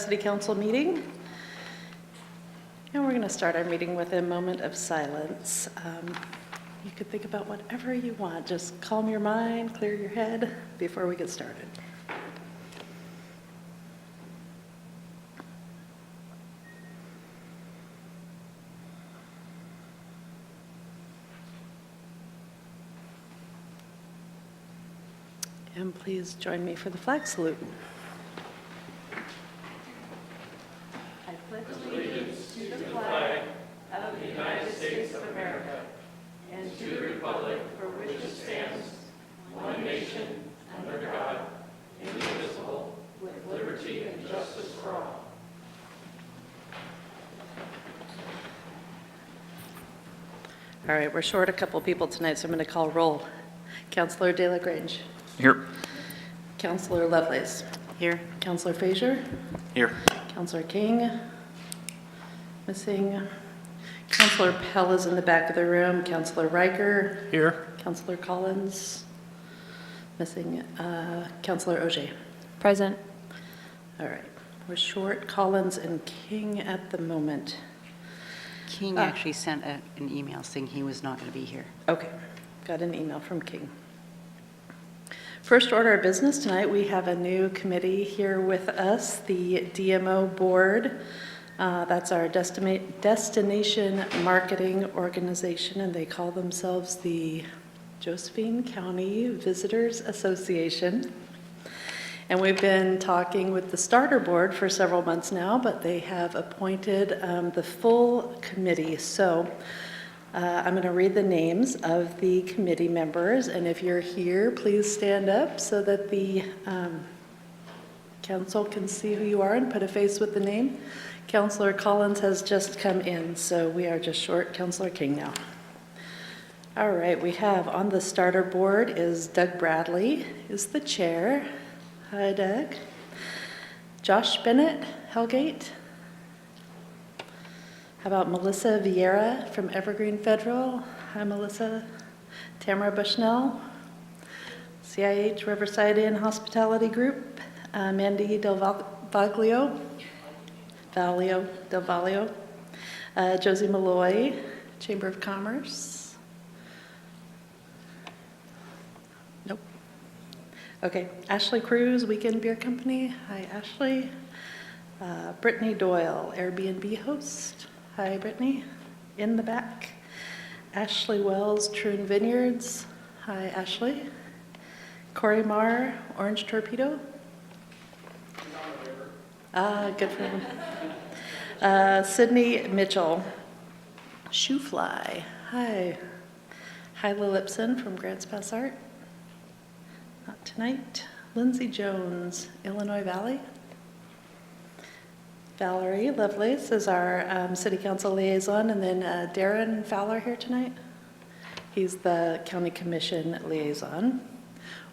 City Council meeting. And we're going to start our meeting with a moment of silence. You could think about whatever you want. Just calm your mind, clear your head before we get started. And please join me for the flag salute. I pledge allegiance to the flag of the United States of America and to the republic for which it stands, one nation, under God, indivisible, with liberty and justice for all. All right, we're short a couple people tonight, so I'm going to call roll. Councillor De La Grange. Here. Councillor Lovelace. Here. Councillor Frazier. Here. Councillor King. Missing. Councillor Pell is in the back of the room. Councillor Riker. Here. Councillor Collins. Missing. Councillor Auger. Present. All right. We're short Collins and King at the moment. King actually sent an email saying he was not going to be here. Okay. Got an email from King. First order of business tonight, we have a new committee here with us, the DMO Board. That's our Destination Marketing Organization, and they call themselves the Josephine County Visitors Association. And we've been talking with the starter board for several months now, but they have appointed the full committee. So I'm going to read the names of the committee members, and if you're here, please stand up so that the council can see who you are and put a face with the name. Councillor Collins has just come in, so we are just short Councillor King now. All right, we have on the starter board is Doug Bradley is the chair. Hi, Doug. Josh Bennett, Hellgate. How about Melissa Vieira from Evergreen Federal? Hi, Melissa. Tamara Bushnell, CIH Riverside Inn Hospitality Group. Mandy Del Vaglio. Josie Malloy, Chamber of Commerce. Nope. Okay, Ashley Cruz, Weekend Beer Company. Hi, Ashley. Brittany Doyle, Airbnb host. Hi, Brittany. In the back. Ashley Wells, Troon Vineyards. Hi, Ashley. Corey Marr, Orange Torpedo. Good for him. Sydney Mitchell, Shoefly. Hi. Hyla Lipson from Grants Pass Art. Not tonight. Lindsay Jones, Illinois Valley. Valerie Lovelace is our City Council liaison, and then Darren Fowler here tonight. He's the County Commission liaison.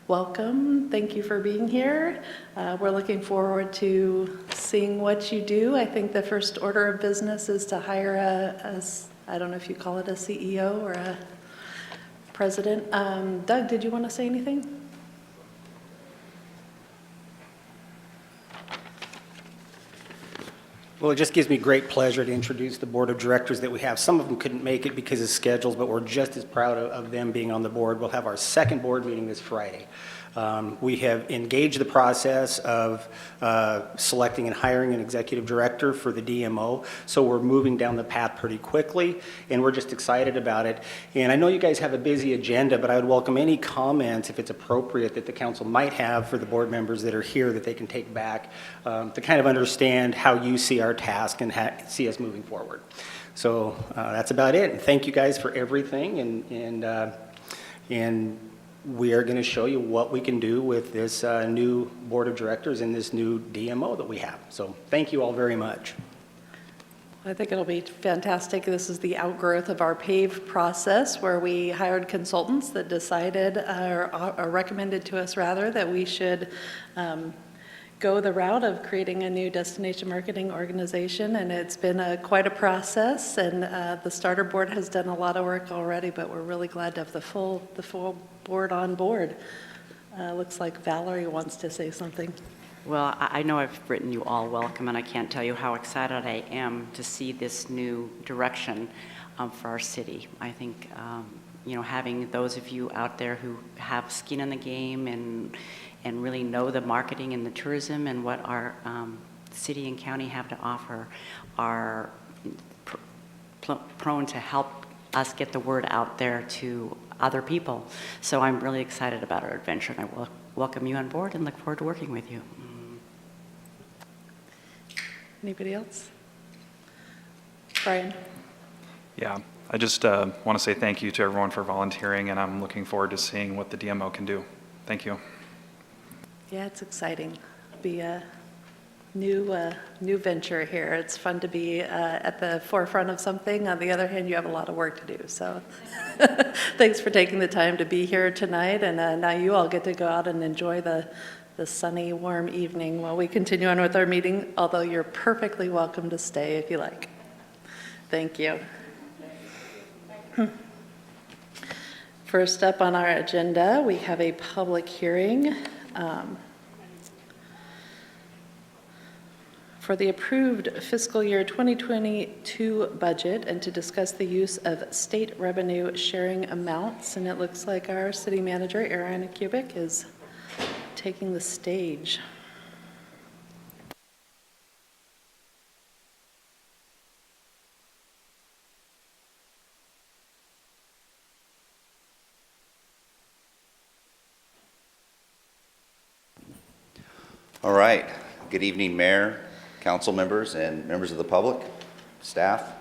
Welcome, thank you for being here. We're looking forward to seeing what you do. I think the first order of business is to hire I don't know if you call it a CEO or a president. Doug, did you want to say anything? Well, it just gives me great pleasure to introduce the board of directors that we have. Some of them couldn't make it because of schedules, but we're just as proud of them being on the board. We'll have our second board meeting this Friday. We have engaged the process of selecting and hiring an executive director for the DMO, so we're moving down the path pretty quickly, and we're just excited about it. And I know you guys have a busy agenda, but I would welcome any comments, if it's appropriate, that the council might have for the board members that are here that they can take back to kind of understand how you see our task and see us moving forward. So that's about it. And thank you guys for everything, and we are going to show you what we can do with this new board of directors and this new DMO that we have. So thank you all very much. I think it'll be fantastic. This is the outgrowth of our PAVE process, where we hired consultants that decided, or recommended to us rather, that we should go the route of creating a new destination marketing organization, and it's been quite a process, and the starter board has done a lot of work already, but we're really glad to have the full board on board. Looks like Valerie wants to say something. Well, I know I've written you all welcome, and I can't tell you how excited I am to see this new direction for our city. I think, having those of you out there who have skin in the game and really know the marketing and the tourism and what our city and county have to offer are prone to help us get the word out there to other people. So I'm really excited about our adventure, and I will welcome you on board and look forward to working with you. Anybody else? Brian? Yeah, I just want to say thank you to everyone for volunteering, and I'm looking forward to seeing what the DMO can do. Thank you. Yeah, it's exciting. Be a new venture here. It's fun to be at the forefront of something. On the other hand, you have a lot of work to do. So thanks for taking the time to be here tonight. And now you all get to go out and enjoy the sunny, warm evening while we continue on with our meeting, although you're perfectly welcome to stay if you like. Thank you. First up on our agenda, we have a public hearing for the approved fiscal year 2022 budget and to discuss the use of state revenue sharing amounts. And it looks like our city manager, Erin Kubik, is taking the stage. All right. Good evening, Mayor, council members, and members of the public, staff.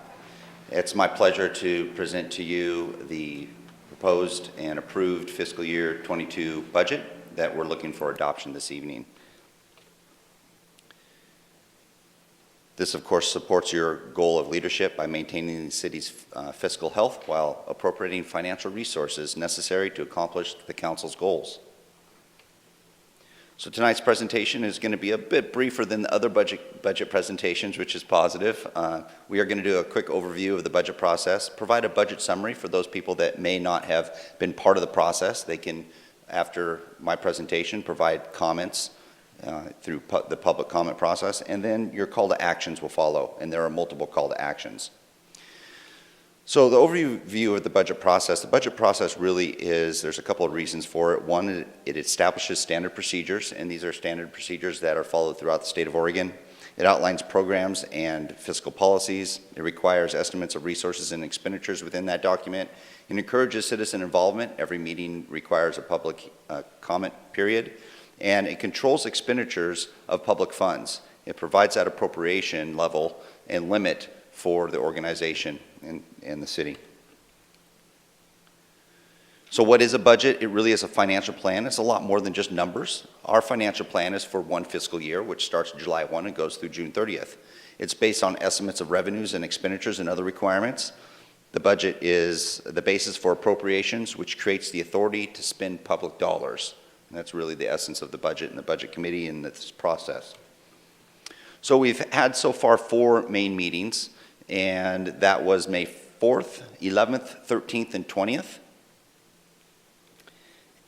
It's my pleasure to present to you the proposed and approved fiscal year 22 budget that we're looking for adoption this evening. This, of course, supports your goal of leadership by maintaining the city's fiscal health while appropriating financial resources necessary to accomplish the council's goals. So tonight's presentation is going to be a bit briefer than the other budget presentations, which is positive. We are going to do a quick overview of the budget process, provide a budget summary for those people that may not have been part of the process. They can, after my presentation, provide comments through the public comment process, and then your call to actions will follow, and there are multiple call to actions. So the overview of the budget process really is, there's a couple of reasons for it. One, it establishes standard procedures, and these are standard procedures that are followed throughout the state of Oregon. It outlines programs and fiscal policies. It requires estimates of resources and expenditures within that document. It encourages citizen involvement. Every meeting requires a public comment period. And it controls expenditures of public funds. It provides that appropriation level and limit for the organization and the city. So what is a budget? It really is a financial plan. It's a lot more than just numbers. Our financial plan is for one fiscal year, which starts July 1 and goes through June 30th. It's based on estimates of revenues and expenditures and other requirements. The budget is the basis for appropriations, which creates the authority to spend public dollars. And that's really the essence of the budget and the budget committee in this process. So we've had so far 4 main meetings, and that was May 4th, 11th, 13th, and 20th.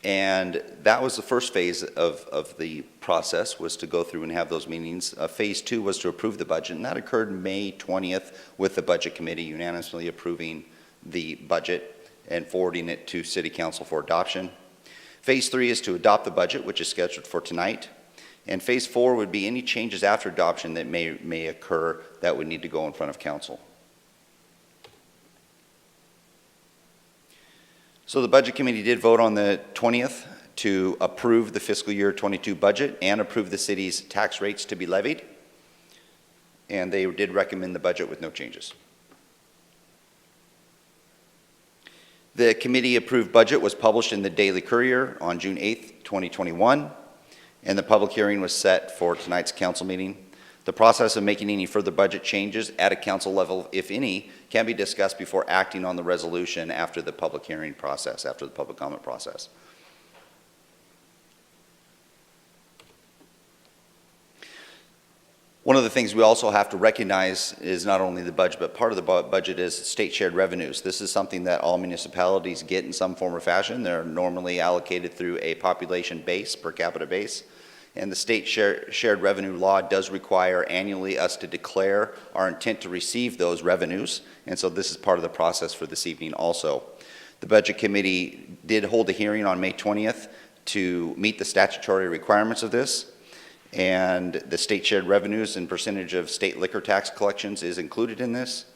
And that was the first phase of the process, was to go through and have those meetings. Phase 2 was to approve the budget, and that occurred May 20th with the budget committee unanimously approving the budget and forwarding it to City Council for adoption. Phase 3 is to adopt the budget, which is scheduled for tonight. And phase 4 would be any changes after adoption that may occur that would need to go in front of council. So the budget committee did vote on the 20th to approve the fiscal year 22 budget and approve the city's tax rates to be levied. And they did recommend the budget with no changes. The committee approved budget was published in the Daily Courier on June 8th, 2021. And the public hearing was set for tonight's council meeting. The process of making any further budget changes at a council level, if any, can be discussed before acting on the resolution after the public hearing process, after the public comment process. One of the things we also have to recognize is not only the budget, but part of the budget is state shared revenues. This is something that all municipalities get in some form or fashion. They're normally allocated through a population base, per capita base. And the state shared revenue law does require annually us to declare our intent to receive those revenues. And so this is part of the process for this evening also. The Budget Committee did hold a hearing on May 20th to meet the statutory requirements of this. And the state shared revenues and percentage of state liquor tax collections is included in this.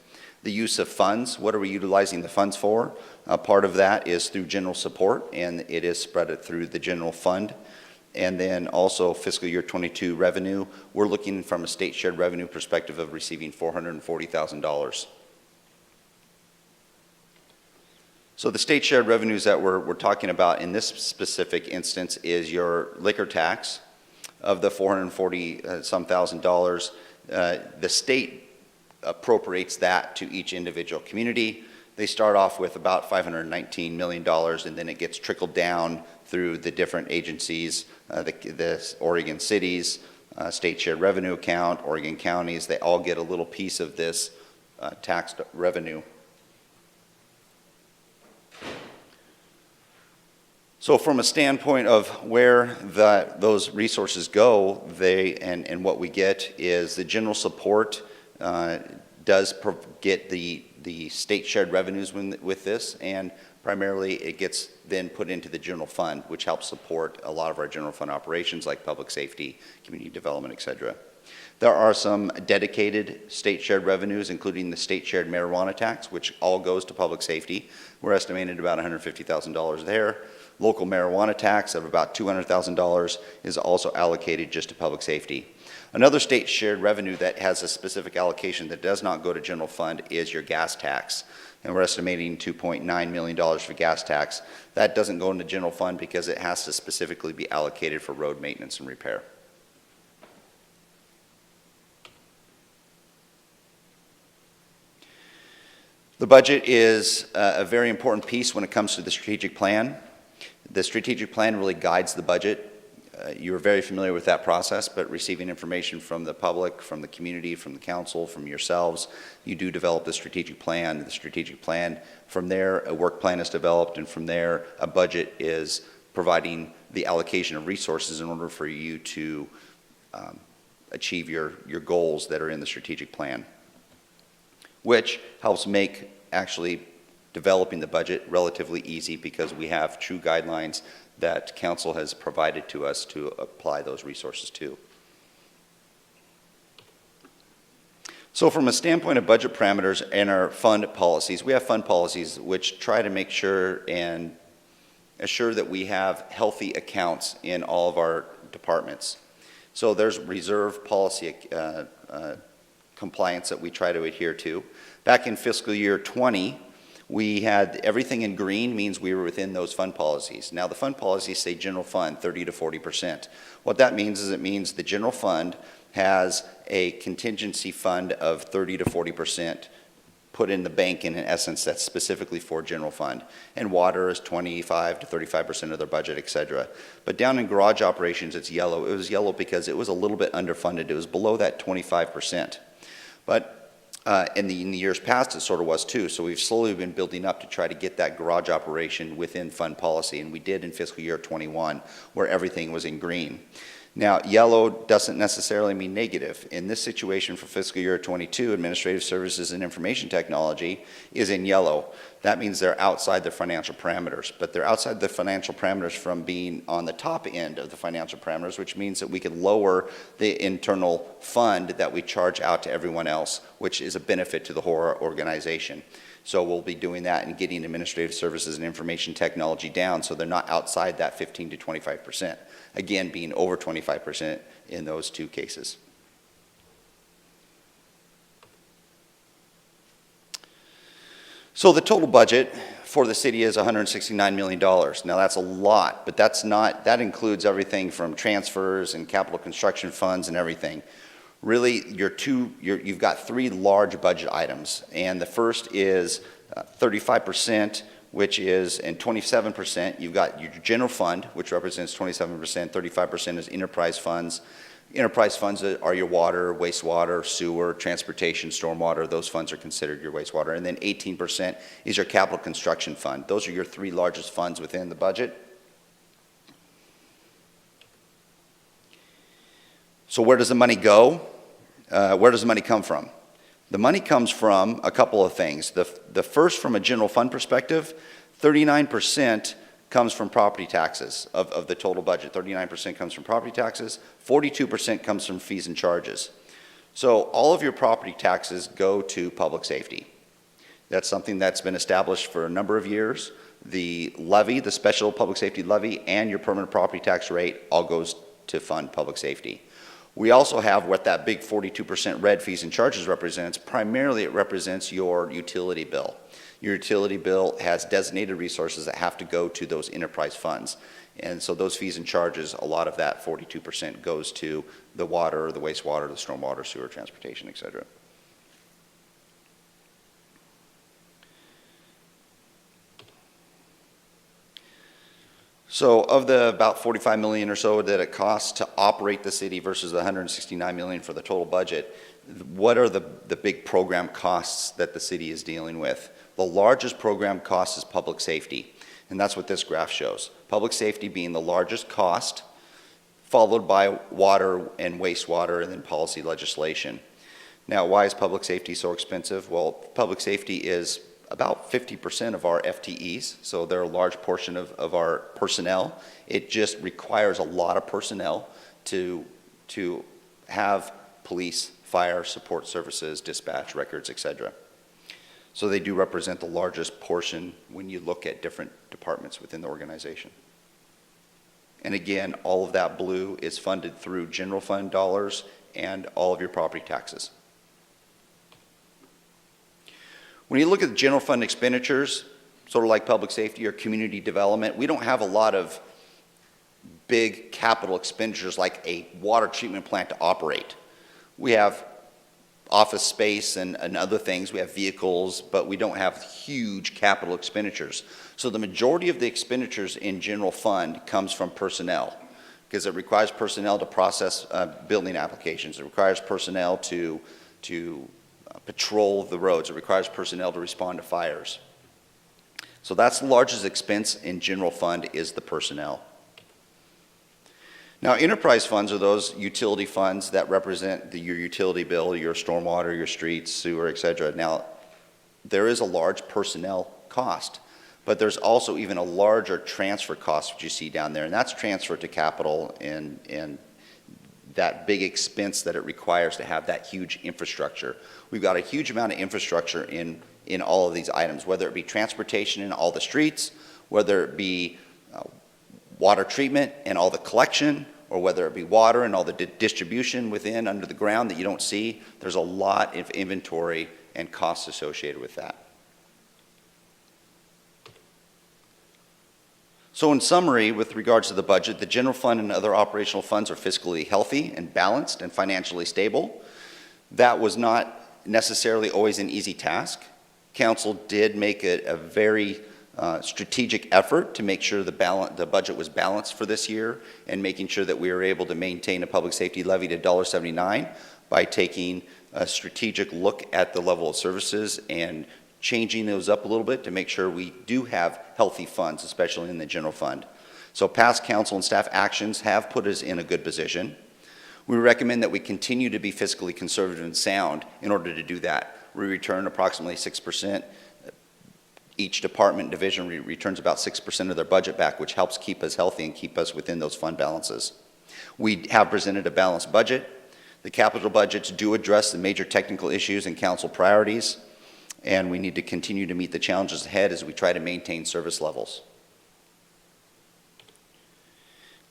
The use of funds, what are we utilizing the funds for? Part of that is through general support, and it is spread through the general fund. And then also fiscal year 22 revenue, we're looking from a state shared revenue perspective of receiving $440,000. So the state shared revenues that we're talking about in this specific instance is your liquor tax. Of the $440-some thousand, the state appropriates that to each individual community. They start off with about $519 million, and then it gets trickled down through the different agencies, the Oregon cities, state shared revenue account, Oregon counties. They all get a little piece of this tax revenue. So from a standpoint of where those resources go, and what we get is the general support does get the state shared revenues with this, and primarily it gets then put into the general fund, which helps support a lot of our general fund operations like public safety, community development, et cetera. There are some dedicated state shared revenues, including the state shared marijuana tax, which all goes to public safety. We're estimating about $150,000 there. Local marijuana tax of about $200,000 is also allocated just to public safety. Another state shared revenue that has a specific allocation that does not go to general fund is your gas tax. And we're estimating $2.9 million for gas tax. That doesn't go into general fund because it has to specifically be allocated for road maintenance and repair. The budget is a very important piece when it comes to the strategic plan. The strategic plan really guides the budget. You're very familiar with that process, but receiving information from the public, from the community, from the council, from yourselves, you do develop the strategic plan. The strategic plan, from there, a work plan is developed, and from there, a budget is providing the allocation of resources in order for you to achieve your goals that are in the strategic plan, which helps make actually developing the budget relatively easy because we have true guidelines that council has provided to us to apply those resources to. So from a standpoint of budget parameters and our fund policies, we have fund policies which try to make sure and assure that we have healthy accounts in all of our departments. So there's reserve policy compliance that we try to adhere to. Back in fiscal year 20, we had everything in green, means we were within those fund policies. Now the fund policies say general fund 30 to 40%. What that means is it means the general fund has a contingency fund of 30 to 40% put in the bank in essence that's specifically for general fund. And water is 25 to 35% of their budget, et cetera. But down in garage operations, it's yellow. It was yellow because it was a little bit underfunded. It was below that 25%. But in the years past, it sort of was too. So we've slowly been building up to try to get that garage operation within fund policy. And we did in fiscal year 21, where everything was in green. Now, yellow doesn't necessarily mean negative. In this situation for fiscal year 22, administrative services and information technology is in yellow. That means they're outside their financial parameters, but they're outside the financial parameters from being on the top end of the financial parameters, which means that we could lower the internal fund that we charge out to everyone else, which is a benefit to the whole organization. So we'll be doing that and getting administrative services and information technology down so they're not outside that 15 to 25%. Again, being over 25% in those two cases. So the total budget for the city is $169 million. Now that's a lot, but that includes everything from transfers and capital construction funds and everything. Really, you've got three large budget items, and the first is 35%, which is, and 27%, you've got your general fund, which represents 27%, 35% is enterprise funds. Enterprise funds are your water, wastewater, sewer, transportation, stormwater. Those funds are considered your wastewater. And then 18% is your capital construction fund. Those are your three largest funds within the budget. So where does the money go? Where does the money come from? The money comes from a couple of things. The first, from a general fund perspective, 39% comes from property taxes of the total budget. 39% comes from property taxes, 42% comes from fees and charges. So all of your property taxes go to public safety. That's something that's been established for a number of years. The levy, the special public safety levy, and your permanent property tax rate all goes to fund public safety. We also have what that big 42% red fees and charges represents. Primarily, it represents your utility bill. Your utility bill has designated resources that have to go to those enterprise funds. And so those fees and charges, a lot of that 42% goes to the water, the wastewater, the stormwater, sewer, transportation, et cetera. So of the about 45 million or so that it costs to operate the city versus the 169 million for the total budget, what are the big program costs that the city is dealing with? The largest program cost is public safety, and that's what this graph shows. Public safety being the largest cost, followed by water and wastewater, and then policy legislation. Now, why is public safety so expensive? Well, public safety is about 50% of our FTEs, so they're a large portion of our personnel. It just requires a lot of personnel to have police, fire, support services, dispatch, records, etc. So they do represent the largest portion when you look at different departments within the organization. And again, all of that blue is funded through general fund dollars and all of your property taxes. When you look at the general fund expenditures, sort of like public safety or community development, we don't have a lot of big capital expenditures like a water treatment plant to operate. We have office space and other things. We have vehicles, but we don't have huge capital expenditures. So the majority of the expenditures in general fund comes from personnel, because it requires personnel to process building applications. It requires personnel to patrol the roads. It requires personnel to respond to fires. So that's the largest expense in general fund, is the personnel. Now, enterprise funds are those utility funds that represent your utility bill, your stormwater, your streets, sewer, etc. Now, there is a large personnel cost, but there's also even a larger transfer cost, which you see down there, and that's transfer to capital and that big expense that it requires to have that huge infrastructure. We've got a huge amount of infrastructure in all of these items, whether it be transportation in all the streets, whether it be water treatment and all the collection, or whether it be water and all the distribution within under the ground that you don't see. There's a lot of inventory and costs associated with that. So in summary, with regards to the budget, the general fund and other operational funds are fiscally healthy and balanced and financially stable. That was not necessarily always an easy task. Council did make a very strategic effort to make sure the budget was balanced for this year, and making sure that we were able to maintain a public safety levy to $1.79 by taking a strategic look at the level of services and changing those up a little bit to make sure we do have healthy funds, especially in the general fund. So past council and staff actions have put us in a good position. We recommend that we continue to be fiscally conservative and sound in order to do that. We return approximately 6%. Each department division returns about 6% of their budget back, which helps keep us healthy and keep us within those fund balances. We have presented a balanced budget. The capital budgets do address the major technical issues and council priorities, and we need to continue to meet the challenges ahead as we try to maintain service levels.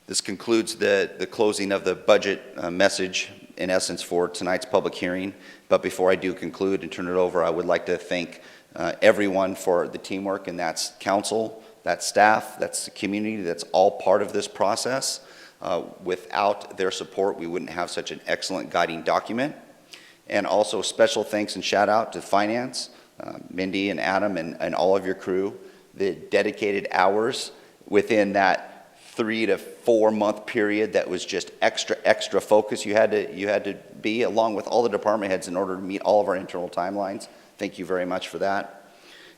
This concludes the closing of the budget message, in essence, for tonight's public hearing. But before I do conclude and turn it over, I would like to thank everyone for the teamwork, and that's council, that's staff, that's the community, that's all part of this process. Without their support, we wouldn't have such an excellent guiding document. And also special thanks and shout out to finance, Mindy and Adam and all of your crew, the dedicated hours within that 3 to 4 month period that was just extra focus you had to be, along with all the department heads, in order to meet all of our internal timelines. Thank you very much for that.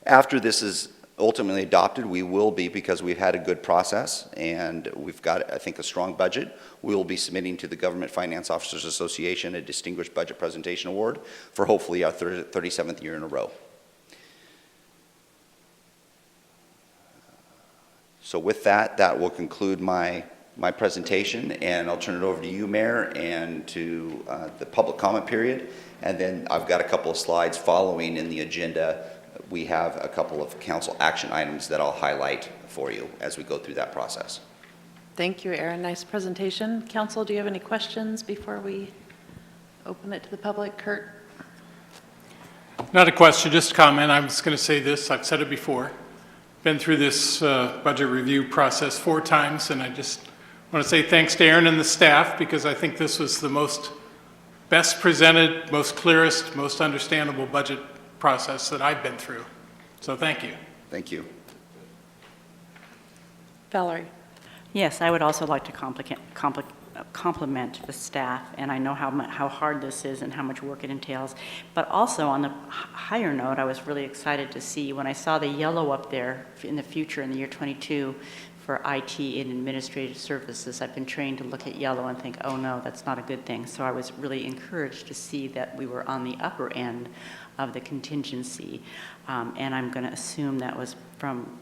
After this is ultimately adopted, we will be, because we've had a good process and we've got, I think, a strong budget, we will be submitting to the Government Finance Officers Association a Distinguished Budget Presentation Award for hopefully our 37th year in a row. So with that, that will conclude my presentation, and I'll turn it over to you, Mayor, and to the public comment period. And then I've got a couple of slides following in the agenda. We have a couple of council action items that I'll highlight for you as we go through that process. Thank you, Aaron. Nice presentation. Council, do you have any questions before we open it to the public? Kurt? Not a question, just a comment. I was going to say this, I've said it before. Been through this budget review process 4 times, and I just want to say thanks to Aaron and the staff, because I think this was the best presented, most clearest, most understandable budget process that I've been through. So thank you. Thank you. Valerie? Yes, I would also like to compliment the staff, and I know how hard this is and how much work it entails. But also, on the higher note, I was really excited to see when I saw the yellow up there in the future, in the year 22, for IT and administrative services. I've been trained to look at yellow and think, oh no, that's not a good thing. So I was really encouraged to see that we were on the upper end of the contingency. And I'm going to assume that was from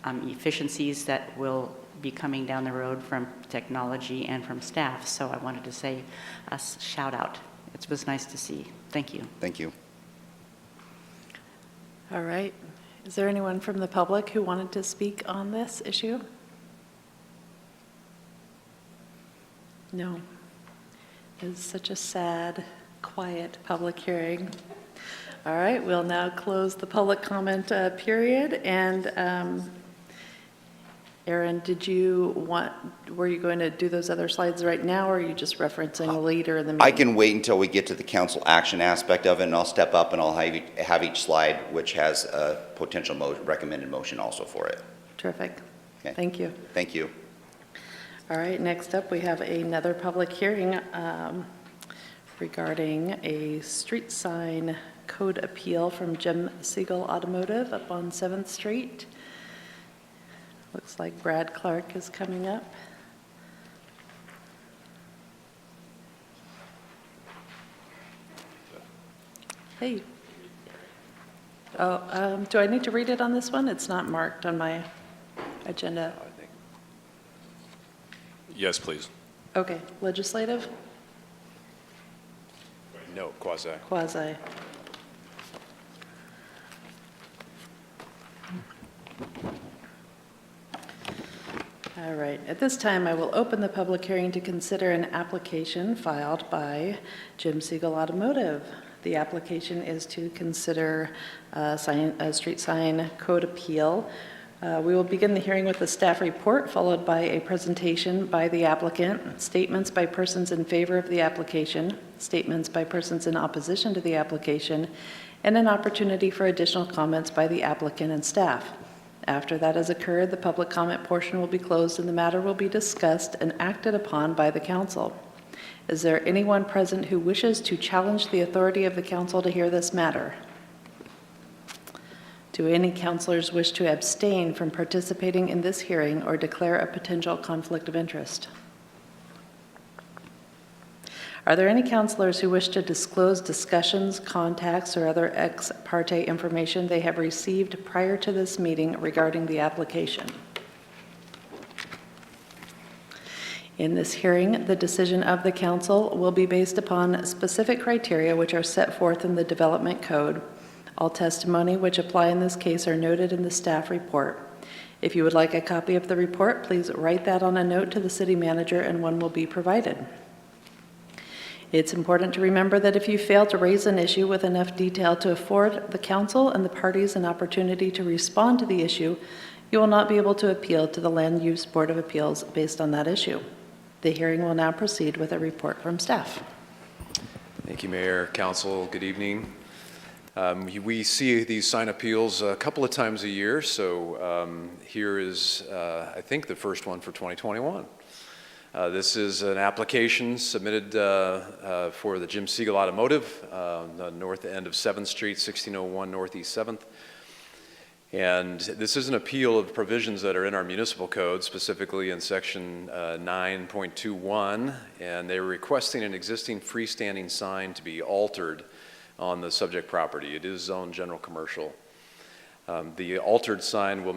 efficiencies that will be coming down the road from technology and from staff. So I wanted to say a shout out. It was nice to see. Thank you. Thank you. All right. Is there anyone from the public who wanted to speak on this issue? No. It's such a sad, quiet public hearing. All right, we'll now close the public comment period. And Aaron, were you going to do those other slides right now, or are you just referencing later in the meeting? I can wait until we get to the council action aspect of it, and I'll step up and I'll have each slide which has a potential recommended motion also for it. Terrific. Okay. Thank you. Thank you. All right, next up we have another public hearing regarding a street sign code appeal from Jim Siegel Automotive up on 7th Street. Looks like Brad Clark is coming up. Hey. Oh, do I need to read it on this one? It's not marked on my agenda. Yes, please. Okay, legislative? No, quasi. Quasi. All right, at this time, I will open the public hearing to consider an application filed by Jim Siegel Automotive. The application is to consider a street sign code appeal. We will begin the hearing with a staff report, followed by a presentation by the applicant, statements by persons in favor of the application, statements by persons in opposition to the application, and an opportunity for additional comments by the applicant and staff. After that has occurred, the public comment portion will be closed and the matter will be discussed and acted upon by the council. Is there anyone present who wishes to challenge the authority of the council to hear this matter? Do any councilors wish to abstain from participating in this hearing or declare a potential conflict of interest? Are there any councilors who wish to disclose discussions, contacts, or other ex parte information they have received prior to this meeting regarding the application? In this hearing, the decision of the council will be based upon specific criteria which are set forth in the Development Code. All testimony which apply in this case are noted in the staff report. If you would like a copy of the report, please write that on a note to the city manager and one will be provided. It's important to remember that if you fail to raise an issue with enough detail to afford the council and the parties an opportunity to respond to the issue, you will not be able to appeal to the Land Use Board of Appeals based on that issue. The hearing will now proceed with a report from staff. Thank you, Mayor, Council. Good evening. We see these sign appeals a couple of times a year, so here is, I think, the first one for 2021. This is an application submitted for the Jim Siegel Automotive, the north end of 7th Street, 1601 Northeast 7th. And this is an appeal of provisions that are in our municipal code, specifically in section 9.21, and they're requesting an existing freestanding sign to be altered on the subject property. It is zoned general commercial. The altered sign will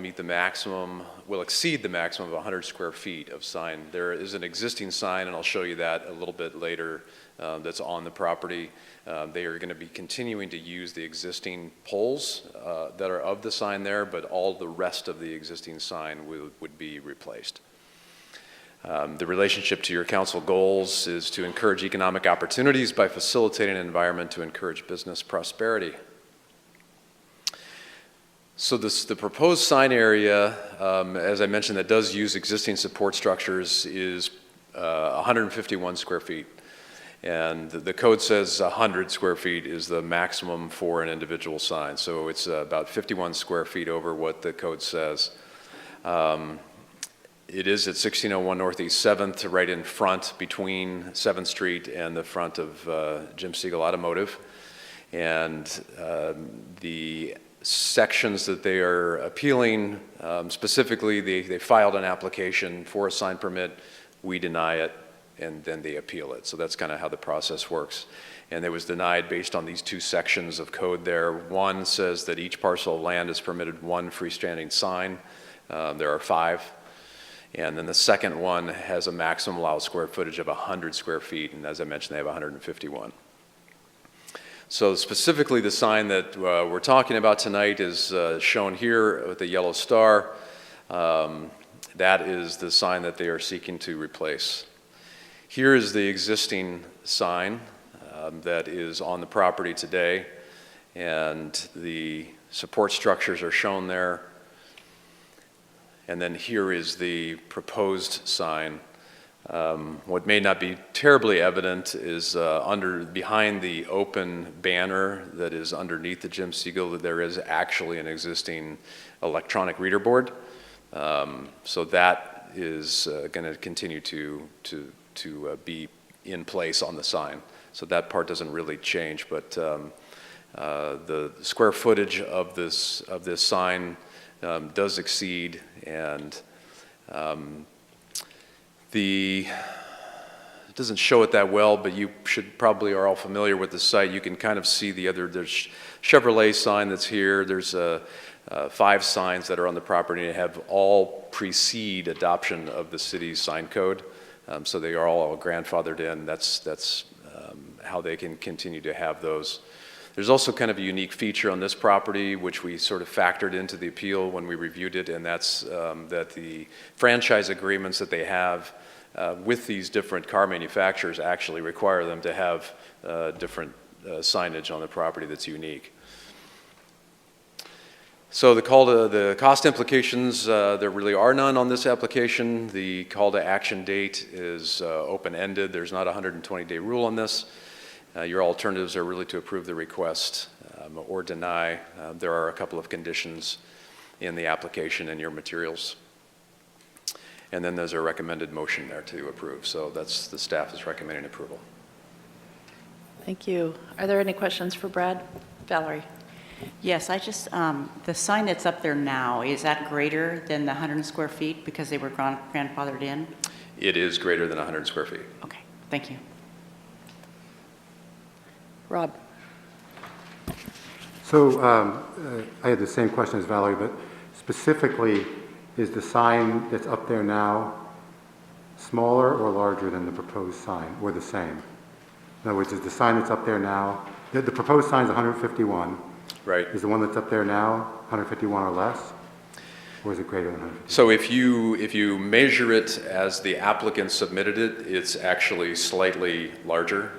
exceed the maximum of 100 square feet of sign. There is an existing sign, and I'll show you that a little bit later, that's on the property. They are going to be continuing to use the existing poles that are of the sign there, but all the rest of the existing sign would be replaced. The relationship to your council goals is to encourage economic opportunities by facilitating an environment to encourage business prosperity. So the proposed sign area, as I mentioned, that does use existing support structures is 151 square feet. And the code says 100 square feet is the maximum for an individual sign. So it's about 51 square feet over what the code says. It is at 1601 Northeast 7th, right in front between 7th Street and the front of Jim Siegel Automotive. And the sections that they are appealing, specifically they filed an application for a sign permit, we deny it, and then they appeal it. So that's kind of how the process works. And it was denied based on these two sections of code there. One says that each parcel of land is permitted one freestanding sign. There are 5. And then the second one has a maximum allowed square footage of 100 square feet. And as I mentioned, they have 151. So specifically the sign that we're talking about tonight is shown here with the yellow star. That is the sign that they are seeking to replace. Here is the existing sign that is on the property today, and the support structures are shown there. And then here is the proposed sign. What may not be terribly evident is behind the open banner that is underneath the Jim Siegel, there is actually an existing electronic reader board. So that is going to continue to be in place on the sign. So that part doesn't really change, but the square footage of this sign does exceed, and it doesn't show it that well, but you probably are all familiar with the site. You can kind of see there's Chevrolet sign that's here. There's 5 signs that are on the property and have all precede adoption of the city's sign code. So they are all grandfathered in. That's how they can continue to have those. There's also kind of a unique feature on this property, which we sort of factored into the appeal when we reviewed it, and that's that the franchise agreements that they have with these different car manufacturers actually require them to have different signage on the property that's unique. So the cost implications, there really are none on this application. The call to action date is open-ended. There's not a 120-day rule on this. Your alternatives are really to approve the request or deny. There are a couple of conditions in the application and your materials. And then there's a recommended motion there to approve. So that's the staff is recommending approval. Thank you. Are there any questions for Brad? Valerie? Yes, the sign that's up there now, is that greater than the 100 square feet because they were grandfathered in? It is greater than 100 square feet. Okay, thank you. Rob? So I had the same question as Valerie, but specifically, is the sign that's up there now smaller or larger than the proposed sign, or the same? In other words, is the sign that's up there now, the proposed sign is 151. Right. Is the one that's up there now 151 or less? Or is it greater than 151? So if you measure it as the applicant submitted it, it's actually slightly larger.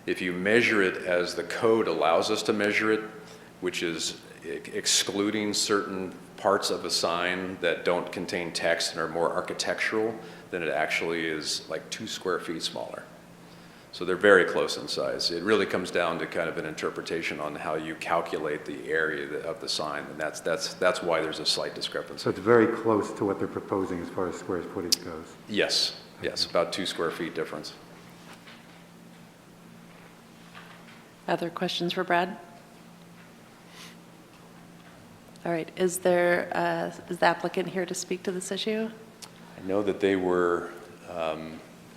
If you measure it as the code allows us to measure it, which is excluding certain parts of a sign that don't contain text and are more architectural, then it actually is like 2 square feet smaller. So they're very close in size. It really comes down to kind of an interpretation on how you calculate the area of the sign, and that's why there's a slight discrepancy. So it's very close to what they're proposing as far as square footage goes? Yes, about 2 square feet difference. Other questions for Brad? All right, is the applicant here to speak to this issue? I know that they were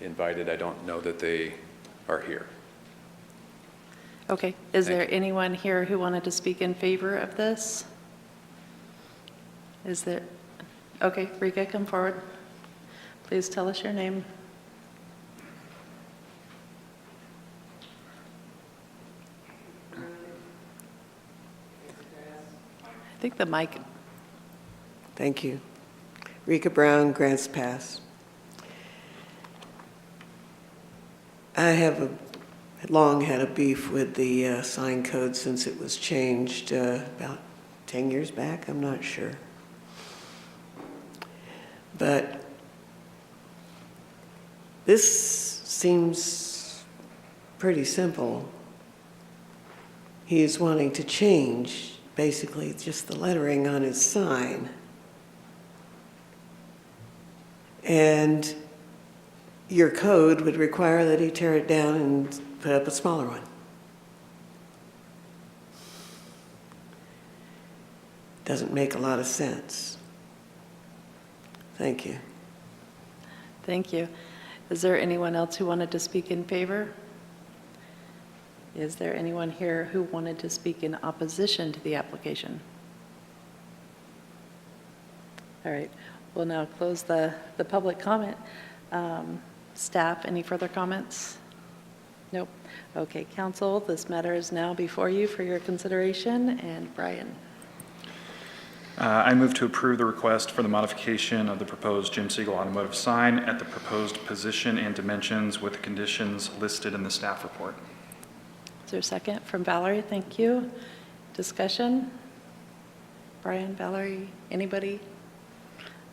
invited. I don't know that they are here. Okay, is Thank there anyone here who wanted to speak in favor of this? Is there, okay, Rika, come forward. Please tell us your name. I think the mic, Thank you. Rika Brown, Grants Pass. I have long had a beef with the sign code since it was changed about 10 years back, I'm not sure. But this seems pretty simple. He is wanting to change basically just the lettering on his sign. And your code would require that he tear it down and put up a smaller one. Doesn't make a lot of sense. Thank you. thank you. Is there anyone else who wanted to speak in favor? Is there anyone here who wanted to speak in opposition to the application? All right, we'll now close the public comment. Staff, any further comments? Nope. Okay, council, this matter is now before you for your consideration, and Brian. I move to approve the request for the modification of the proposed Jim Siegel automotive sign at the proposed position and dimensions with the conditions listed in the staff report. Is there a second from Valerie? Thank you. Discussion? Brian, Valerie, anybody?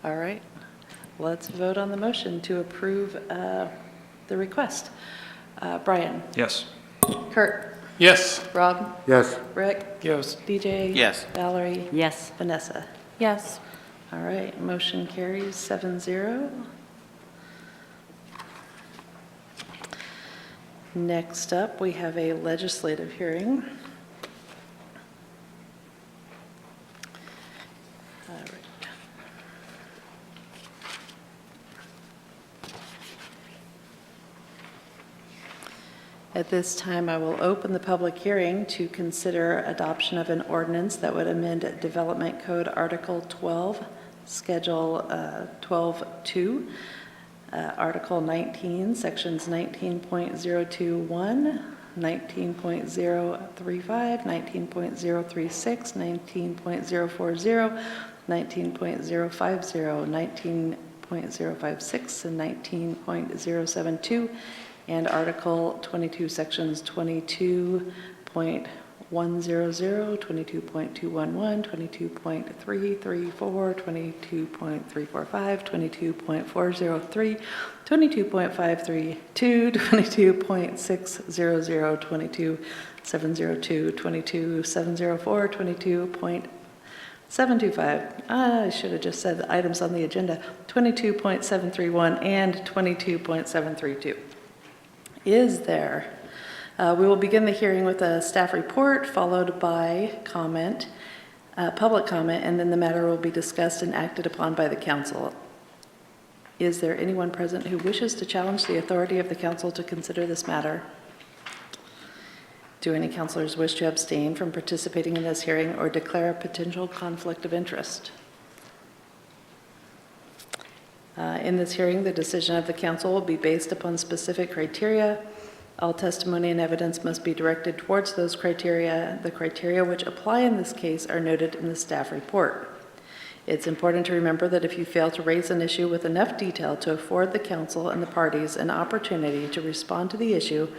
All right, let's vote on the motion to approve the request. Brian? Yes. Kurt? Yes. Rob? Yes. Rick? Yes. DJ? Yes. Valerie? Yes. Vanessa? Yes. All right, motion carries 7-0. Next up, we have a legislative hearing. All right. At this time, I will open the public hearing to consider adoption of an ordinance that would amend Development Code Article 12, Schedule 12-2, Article 19, Sections 19.021, 19.035, 19.036, 19.040, 19.050, 19.056, and 19.072, and Article 22, Sections 22.100, 22.211, 22.334, 22.345, 22.403, 22.532, 22.600, 22.702, 22.704, 22.725. I should have just said the items on the agenda. 22.731 and 22.732. Is there? We will begin the hearing with a staff report, followed by comment, public comment, and then the matter will be discussed and acted upon by the council. Is there anyone present who wishes to challenge the authority of the council to consider this matter? Do any councilors wish to abstain from participating in this hearing or declare a potential conflict of interest? In this hearing, the decision of the council will be based upon specific criteria. All testimony and evidence must be directed towards those criteria. The criteria which apply in this case are noted in the staff report. It's important to remember that if you fail to raise an issue with enough detail to afford the council and the parties an opportunity to respond to the issue,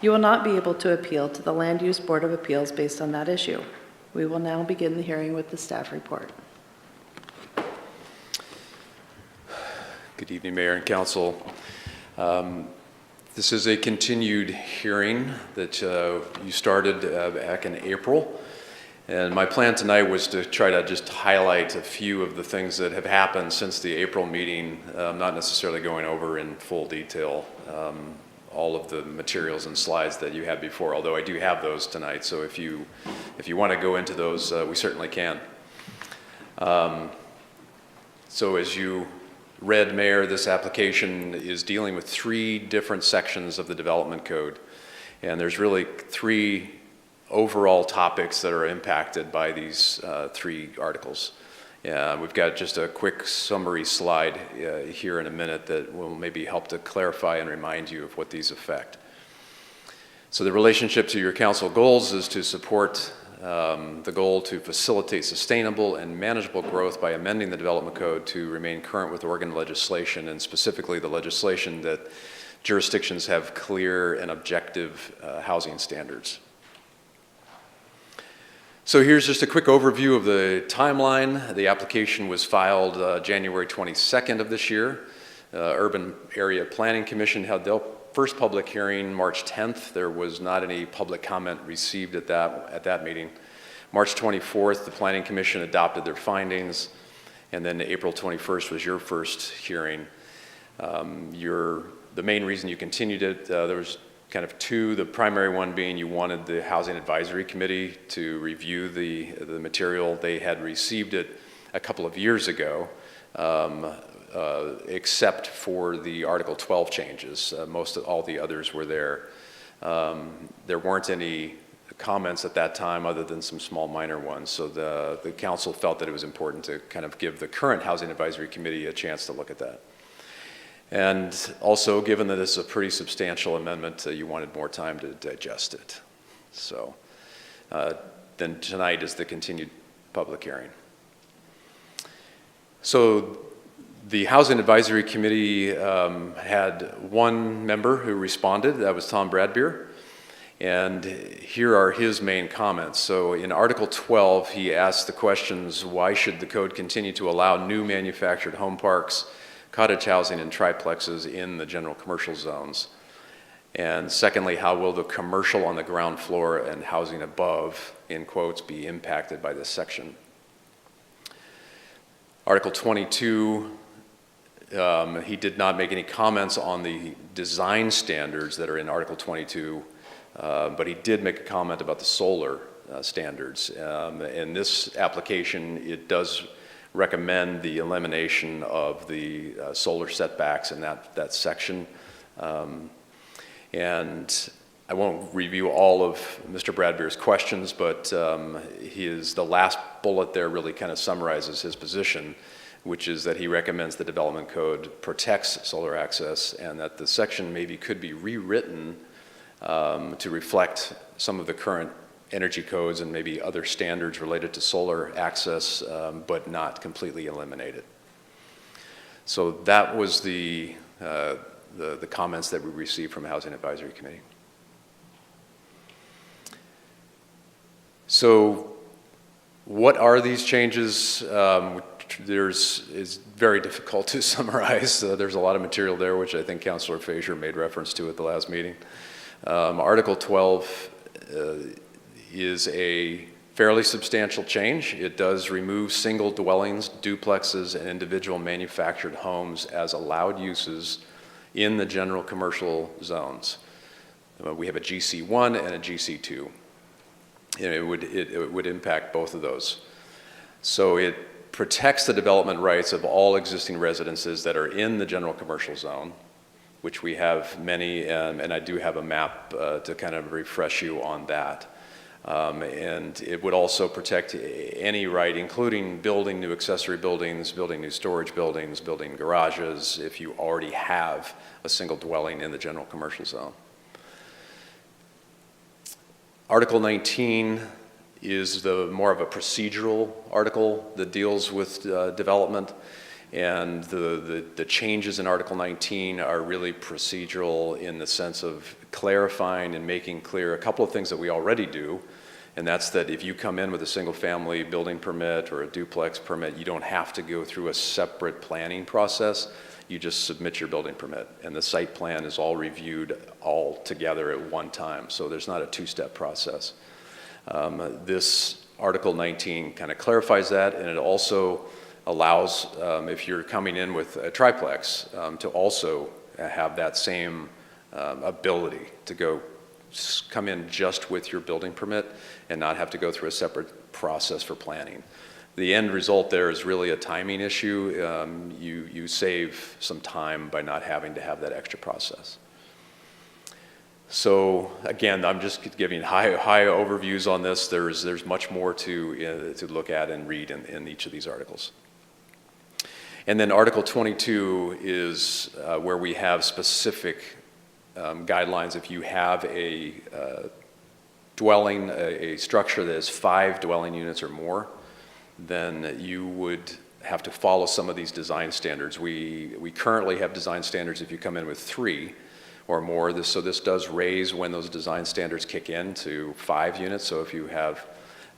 you will not be able to appeal to the Land Use Board of Appeals based on that issue. We will now begin the hearing with the staff report. Good evening, Mayor and Council. This is a continued hearing that you started back in April. And my plan tonight was to try to just highlight a few of the things that have happened since the April meeting, not necessarily going over in full detail all of the materials and slides that you had before, although I do have those tonight. So if you want to go into those, we certainly can. So as you read, Mayor, this application is dealing with 3 different sections of the development code. And there's really 3 overall topics that are impacted by these 3 articles. We've got just a quick summary slide here in a minute that will maybe help to clarify and remind you of what these affect. So the relationship to your council goals is to support the goal to facilitate sustainable and manageable growth by amending the development code to remain current with Oregon legislation, and specifically the legislation that jurisdictions have clear and objective housing standards. So here's just a quick overview of the timeline. The application was filed January 22nd of this year. Urban Area Planning Commission held their first public hearing March 10th. There was not any public comment received at that meeting. March 24th, the Planning Commission adopted their findings, and then April 21st was your first hearing. The main reason you continued it, there was kind of 2, the primary one being you wanted the Housing Advisory Committee to review the material. They had received it a couple of years ago, except for the Article 12 changes. All the others were there. There weren't any comments at that time other than some small minor ones. So the council felt that it was important to kind of give the current Housing Advisory Committee a chance to look at that. And also, given that it's a pretty substantial amendment, you wanted more time to digest it. So then tonight is the continued public hearing. So the Housing Advisory Committee had 1 member who responded. That was Tom Bradbeer. And here are his main comments. So in Article 12, he asked the questions, why should the code continue to allow new manufactured home parks, cottage housing, and triplexes in the general commercial zones? And secondly, how will the commercial on the ground floor and housing above, in quotes, be impacted by this section? Article 22, he did not make any comments on the design standards that are in Article 22, but he did make a comment about the solar standards. In this application, it does recommend the elimination of the solar setbacks in that section. And I won't review all of Mr. Bradbeer's questions, but the last bullet there really kind of summarizes his position, which is that he recommends the development code protects solar access and that the section maybe could be rewritten to reflect some of the current energy codes and maybe other standards related to solar access, but not completely eliminated. So that was the comments that we received from the Housing Advisory Committee. So what are these changes? It's very difficult to summarize. There's a lot of material there, which I think Councilor Frazier made reference to at the last meeting. Article 12 is a fairly substantial change. It does remove single dwellings, duplexes, and individual manufactured homes as allowed uses in the general commercial zones. We have a GC1 and a GC2. And it would impact both of those. So it protects the development rights of all existing residences that are in the general commercial zone, which we have many, and I do have a map to kind of refresh you on that. And it would also protect any right, including building new accessory buildings, building new storage buildings, building garages, if you already have a single dwelling in the general commercial zone. Article 19 is more of a procedural article that deals with development, and the changes in Article 19 are really procedural in the sense of clarifying and making clear a couple of things that we already do, and that's that if you come in with a single family building permit or a duplex permit, you don't have to go through a separate planning process. You just submit your building permit, and the site plan is all reviewed all together at one time, so there's not a two-step process. This Article 19 kind of clarifies that, and it also allows, if you're coming in with a triplex, to also have that same ability to come in just with your building permit and not have to go through a separate process for planning. The end result there is really a timing issue. You save some time by not having to have that extra process. So again, I'm just giving high overviews on this. There's much more to look at and read in each of these articles. And then Article 22 is where we have specific guidelines. If you have a dwelling, a structure that has 5 dwelling units or more, then you would have to follow some of these design standards. We currently have design standards if you come in with 3 or more. So this does raise when those design standards kick in to 5 units. So if you have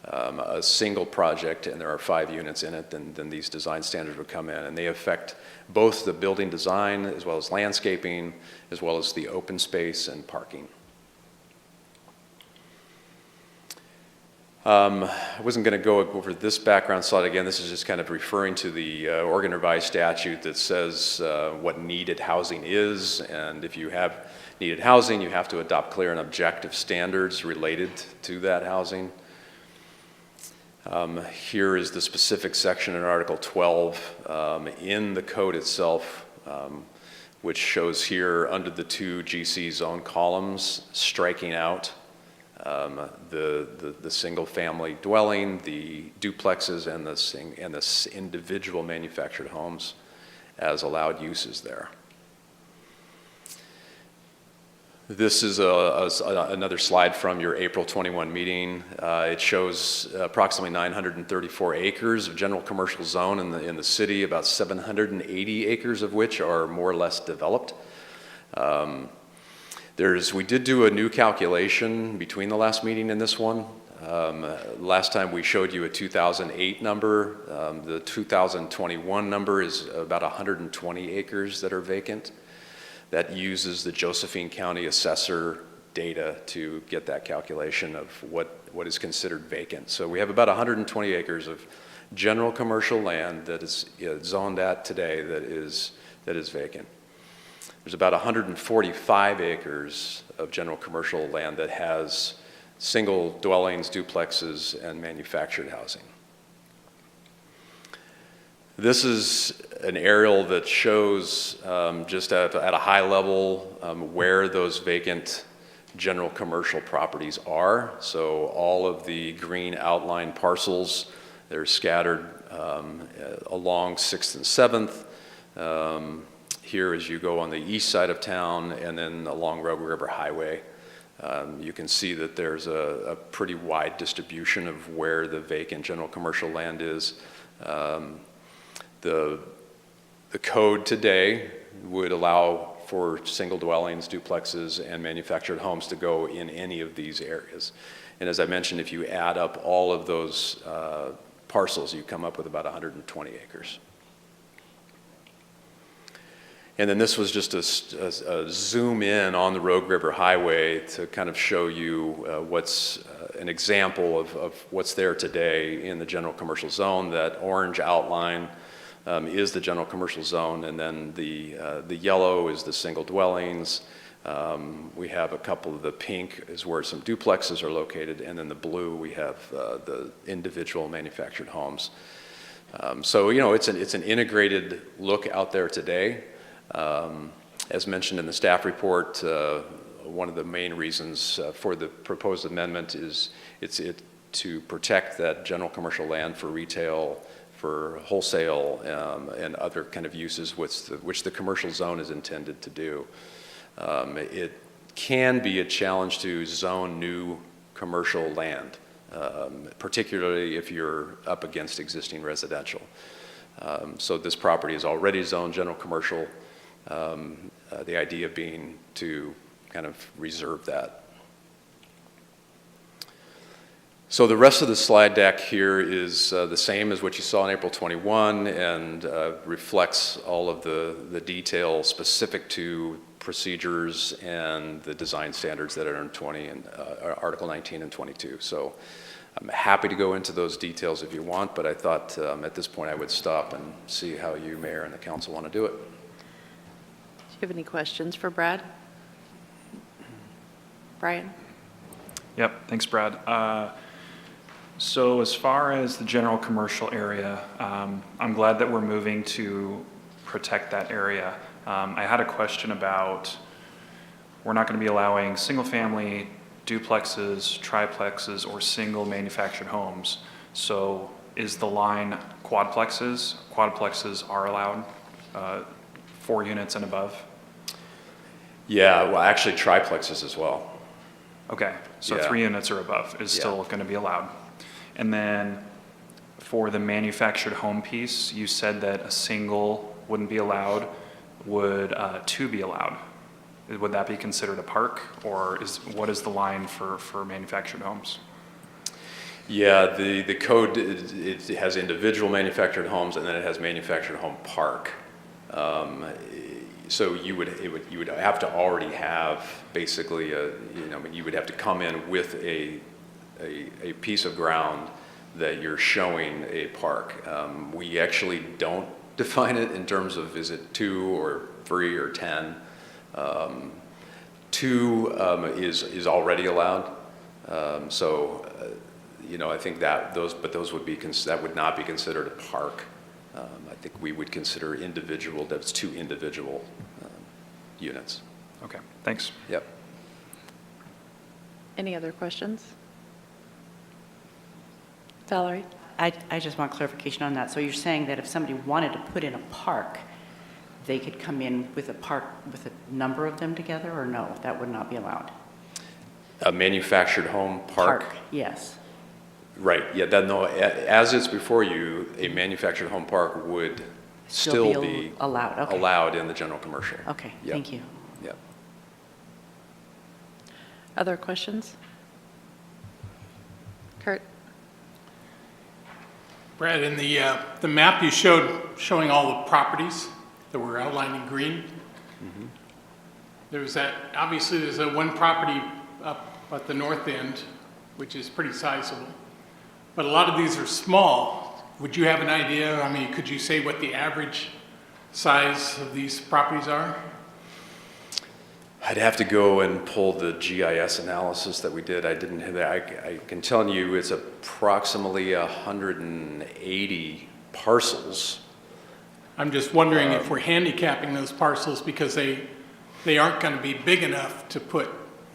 a single project and there are 5 units in it, then these design standards would come in, and they affect both the building design as well as landscaping, as well as the open space and parking. I wasn't going to go over this background slide again. This is just kind of referring to the Oregon Revised Statute that says what needed housing is, and if you have needed housing, you have to adopt clear and objective standards related to that housing. Here is the specific section in Article 12 in the code itself, which shows here under the 2 GC zone columns, striking out the single-family dwelling, the duplexes, and the individual manufactured homes as allowed uses there. This is another slide from your April 21 meeting. It shows approximately 934 acres of general commercial zone in the city, about 780 acres of which are more or less developed. We did do a new calculation between the last meeting and this one. Last time we showed you a 2008 number. The 2021 number is about 120 acres that are vacant. That uses the Josephine County Assessor data to get that calculation of what is considered vacant. So we have about 120 acres of general commercial land that is zoned at today that is vacant. There's about 145 acres of general commercial land that has single dwellings, duplexes, and manufactured housing. This is an aerial that shows just at a high level where those vacant general commercial properties are. So all of the green outline parcels, they're scattered along 6th and 7th. Here as you go on the east side of town and then along Rogue River Highway, you can see that there's a pretty wide distribution of where the vacant general commercial land is. The code today would allow for single dwellings, duplexes, and manufactured homes to go in any of these areas. And as I mentioned, if you add up all of those parcels, you come up with about 120 acres. And then this was just a zoom in on the Rogue River Highway to kind of show you what's an example of what's there today in the general commercial zone. That orange outline is the general commercial zone, and then the yellow is the single dwellings. We have a couple of the pink is where some duplexes are located, and then the blue we have the individual manufactured homes. So it's an integrated look out there today. As mentioned in the staff report, one of the main reasons for the proposed amendment is to protect that general commercial land for retail, for wholesale, and other kind of uses which the commercial zone is intended to do. It can be a challenge to zone new commercial land, particularly if you're up against existing residential. So this property is already zoned general commercial. The idea being to kind of reserve that. So the rest of the slide deck here is the same as what you saw in April 21 and reflects all of the detail specific to procedures and the design standards that are in Article 19 and 22. So I'm happy to go into those details if you want, but I thought at this point I would stop and see how you, Mayor, and the council want to do it. Do you have any questions for Brad? Brian? Yep, thanks, Brad. So as far as the general commercial area, I'm glad that we're moving to protect that area. I had a question about, we're not going to be allowing single-family duplexes, triplexes, or single manufactured homes. So is the line quadplexes? Quadplexes are allowed, 4 units and above? Yeah, well, actually triplexes as well. Okay, so Yeah. 3 units or above is Yeah. still going to be allowed. And then for the manufactured home piece, you said that a single wouldn't be allowed. Would 2 be allowed? Would that be considered a park, or what is the line for manufactured homes? Yeah, the code, it has individual manufactured homes, and then it has manufactured home park. So you would have to already have basically you would have to come in with a piece of ground that you're showing a park. We actually don't define it in terms of is it 2 or 3 or 10. 2 is already allowed. I think that those would not be considered a park. I think we would consider that's 2 individual units. Okay, thanks. Yep. Any other questions? Valerie? I just want clarification on that. So you're saying that if somebody wanted to put in a park, they could come in with a park with a number of them together, or no, that would not be allowed? A manufactured home park? Yes. Right, yeah, as it's before you, a manufactured home park would still be allowed, okay. allowed in the general commercial. Okay, Yep. thank you. Yep. Other questions? Kurt? Brad, in the map you showed showing all the properties that were outlined in green, there's a one property up at the north end, which is pretty sizable. But a lot of these are small. Would you have an idea? I mean, could you say what the average size of these properties are? I'd have to go and pull the GIS analysis that we did. I didn't have that. I can tell you it's approximately 180 parcels. I'm just wondering if we're handicapping those parcels because they aren't going to be big enough to put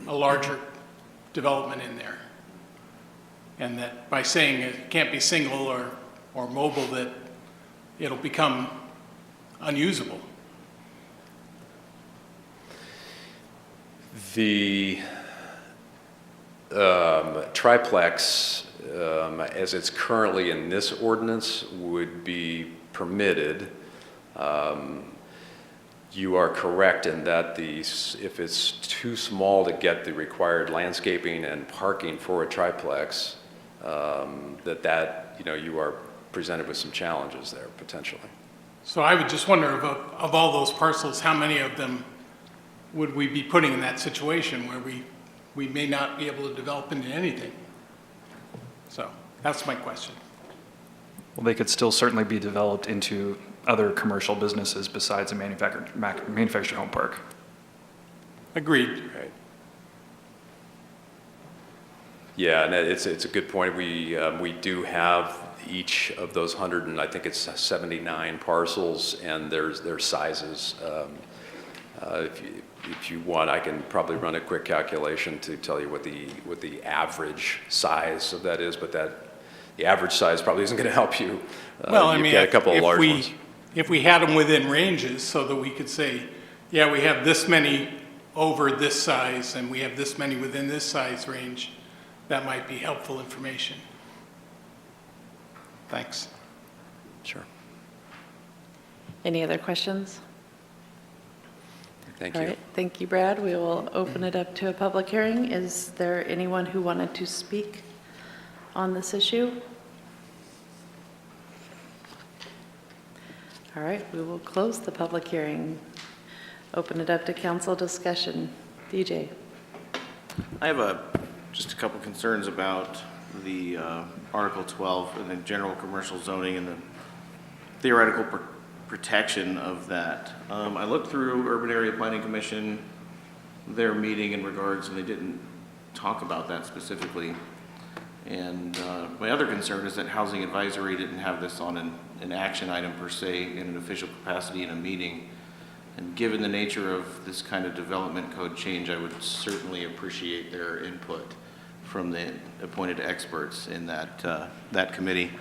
a larger development in there. And that by saying it can't be single or mobile, that it'll become unusable. The triplex, as it's currently in this ordinance, would be permitted. You are correct in that if it's too small to get the required landscaping and parking for a triplex, you are presented with some challenges there potentially. So I would just wonder, of all those parcels, how many of them would we be putting in that situation where we may not be able to develop into anything? So that's my question. Well, they could still certainly be developed into other commercial businesses besides a manufactured home park. Agreed. Right. Yeah, and it's a good point. We do have each of those 100, and I think it's 79 parcels, and their sizes. If you want, I can probably run a quick calculation to tell you what the average size of that is, but the average size probably isn't going to help you. Well, I You've mean, got a couple of large ones. if we had them within ranges so that we could say, yeah, we have this many over this size and we have this many within this size range, that might be helpful information. Thanks. Sure. Any other questions? Thank All you. right, thank you, Brad. We will open it up to a public hearing. Is there anyone who wanted to speak on this issue? All right, we will close the public hearing. Open it up to council discussion. DJ. I have just a couple concerns about the Article 12 and the general commercial zoning and the theoretical protection of that. I looked through Urban Area Planning Commission, their meeting in regards, and they didn't talk about that specifically. And my other concern is that Housing Advisory didn't have this on an action item per se in an official capacity in a meeting. And given the nature of this kind of development code change, I would certainly appreciate their input from the appointed experts in that committee.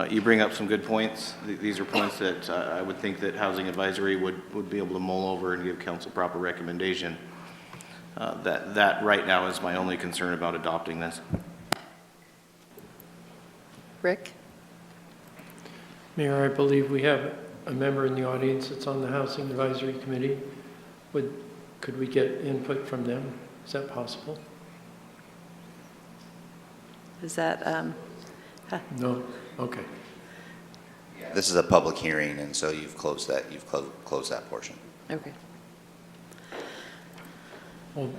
You bring up some good points. These are points that I would think that Housing Advisory would be able to mull over and give council proper recommendation. That right now is my only concern about adopting this. Rick? Mayor, I believe we have a member in the audience that's on the Housing Advisory Committee. Could we get input from them? Is that possible? Is that, No? Okay. This is a public hearing, and so you've closed that portion. okay. Well,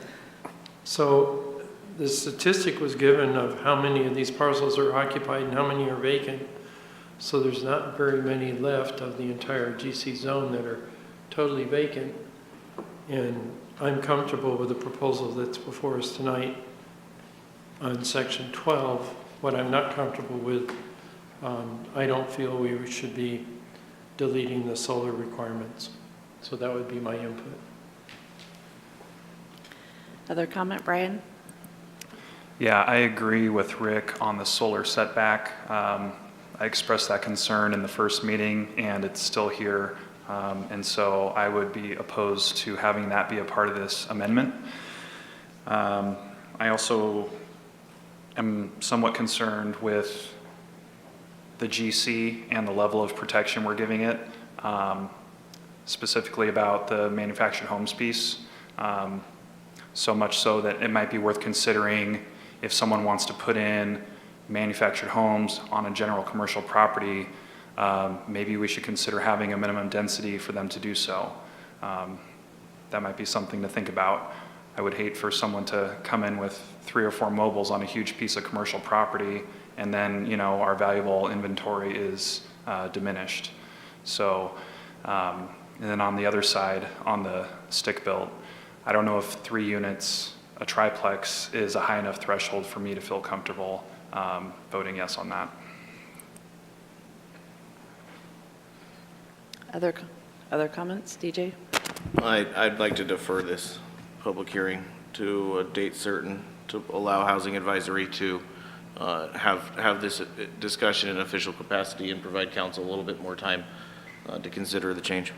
so the statistic was given of how many of these parcels are occupied and how many are vacant. So there's not very many left of the entire GC zone that are totally vacant. And I'm comfortable with the proposal that's before us tonight on section 12. What I'm not comfortable with, I don't feel we should be deleting the solar requirements. So that would be my input. Other comment, Brian? Yeah, I agree with Rick on the solar setback. I expressed that concern in the first meeting, and it's still here. And so I would be opposed to having that be a part of this amendment. I also am somewhat concerned with the GC and the level of protection we're giving it, specifically about the manufactured homes piece. So much so that it might be worth considering if someone wants to put in manufactured homes on a general commercial property, maybe we should consider having a minimum density for them to do so. That might be something to think about. I would hate for someone to come in with 3 or 4 mobiles on a huge piece of commercial property, and then, you know, our valuable inventory is diminished. So, and then on the other side, on the stick-built, I don't know if 3 units, a triplex, is a high enough threshold for me to feel comfortable voting yes on that. Other comments, DJ? I'd like to defer this public hearing to a date certain to allow Housing Advisory to have this discussion in official capacity and provide council a little bit more time to consider the change.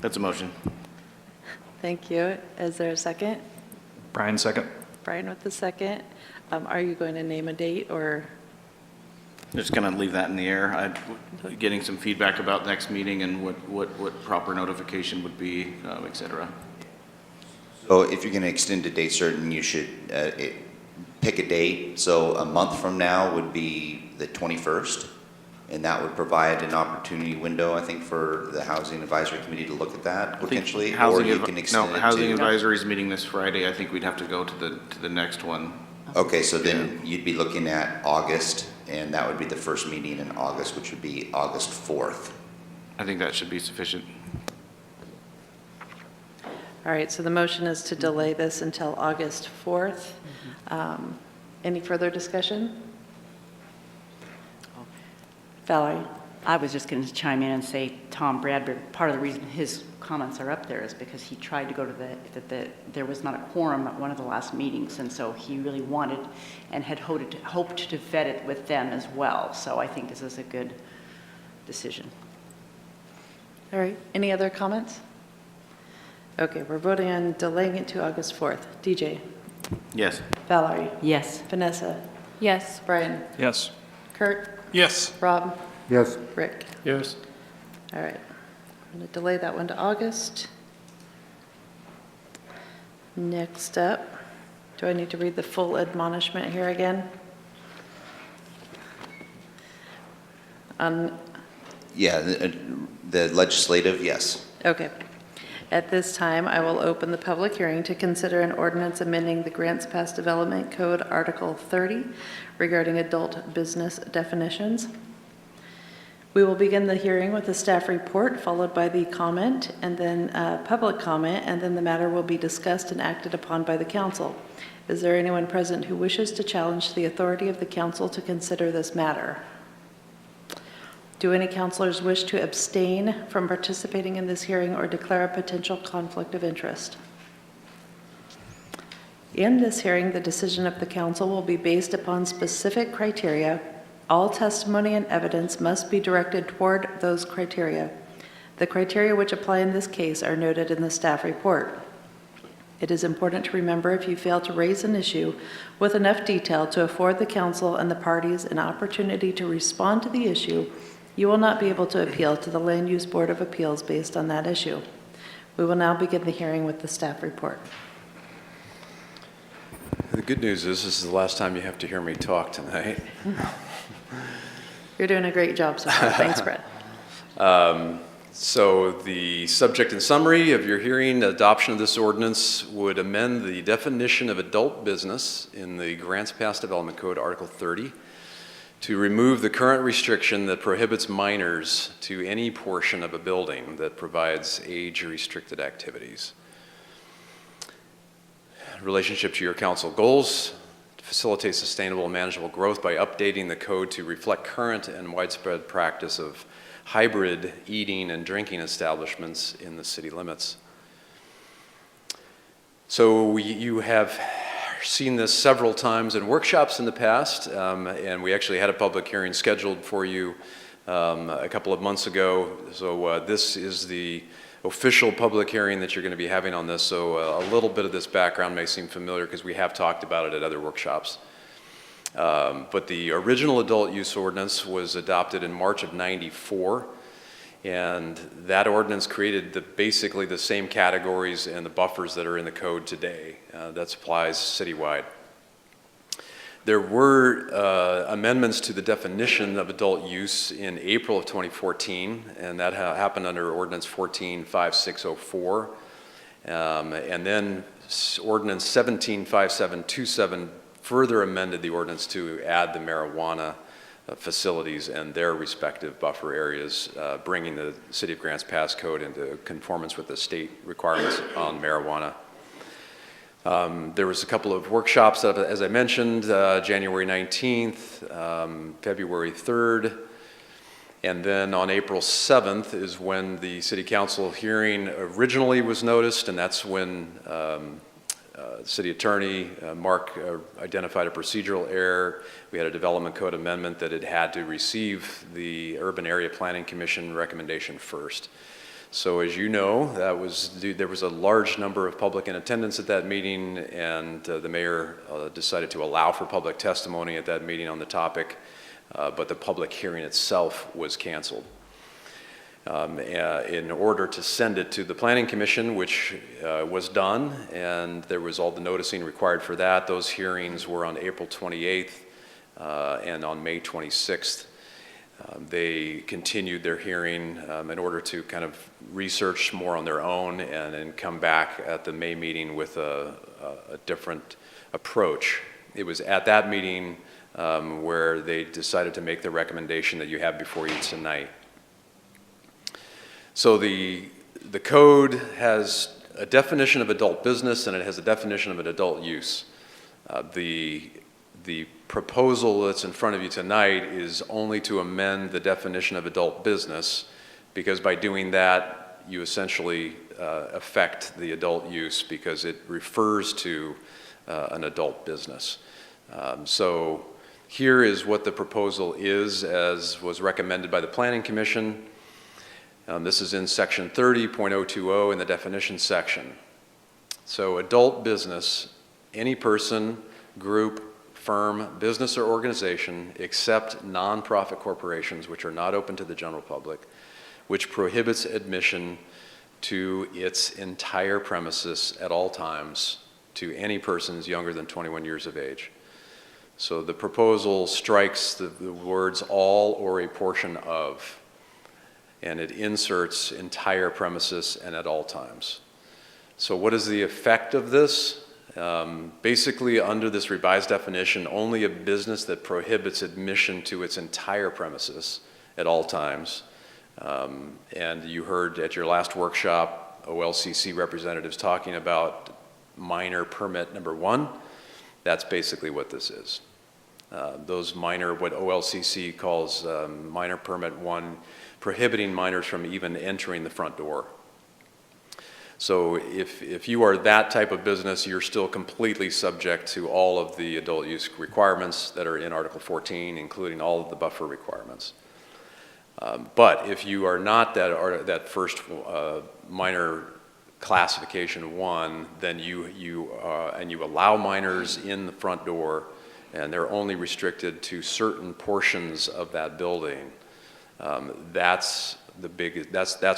That's a motion. Thank you. Is there a second? Brian, second. Brian with the second. Are you going to name a date or? Just going to leave that in the air. Getting some feedback about next meeting and what proper notification would be, et cetera. So if you're going to extend a date certain, you should pick a date. So a month from now would be the 21st, and that would provide an opportunity window, I think, for the Housing Advisory Committee to look at that potentially, or you can extend it to... Housing Advisory is meeting this Friday. I think we'd have to go to the next one. Okay, so then you'd be looking at August, and that would be the first meeting in August, which would be August 4th. I think that should be sufficient. All right, so the motion is to delay this until August 4th. Any further discussion? Valerie? I was just going to chime in and say Tom Bradbury, part of the reason his comments are up there is because he tried to go to there was not a quorum at one of the last meetings, and so he really wanted and had hoped to vet it with them as well. So I think this is a good decision. All right, any other comments? Okay, we're voting on delaying it to August 4th. DJ? Yes. Valerie? Yes. Vanessa? Yes. Brian? Yes. Kurt? Yes. Rob? Yes. Rick? Yes. All right, I'm going to delay that one to August. Next up, do I need to read the full admonishment here again? Yeah, the legislative, yes. Okay. At this time, I will open the public hearing to consider an ordinance amending the Grants Pass Development Code, Article 30, regarding adult business definitions. We will begin the hearing with the staff report, followed by the comment, and then public comment, and then the matter will be discussed and acted upon by the council. Is there anyone present who wishes to challenge the authority of the council to consider this matter? Do any councilors wish to abstain from participating in this hearing or declare a potential conflict of interest? In this hearing, the decision of the council will be based upon specific criteria. All testimony and evidence must be directed toward those criteria. The criteria which apply in this case are noted in the staff report. It is important to remember if you fail to raise an issue with enough detail to afford the council and the parties an opportunity to respond to the issue, you will not be able to appeal to the Land Use Board of Appeals based on that issue. We will now begin the hearing with the staff report. The good news is this is the last time you have to hear me talk tonight. You're doing a great job so far. Thanks, Brett. So the subject and summary of your hearing, adoption of this ordinance would amend the definition of adult business in the Grants Pass Development Code, Article 30, to remove the current restriction that prohibits minors to any portion of a building that provides age-restricted activities. Relationship to your council goals: facilitate sustainable and manageable growth by updating the code to reflect current and widespread practice of hybrid eating and drinking establishments in the city limits. So you have seen this several times in workshops in the past, and we actually had a public hearing scheduled for you a couple of months ago. So this is the official public hearing that you're going to be having on this. So a little bit of this background may seem familiar because we have talked about it at other workshops. But the original adult use ordinance was adopted in March of '94, and that ordinance created basically the same categories and the buffers that are in the code today. That applies citywide. There were amendments to the definition of adult use in April of 2014, and that happened under Ordinance 145604. And then Ordinance 175727 further amended the ordinance to add the marijuana facilities and their respective buffer areas, bringing the City of Grants Pass Code into conformance with the state requirements on marijuana. There was a couple of workshops, as I mentioned, January 19th, February 3rd, and then on April 7th is when the City Council hearing originally was noticed, and that's when City Attorney Mark identified a procedural error. We had a development code amendment that it had to receive the Urban Area Planning Commission recommendation first. So as you know, there was a large number of public in attendance at that meeting, and the mayor decided to allow for public testimony at that meeting on the topic, but the public hearing itself was canceled. In order to send it to the Planning Commission, which was done, and there was all the noticing required for that. Those hearings were on April 28th and on May 26th. They continued their hearing in order to kind of research more on their own and then come back at the May meeting with a different approach. It was at that meeting where they decided to make the recommendation that you have before you tonight. So the code has a definition of adult business and it has a definition of an adult use. The proposal that's in front of you tonight is only to amend the definition of adult business, because by doing that, you essentially affect the adult use because it refers to an adult business. So here is what the proposal is as was recommended by the Planning Commission. This is in section 30.020 in the definition section. So adult business, any person, group, firm, business, or organization except nonprofit corporations which are not open to the general public, which prohibits admission to its entire premises at all times to any persons younger than 21 years of age. So the proposal strikes the words all or a portion of, and it inserts entire premises and at all times. So what is the effect of this? Basically, under this revised definition, only a business that prohibits admission to its entire premises at all times. And you heard at your last workshop, OLCC representatives talking about minor permit number 1. That's basically what this is. Those minor, what OLCC calls minor permit 1, prohibiting minors from even entering the front door. So if you are that type of business, you're still completely subject to all of the adult use requirements that are in Article 14, including all of the buffer requirements. But if you are not that first minor classification 1, then you allow minors in the front door, and they're only restricted to certain portions of that building. That's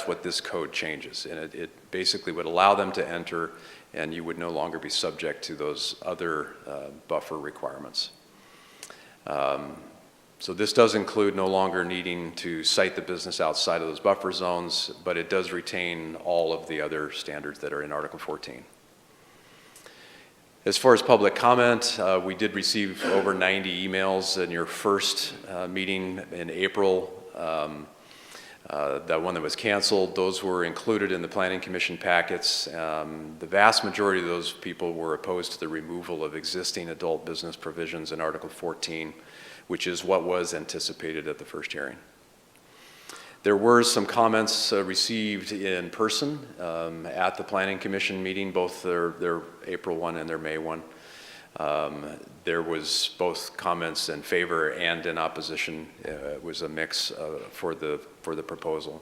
what this code changes, and it basically would allow them to enter, and you would no longer be subject to those other buffer requirements. So this does include no longer needing to cite the business outside of those buffer zones, but it does retain all of the other standards that are in Article 14. As far as public comment, we did receive over 90 emails in your first meeting in April. That one that was canceled, those were included in the Planning Commission packets. The vast majority of those people were opposed to the removal of existing adult business provisions in Article 14, which is what was anticipated at the first hearing. There were some comments received in person at the Planning Commission meeting, both their April one and their May one. There was both comments in favor and in opposition. It was a mix for the proposal.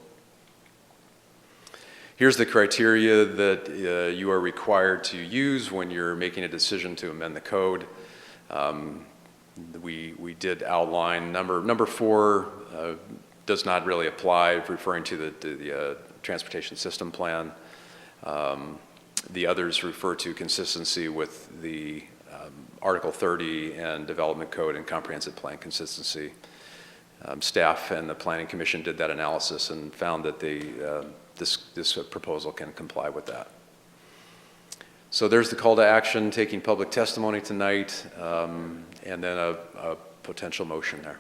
Here's the criteria that you are required to use when you're making a decision to amend the code. We did outline number 4 does not really apply, referring to the transportation system plan. The others refer to consistency with the Article 30 and Development Code and Comprehensive Plan consistency. Staff and the Planning Commission did that analysis and found that this proposal can comply with that. So there's the call to action, taking public testimony tonight, and then a potential motion there.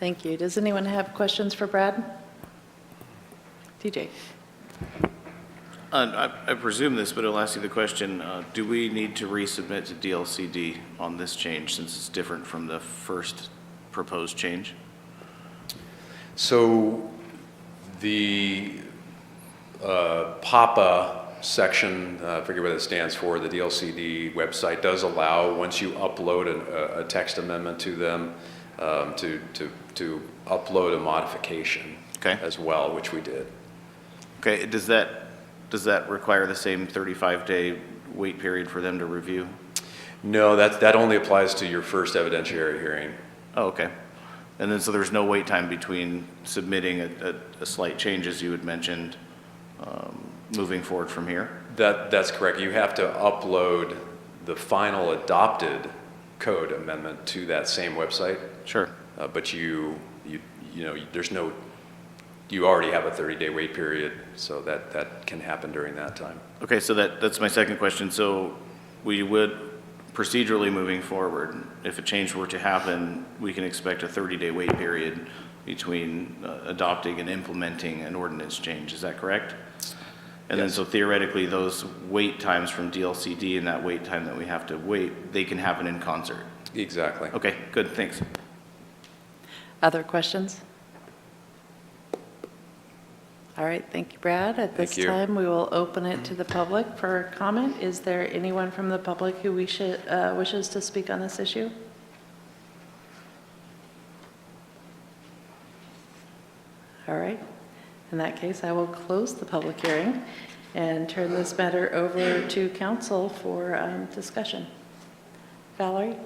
Thank you. Does anyone have questions for Brad? TJ. I presume this, but I'll ask you the question. Do we need to resubmit to DLCD on this change since it's different from the first proposed change? So the PAPA section, I forget what it stands for, the DLCD website does allow, once you upload a text amendment to them, to upload a modification as well, which we did. Okay, does that require the same 35-day wait period for them to review? No, that only applies to your first evidentiary hearing. Oh, okay. And then so there's no wait time between submitting a slight change, as you had mentioned, moving forward from here? That's correct. You have to upload the final adopted code amendment to that same website. Sure. But you already have a 30-day wait period, so that can happen during that time. Okay, so that's my second question. So we would, procedurally moving forward, if a change were to happen, we can expect a 30-day wait period between adopting and implementing an ordinance change. Is that correct? And then so theoretically, those wait times from DLCD and that wait time that we have to wait, they can happen in concert. Exactly. Okay, good, thanks. Other questions? All right, thank you, Brad. At this time, we will open it to the public for comment. Is there anyone from the public who wishes to speak on this issue? All right. In that case, I will close the public hearing and turn this matter over to council for discussion. Valerie?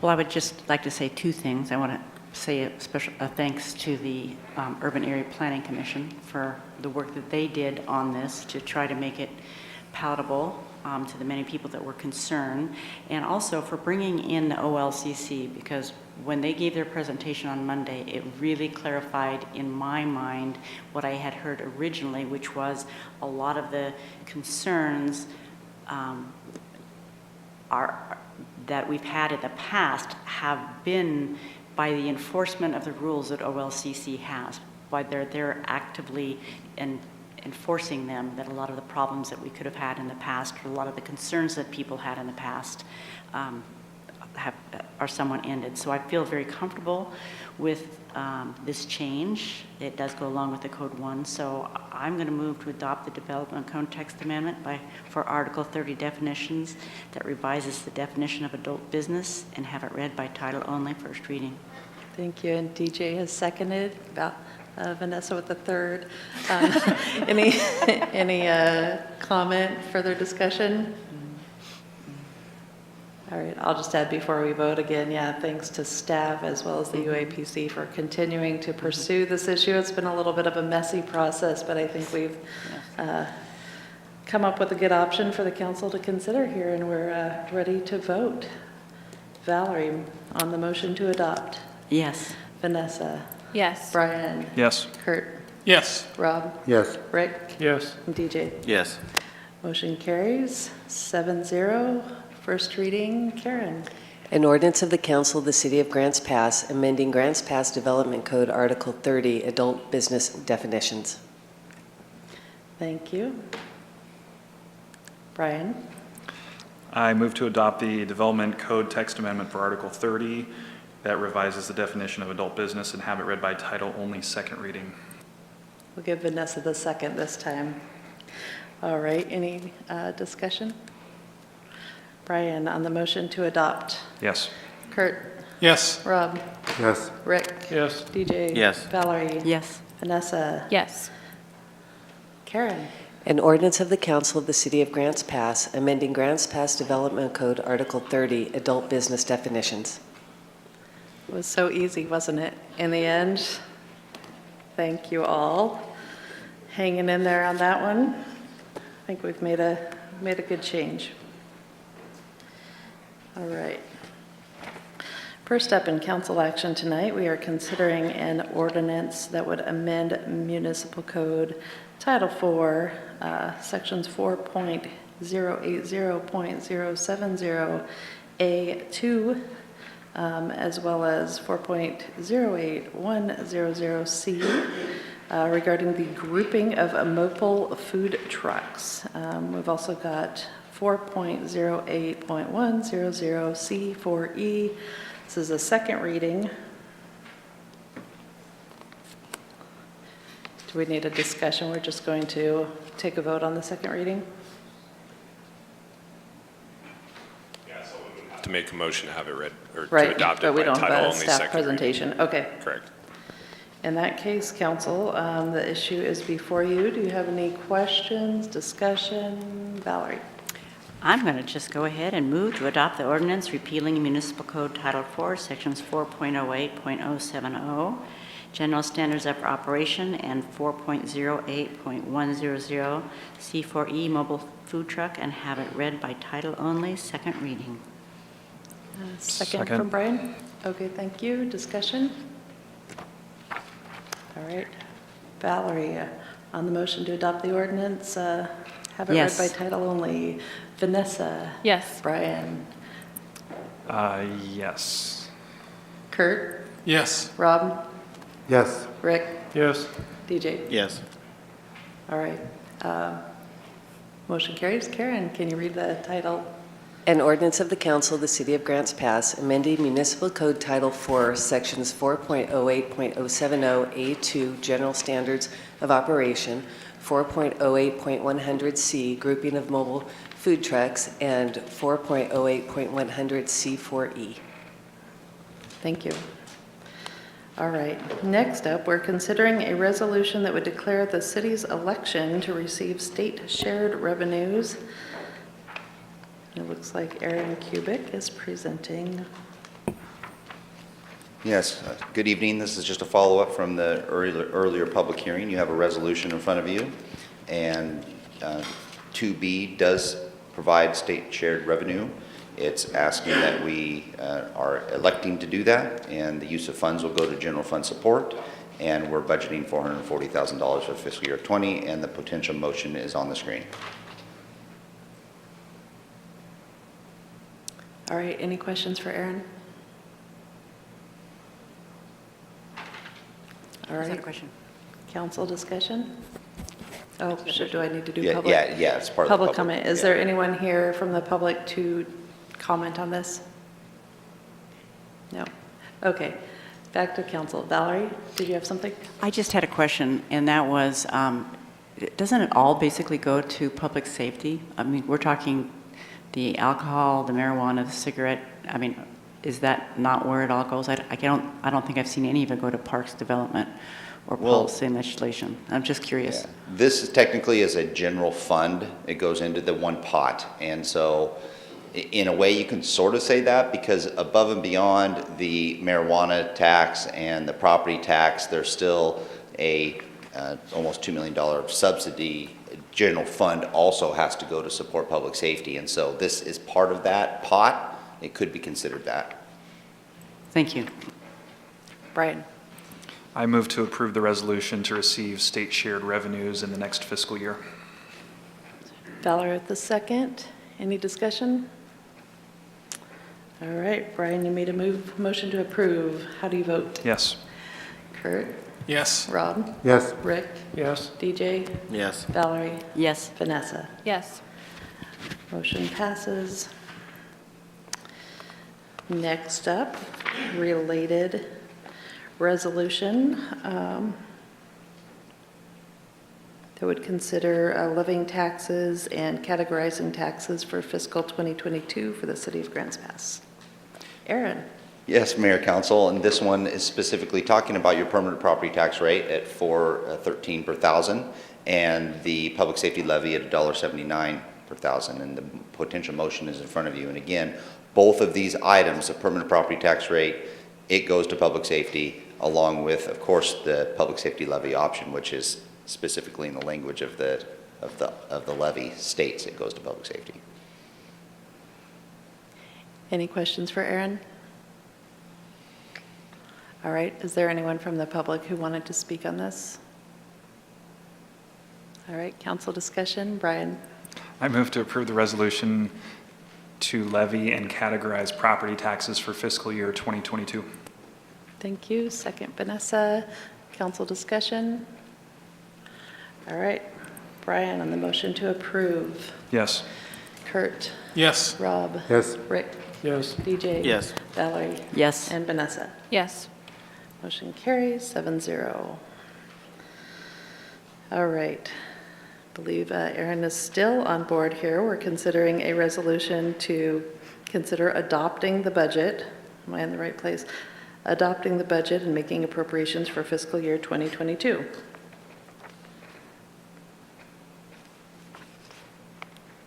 Well, I would just like to say 2 things. I want to say a special thanks to the Urban Area Planning Commission for the work that they did on this to try to make it palatable to the many people that were concerned, and also for bringing in the OLCC, because when they gave their presentation on Monday, it really clarified in my mind what I had heard originally, which was a lot of the concerns that we've had in the past have been by the enforcement of the rules that OLCC has, by they're actively enforcing them, that a lot of the problems that we could have had in the past, or a lot of the concerns that people had in the past, are somewhat ended. So I feel very comfortable with this change. It does go along with the Code 1, so I'm going to move to adopt the Development Code Text Amendment for Article 30 definitions that revises the definition of adult business and have it read by title only, first reading. Thank you, and DJ has seconded, Vanessa with the third. Any comment, further discussion? All right, I'll just add before we vote again, thanks to staff as well as the UAPC for continuing to pursue this issue. It's been a little bit of a messy process, but I think we've come up with a good option for the council to consider here, and we're ready to vote. Valerie, on the motion to adopt. Yes. Vanessa. Yes. Brian. Yes. Kurt. Yes. Rob. Yes. Rick. Yes. And DJ. Yes. Motion carries 7-0. First reading, Karen. An ordinance of the Council of the City of Grants Pass amending Grants Pass Development Code Article 30, Adult Business Definitions. Thank you. Brian. I move to adopt the Development Code Text Amendment for Article 30 that revises the definition of adult business and have it read by title only, second reading. We'll give Vanessa the second this time. All right, any discussion? Brian, on the motion to adopt. Yes. Kurt. Yes. Rob. Yes. Rick. Yes. DJ. Yes. Valerie. Yes. Vanessa. Yes. Karen. An ordinance of the Council of the City of Grants Pass amending Grants Pass Development Code Article 30, Adult Business Definitions. It was so easy, wasn't it? In the end, thank you all. Hanging in there on that one. I think we've made a good change. All right. First up in council action tonight, we are considering an ordinance that would amend Municipal Code Title 4, Sections 4.080.070A2, as well as 4.08100C, regarding the grouping of mobile food trucks. We've also got 4.08.100C4E. This is a second reading. Do we need a discussion? We're just going to take a vote on the second reading. Yeah, so we would have to make a motion to have it read, or Right, to adopt but it we by don't have title a only, staff second reading. presentation. Okay. Correct. In that case, council, the issue is before you. Do you have any questions, discussion? Valerie? I'm going to just go ahead and move to adopt the ordinance repealing Municipal Code Title 4, Sections 4.08.070, General Standards of Operation, and 4.08.100 C4E Mobile Food Truck, and have it read by title only, second reading. Second from Brian? Okay, thank you. Discussion? All right. Valerie, on the motion to adopt the ordinance, have it Yes. read by title only. Vanessa? Yes. Brian? Yes. Kurt? Yes. Rob? Yes. Rick? Yes. DJ? Yes. All right. Motion carries. Karen, can you read the title? An ordinance of the Council of the City of Grants Pass amending Municipal Code Title 4, Sections 4.08.070A2, General Standards of Operation, 4.08.100C, Grouping of Mobile Food Trucks, and 4.08.100C4E. Thank you. All right. Next up, we're considering a resolution that would declare the city's election to receive state shared revenues. It looks like Aaron Kubik is presenting. Yes, good evening. This is just a follow-up from the earlier public hearing. You have a resolution in front of you, and 2B does provide state shared revenue. It's asking that we are electing to do that, and the use of funds will go to general fund support, and we're budgeting $440,000 for fiscal year 20, and the potential motion is on the screen. All right, any questions for Aaron? All Is that a right, question? council discussion? Oh, do I need to do Yeah, public? yeah, it's part of the Public comment. Is yeah. there anyone here from the public to comment on this? No. Okay, back to council. Valerie, did you have something? I just had a question, and that was, doesn't it all basically go to public safety? I mean, we're talking the alcohol, the marijuana, the cigarette. I mean, is that not where it all goes? I don't think I've seen any of it go to parks development or Well, policy and legislation. I'm just curious. Yeah. This is technically is a general fund. It goes into the one pot. And so in a way you can sort of say that because above and beyond the marijuana tax and the property tax, there's still a almost $2 million subsidy. General fund also has to go to support public safety. And so this is part of that pot. It could be considered that. Thank you. Brian? I move to approve the resolution to receive state shared revenues in the next fiscal year. Valerie at the second. Any discussion? All right, Brian, you made a motion to approve. How do you vote? Yes. Kurt? Yes. Rob? Yes, Rick? Yes. DJ? Yes. Valerie? Yes. Vanessa? Yes. Motion passes. Next up, related resolution that would consider levying taxes and categorizing taxes for fiscal 2022 for the city of Grants Pass. Aaron? Yes, Mayor, Council, and this one is specifically talking about your permanent property tax rate at $4.13 per thousand and the public safety levy at $1.79 per thousand, and the potential motion is in front of you. And again, both of these items, the permanent property tax rate, it goes to public safety, along with, of course, the public safety levy option, which is specifically in the language of the levy states it goes to public safety. Any questions for Aaron? All right, is there anyone from the public who wanted to speak on this? All right, council discussion. Brian? I move to approve the resolution to levy and categorize property taxes for fiscal year 2022. Thank you. Second, Vanessa. Council discussion. All right, Brian on the motion to approve. Yes. Kurt? Yes. Rob? yes, Rick? Yes. DJ? Yes. Valerie? Yes. And Vanessa? Yes. Motion carries 7-0. All right. I believe Aaron is still on board here. We're considering a resolution to consider adopting the budget. Am I in the right place? Adopting the budget and making appropriations for fiscal year 2022.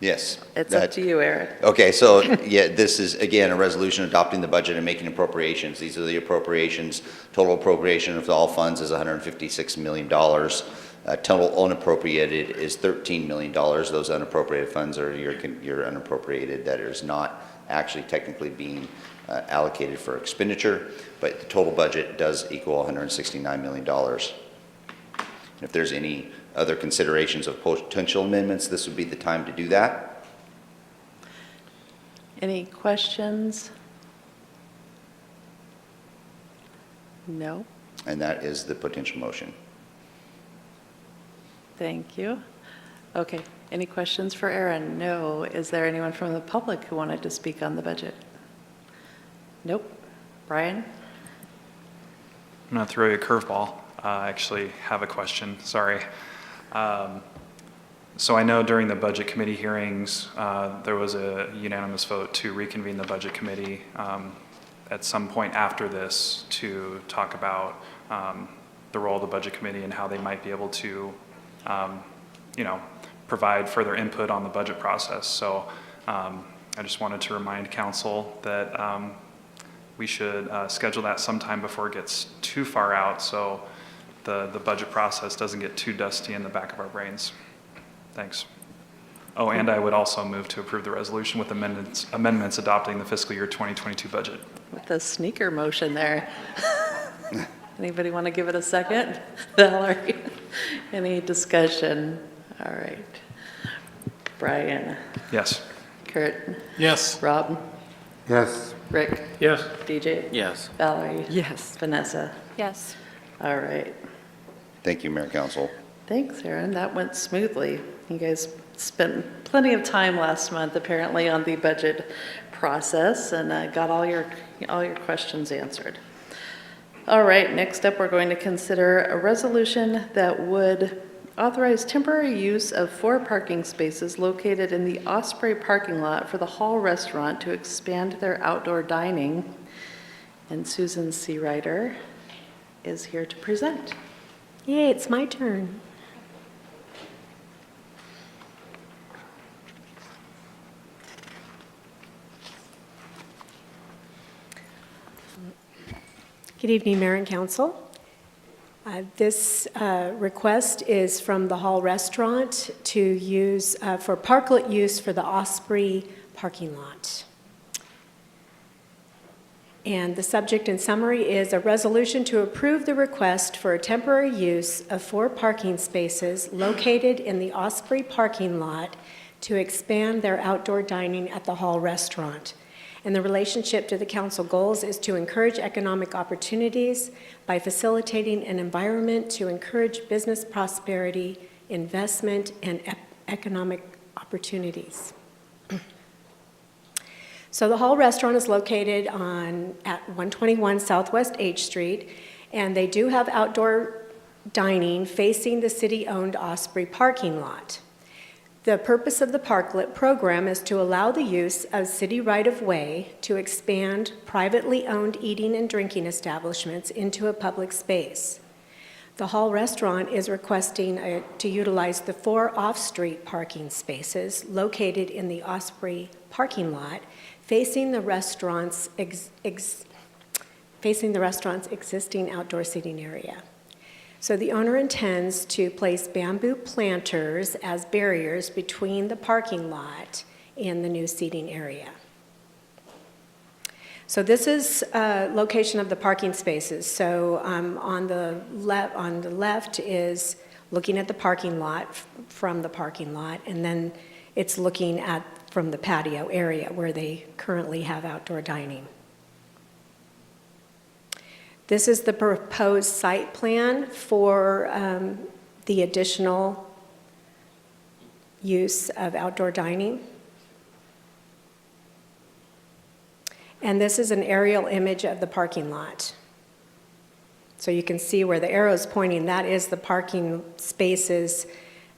Yes. It's up to you, Aaron. Okay, so yeah, this is again a resolution adopting the budget and making appropriations. These are the appropriations. Total appropriation of all funds is $156 million. Total unappropriated is $13 million. Those unappropriated funds are your unappropriated that is not actually technically being allocated for expenditure, but the total budget does equal $169 million. And if there's any other considerations of potential amendments, this would be the time to do that. Any questions? No? And that is the potential motion. Thank you. Okay, any questions for Aaron? No. Is there anyone from the public who wanted to speak on the budget? Nope. Brian? I'm going to throw you a curveball. I actually have a question. Sorry. So I know during the budget committee hearings, there was a unanimous vote to reconvene the budget committee at some point after this to talk about the role of the budget committee and how they might be able to, provide further input on the budget process. So I just wanted to remind council that we should schedule that sometime before it gets too far out so the budget process doesn't get too dusty in the back of our brains. Thanks. Oh, and I would also move to approve the resolution with amendments adopting the fiscal year 2022 budget. With the sneaker motion there. Anybody want to give it a second? Valerie? Any discussion? All right. Brian? Yes. Kurt? Yes. Rob? yes, Rick? Yes. DJ? Yes. Valerie? Yes. Vanessa? Yes. All right. Thank you, Mayor and Council. Thanks, Aaron. That went smoothly. You guys spent plenty of time last month, apparently, on the budget process and got all your questions answered. All right, next up, we're going to consider a resolution that would authorize temporary use of 4 parking spaces located in the Osprey parking lot for the Hall Restaurant to expand their outdoor dining. And Susan Searider is here to present. Yay, it's my turn. Good evening, Mayor and Council. This request is from the Hall Restaurant to use for parklet use for the Osprey parking lot. And the subject in summary is a resolution to approve the request for a temporary use of 4 parking spaces located in the Osprey parking lot to expand their outdoor dining at the Hall Restaurant. And the relationship to the council goals is to encourage economic opportunities by facilitating an environment to encourage business prosperity, investment, and economic opportunities. So the Hall Restaurant is located at 121 Southwest H Street, and they do have outdoor dining facing the city-owned Osprey parking lot. The purpose of the parklet program is to allow the use of city right-of-way to expand privately owned eating and drinking establishments into a public space. The Hall Restaurant is requesting to utilize the 4 off-street parking spaces located in the Osprey parking lot facing the restaurant's existing outdoor seating area. So the owner intends to place bamboo planters as barriers between the parking lot and the new seating area. So this is location of the parking spaces. So on the left is looking at the parking lot from the parking lot, and then it's looking at from the patio area where they currently have outdoor dining. This is the proposed site plan for the additional use of outdoor dining. And this is an aerial image of the parking lot. So you can see where the arrow is pointing, that is the parking spaces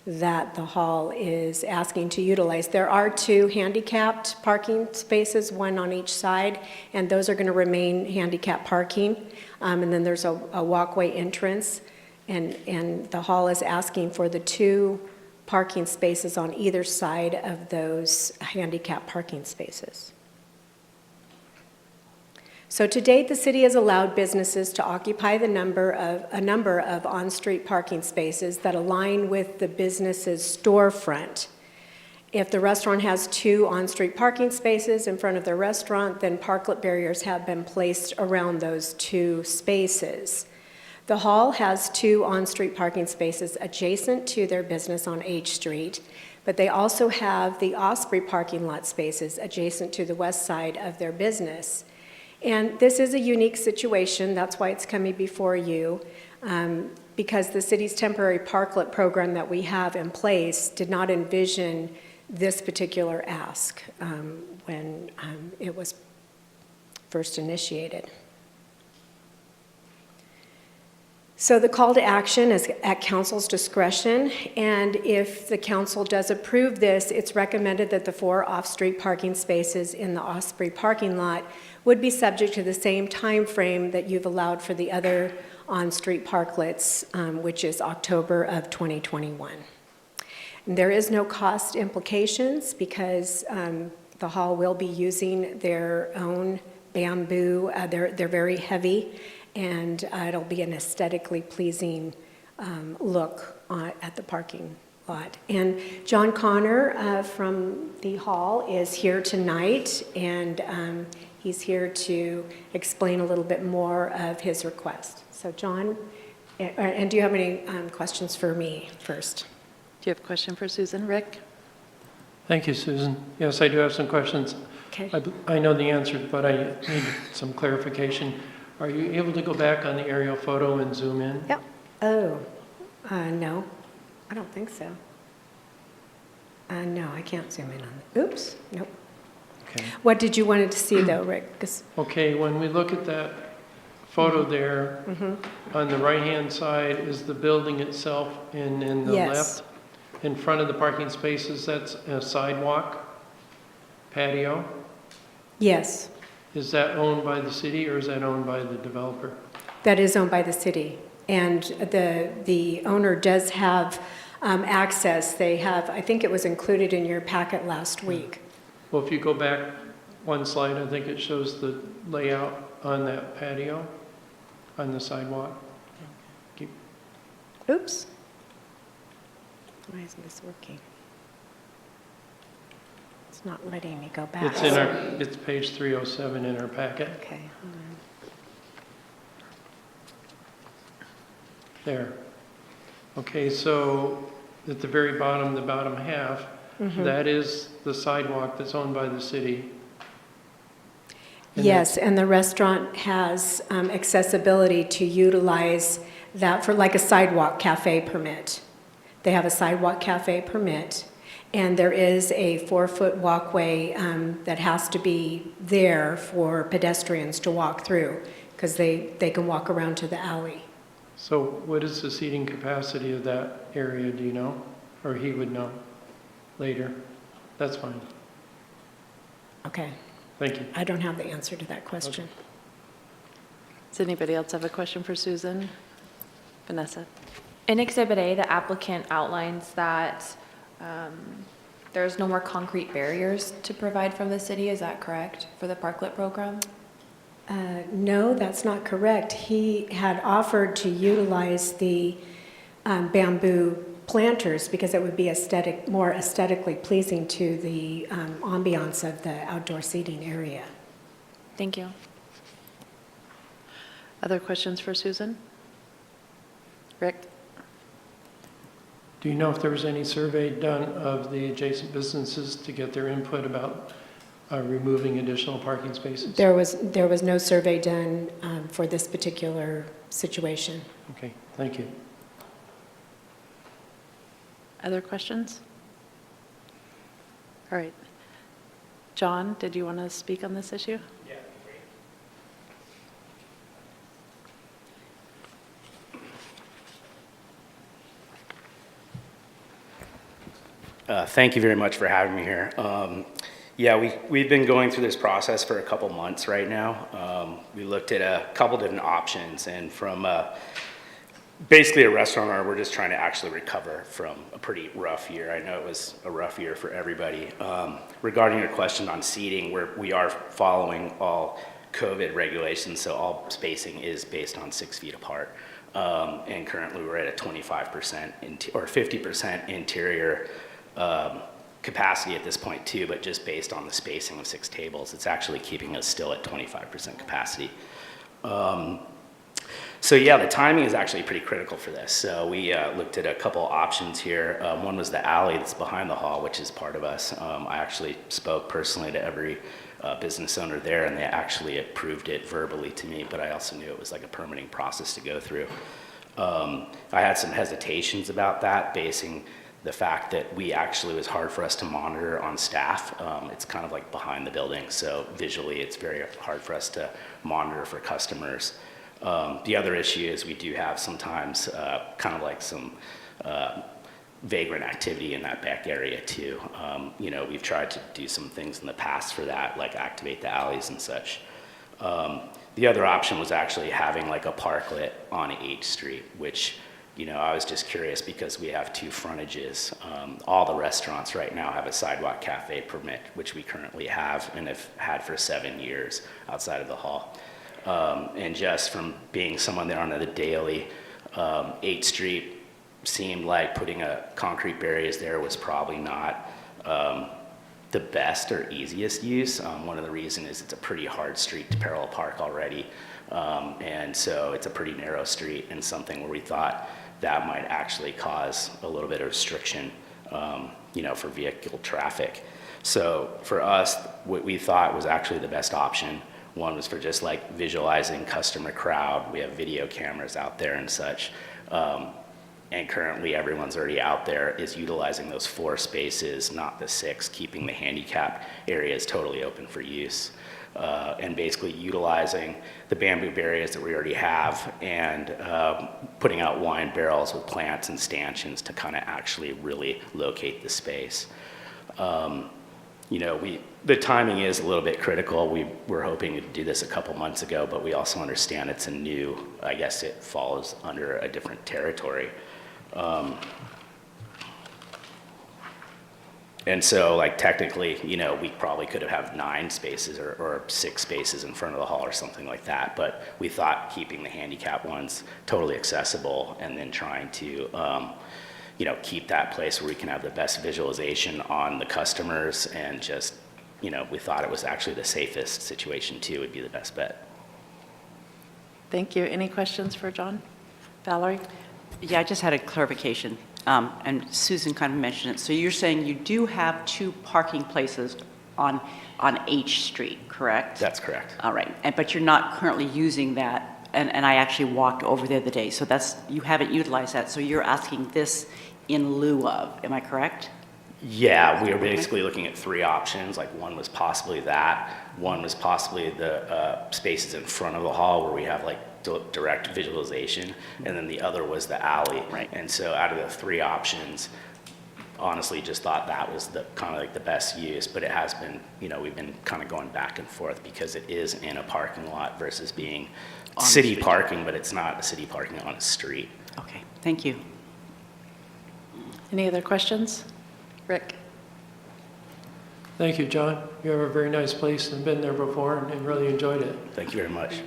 that the hall is asking to utilize. There are 2 handicapped parking spaces, 1 on each side, and those are going to remain handicap parking. And then there's a walkway entrance, and the hall is asking for the 2 parking spaces on either side of those handicap parking spaces. So to date, the city has allowed businesses to occupy a number of on-street parking spaces that align with the business's storefront. If the restaurant has 2 on-street parking spaces in front of their restaurant, then parklet barriers have been placed around those 2 spaces. The hall has 2 on-street parking spaces adjacent to their business on H Street, but they also have the Osprey parking lot spaces adjacent to the west side of their business. And this is a unique situation. That's why it's coming before you, because the city's temporary parklet program that we have in place did not envision this particular ask when it was first initiated. So the call to action is at council's discretion, and if the council does approve this, it's recommended that the 4 off-street parking spaces in the Osprey parking lot would be subject to the same time frame that you've allowed for the other on-street parklets, which is October of 2021. And there is no cost implications because the hall will be using their own bamboo. They're very heavy, and it'll be an aesthetically pleasing look at the parking lot. And John Connor from the hall is here tonight, and he's here to explain a little bit more of his request. So John, and do you have any questions for me first? Do you have a question for Susan? Rick? Thank you, Susan. Yes, I do have some questions. Okay. I know the answer, but I need some clarification. Are you able to go back on the aerial photo and zoom in? Yep. Oh, No, I don't think so. No, I can't zoom in on it. Oops, nope. Okay. What did you wanted to see though, Rick? 'Cause- Okay, when we look at that photo there, on the right-hand side is the building itself, and in the Yes. left, in front of the parking spaces, that's a sidewalk patio. Yes, Is that owned by the city or is that owned by the developer? that is owned by the city. And the owner does have access. They have, I think it was included in your packet last week. Well, if you go back one slide, I think it shows the layout on that patio, on the sidewalk. Keep- Oops. Why isn't this working? It's not letting me go back. It's page 307 in our packet. Okay, hold on. There. Okay, so at the very bottom, the bottom half, that is the sidewalk that's owned by the city. And Yes, and the restaurant has accessibility to utilize that for like a sidewalk cafe permit. They have a sidewalk cafe permit, and there is a 4-foot walkway that has to be there for pedestrians to walk through, because they can walk around to the alley. So what is the seating capacity of that area, do you know? Or he would know later? That's fine. Okay, Thank you. I don't have the answer to that question. Does anybody else have a question for Susan? Vanessa? In Exhibit A, the applicant outlines that there's no more concrete barriers to provide from the city. Is that correct for the parklet program? No, that's not correct. He had offered to utilize the bamboo planters because it would be more aesthetically pleasing to the ambiance of the outdoor seating area. Thank you. Other questions for Susan? Rick? Do you know if there was any survey done of the adjacent businesses to get their input about removing additional parking spaces? There was no survey done for this particular situation. Okay, thank you. Other questions? All right. John, did you want to speak on this issue? Yeah, great. Thank you very much for having me here. Yeah, we've been going through this process for a couple months right now. We looked at a couple different options, and from basically a restaurant owner, we're just trying to actually recover from a pretty rough year. I know it was a rough year for everybody. Regarding your question on seating, we are following all COVID regulations, so all spacing is based on 6 feet apart. And currently we're at a 25% or 50% interior capacity at this point too, but just based on the spacing of 6 tables, it's actually keeping us still at 25% capacity. So yeah, the timing is actually pretty critical for this. So we looked at a couple options here. One was the alley that's behind the hall, which is part of us. I actually spoke personally to every business owner there, and they actually approved it verbally to me, but I also knew it was like a permitting process to go through. I had some hesitations about that, basing the fact that it was hard for us to monitor on staff. It's kind of like behind the building, so visually it's very hard for us to monitor for customers. The other issue is we do have sometimes kind of like some vagrant activity in that back area too. We've tried to do some things in the past for that, like activate the alleys and such. The other option was actually having like a parklet on 8th Street, which, I was just curious because we have 2 frontages. All the restaurants right now have a sidewalk cafe permit, which we currently have and have had for 7 years outside of the hall. And just from being someone there on the daily, 8th Street seemed like putting a concrete barriers there was probably not the best or easiest use. One of the reasons is it's a pretty hard street to parallel park already. And so it's a pretty narrow street, and something where we thought that might actually cause a little bit of restriction, for vehicle traffic. So for us, what we thought was actually the best option. One was for just like visualizing customer crowd. We have video cameras out there and such. and currently everyone's already out there, is utilizing those 4 spaces, not the 6, keeping the handicap areas totally open for use. And basically utilizing the bamboo barriers that we already have and putting out wine barrels with plants and stanchions to kind of actually really locate the space. You know, the timing is a little bit critical. We were hoping to do this a couple months ago, but we also understand it's a new, I guess it falls under a different territory. And so, like, technically, you know, we probably could have 9 spaces or 6 spaces in front of the hall or something like that, but we thought keeping the handicap ones totally accessible and then trying to, you know, keep that place where we can have the best visualization on the customers and just, you know, we thought it was actually the safest situation too, would be the best bet. Thank you. Any questions for John? Valerie? Yeah, I just had a clarification, and Susan kind of mentioned it. So you're saying you do have 2 parking places on H Street, correct? That's correct. All right, but you're not currently using that, and I actually walked over there the other day, so you haven't utilized that, so you're asking this in lieu of, am I correct? Yeah, we were basically looking at 3 options. Like, one was possibly that, one was possibly the spaces in front of the hall where we have like direct visualization, and then the other was the alley. Right. And so out of the 3 options, honestly just thought that was the kind of like the best use, but it has been, you know, we've been kind of going back and forth because it is in a parking lot versus being On city the street. parking, but it's not a city parking on a street. Okay, thank you. Any other questions? Rick? Thank you, John. You have a very nice place and been there before and really enjoyed it. Thank you very much.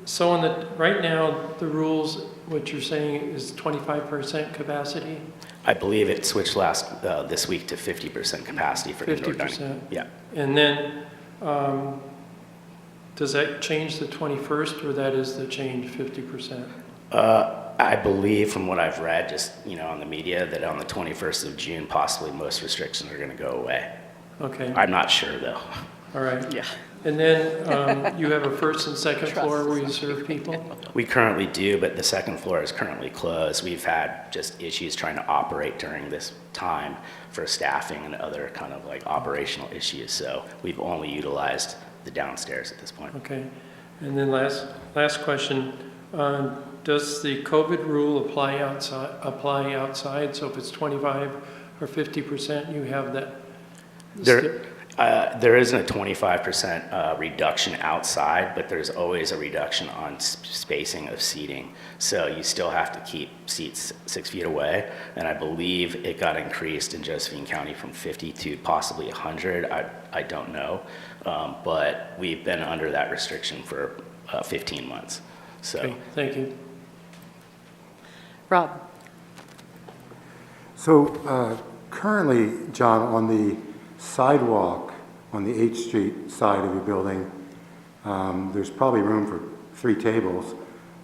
So right now, the rules, what you're saying is 25% capacity? I believe it switched this week to 50% capacity for indoor dining. 50%? Yeah. And then, does that change the 21st, or that is the change, 50%? I believe from what I've read, just, you know, on the media, that on the 21st of June, possibly most restrictions are going to go away. Okay. I'm not sure, though. All right. Yeah. And then you have a first and second floor where you serve people? We currently do, but the second floor is currently closed. We've had just issues trying to operate during this time for staffing and other kind of like operational issues. So we've only utilized the downstairs at this point. Okay. And then last question. Does the COVID rule apply outside? So if it's 25 or 50%, you have that? There isn't a 25% reduction outside, but there's always a reduction on spacing of seating. So you still have to keep seats 6 feet away. And I believe it got increased in Josephine County from 50 to possibly 100. I don't know. But we've been under that restriction for 15 months. So. Okay, thank you. Rob? So currently, John, on the sidewalk on the H Street side of your building, there's probably room for 3 tables,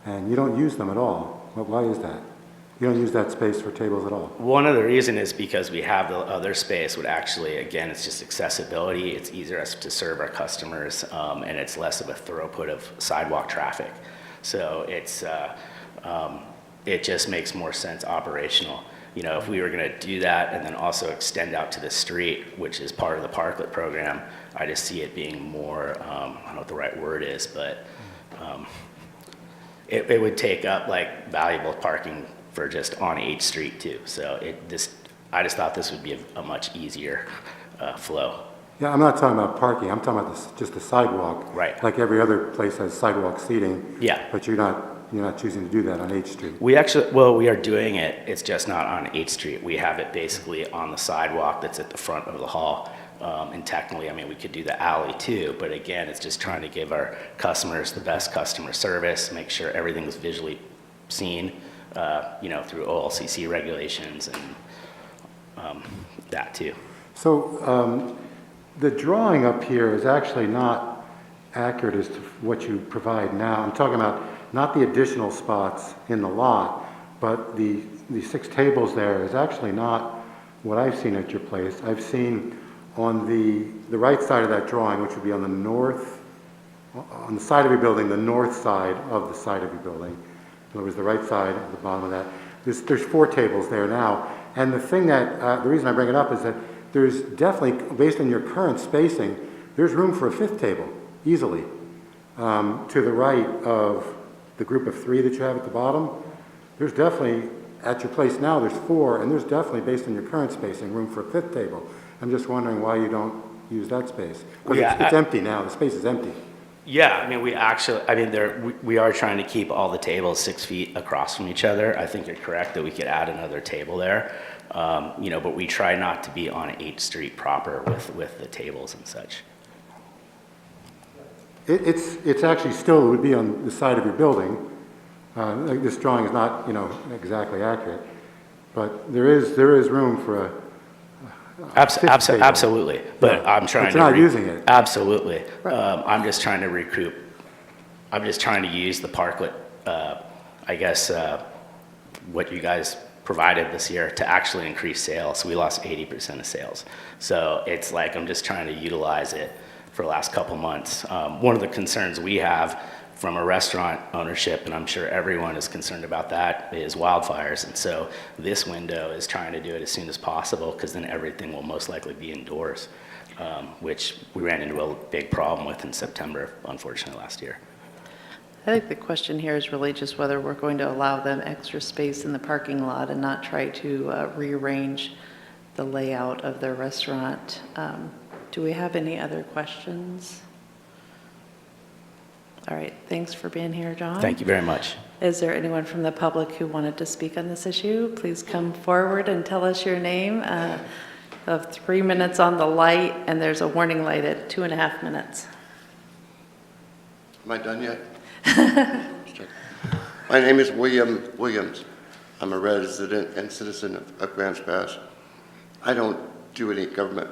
and you don't use them at all. Why is that? You don't use that space for tables at all? One of the reasons is because we have the other space would actually, again, it's just accessibility. It's easier to serve our customers, and it's less of a throughput of sidewalk traffic. So it just makes more sense operational. You know, if we were going to do that and then also extend out to the street, which is part of the parklet program, I just see it being more, I don't know what the right word is, but it would take up like valuable parking for just on 8th Street too. So I just thought this would be a much easier flow. Yeah, I'm not talking about parking. I'm talking about just the sidewalk. Right. Like every other place has sidewalk seating. Yeah. But you're not choosing to do that on H Street. We are doing it. It's just not on 8th Street. We have it basically on the sidewalk that's at the front of the hall. And technically, I mean, we could do the alley too, but again, it's just trying to give our customers the best customer service, make sure everything is visually seen, through OLCC regulations and that too. So the drawing up here is actually not accurate as to what you provide now. I'm talking about not the additional spots in the lot, but the 6 tables there is actually not what I've seen at your place. I've seen on the right side of that drawing, which would be on the side of your building, the north side of the side of your building. In other words, the right side at the bottom of that. there's 4 tables there now. And the thing that, the reason I bring it up is that there's definitely, based on your current spacing, there's room for a 5th table, easily. To the right of the group of 3 that you have at the bottom, there's definitely, at your place now, there's 4, and there's definitely, based on your current spacing, room for a 5th table. I'm just wondering why you don't use that space. Because it's empty now, the space is empty. Yeah, I mean, we are trying to keep all the tables 6 feet across from each other. I think you're correct that we could add another table there. But we try not to be on 8th Street proper with the tables and such. It's actually still, it would be on the side of your building. Like this drawing is not, exactly accurate, but there is room for a Absolutely, but yeah. I'm trying It's to... not using it. Absolutely. I'm just trying to recoup. I'm just trying to use the parklet, what you guys provided this year to actually increase sales. We lost 80% of sales. So it's like I'm just trying to utilize it for the last couple months. One of the concerns we have from a restaurant ownership, and I'm sure everyone is concerned about that, is wildfires. And so this window is trying to do it as soon as possible, because then everything will most likely be indoors, which we ran into a big problem with in September, unfortunately, last year. I think the question here is really just whether we're going to allow them extra space in the parking lot and not try to rearrange the layout of their restaurant. Do we have any other questions? All right, thanks for being here, John. Thank you very much. Is there anyone from the public who wanted to speak on this issue? Please come forward and tell us your name. Of 3 minutes on the light, and there's a warning light at 2.5 minutes. Am I done yet? My name is William Williams. I'm a resident and citizen of Grants Pass. I don't do any government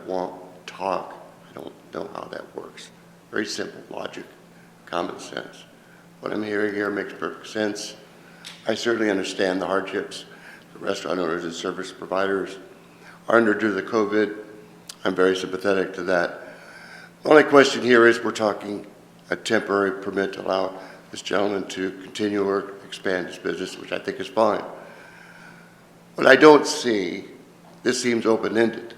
talk. I don't know how that works. Very simple logic. Common sense. What I'm hearing here makes perfect sense. I certainly understand the hardships the restaurant owners and service providers are under due to the COVID. I'm very sympathetic to that. The only question here is we're talking a temporary permit to allow this gentleman to continue or expand his business, which I think is fine. What I don't see, this seems open-ended.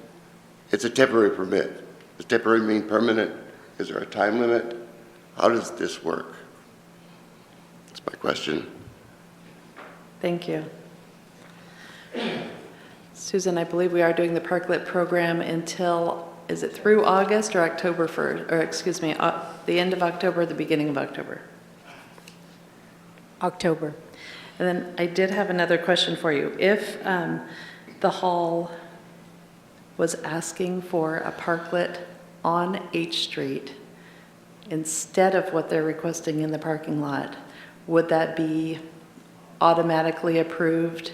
It's a temporary permit. Does temporary mean permanent? Is there a time limit? How does this work? That's my question. Thank you. Susan, I believe we are doing the Parklet program until, is it through August or October 1st? Or excuse me, the end of October, the beginning of October? October. And then I did have another question for you. If the hall was asking for a parklet on H Street instead of what they're requesting in the parking lot, would that be automatically approved?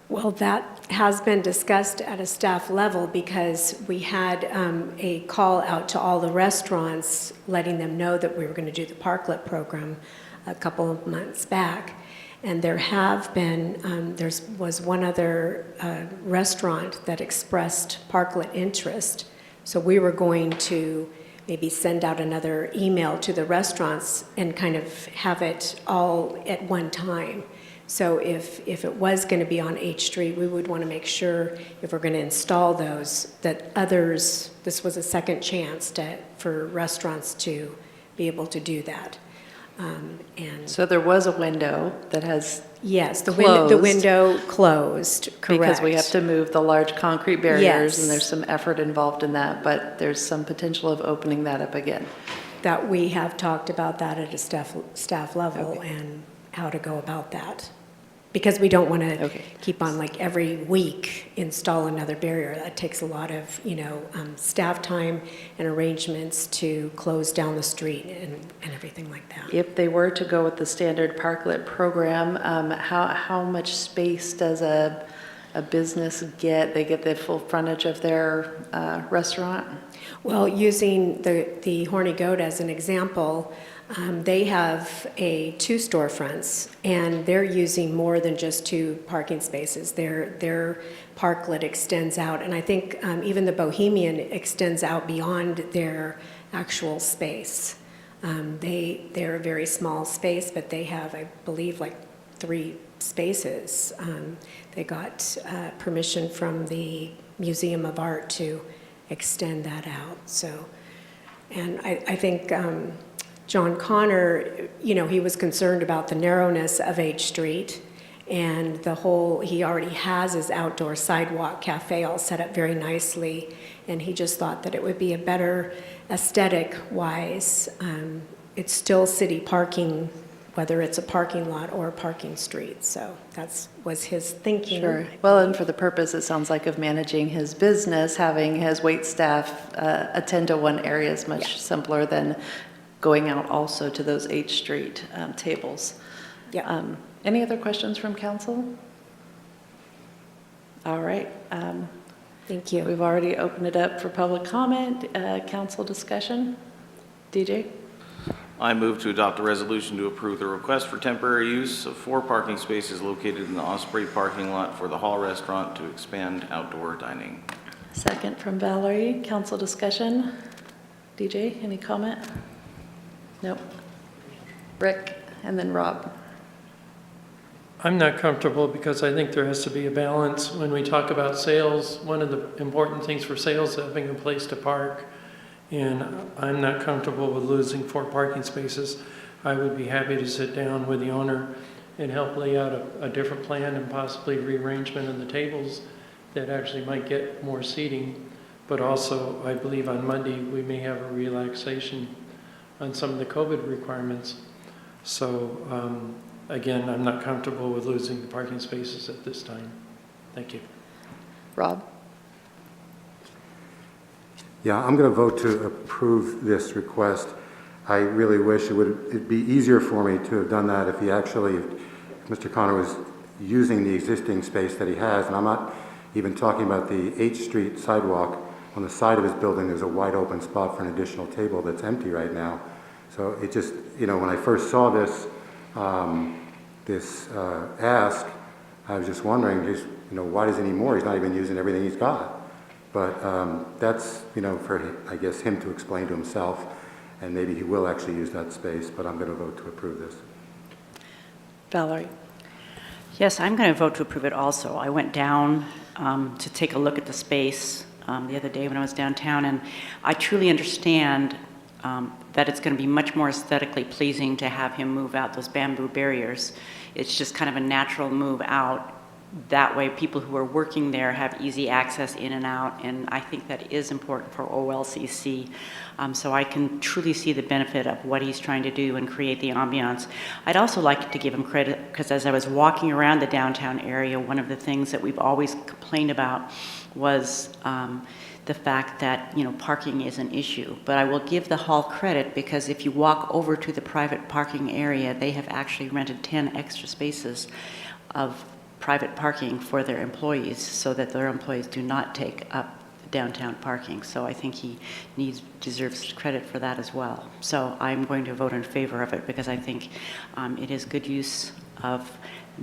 Well, that has been discussed at a staff level because we had a call out to all the restaurants letting them know that we were going to do the Parklet program a couple of months back. And there have been, there was one other restaurant that expressed Parklet interest. So we were going to maybe send out another email to the restaurants and kind of have it all at one time. So if it was going to be on H Street, we would want to make sure if we're going to install those, that others, this was a second chance for restaurants to be able to do that. And so there was a window that has yes, the closed window closed, correct. Because we have to move the large concrete barriers, yes. And there's some effort involved in that, but there's some potential of opening that up again. That we have talked about that at a staff level okay. And how to go about that. Because we don't want to okay. keep on like every week install another barrier. That takes a lot of, staff time and arrangements to close down the street and everything like that. If they were to go with the standard Parklet program, how much space does a business get? They get the full frontage of their restaurant? Well, using the Horny Goat as an example, they have 2 storefronts, and they're using more than just 2 parking spaces. Their parklet extends out, and I think even the Bohemian extends out beyond their actual space. They're a very small space, but they have, I believe, like 3 spaces. They got permission from the Museum of Art to extend that out. So, and I think John Connor, he was concerned about the narrowness of H Street and he already has his outdoor sidewalk cafe all set up very nicely, and he just thought that it would be a better aesthetic-wise. It's still city parking, whether it's a parking lot or a parking street, so was his thinking. Sure. Well, and for the purpose, it sounds like, of managing his business, having his wait staff attend to one area is much simpler than going out also to those H Street tables. Yeah. Any other questions from council? All right. Thank you. We've already opened it up for public comment, council discussion. DJ? I move to adopt a resolution to approve the request for temporary use of 4 parking spaces located in the Osprey parking lot for the Hall Restaurant to expand outdoor dining. Second from Valerie. Council discussion. DJ, any comment? Nope. Rick, and then Rob. I'm not comfortable because I think there has to be a balance. When we talk about sales, one of the important things for sales is having a place to park. And I'm not comfortable with losing 4 parking spaces. I would be happy to sit down with the owner and help lay out a different plan and possibly rearrangement of the tables that actually might get more seating. But also, I believe on Monday, we may have a relaxation on some of the COVID requirements. So, again, I'm not comfortable with losing the parking spaces at this time. Thank you. Rob? Yeah, I'm going to vote to approve this request. I really wish it'd be easier for me to have done that if Mr. Connor was using the existing space that he has, and I'm not even talking about the H Street sidewalk. On the side of his building, there's a wide open spot for an additional table that's empty right now. So it just, when I first saw this, ask, I was just wondering, why does he need more? He's not even using everything he's got. But that's, for, I guess, him to explain to himself, and maybe he will actually use that space, but I'm going to vote to approve this. Valerie? Yes, I'm going to vote to approve it also. I went down to take a look at the space the other day when I was downtown, and I truly understand that it's going to be much more aesthetically pleasing to have him move out those bamboo barriers. It's just kind of a natural move out. That way people who are working there have easy access in and out, and I think that is important for OLCC. So I can truly see the benefit of what he's trying to do and create the ambiance. I'd also like to give him credit because as I was walking around the downtown area, one of the things that we've always complained about was the fact that parking is an issue. But I will give the hall credit because if you walk over to the private parking area, they have actually rented 10 extra spaces of private parking for their employees so that their employees do not take up downtown parking. So I think he deserves credit for that as well. So I'm going to vote in favor of it because I think it is good use of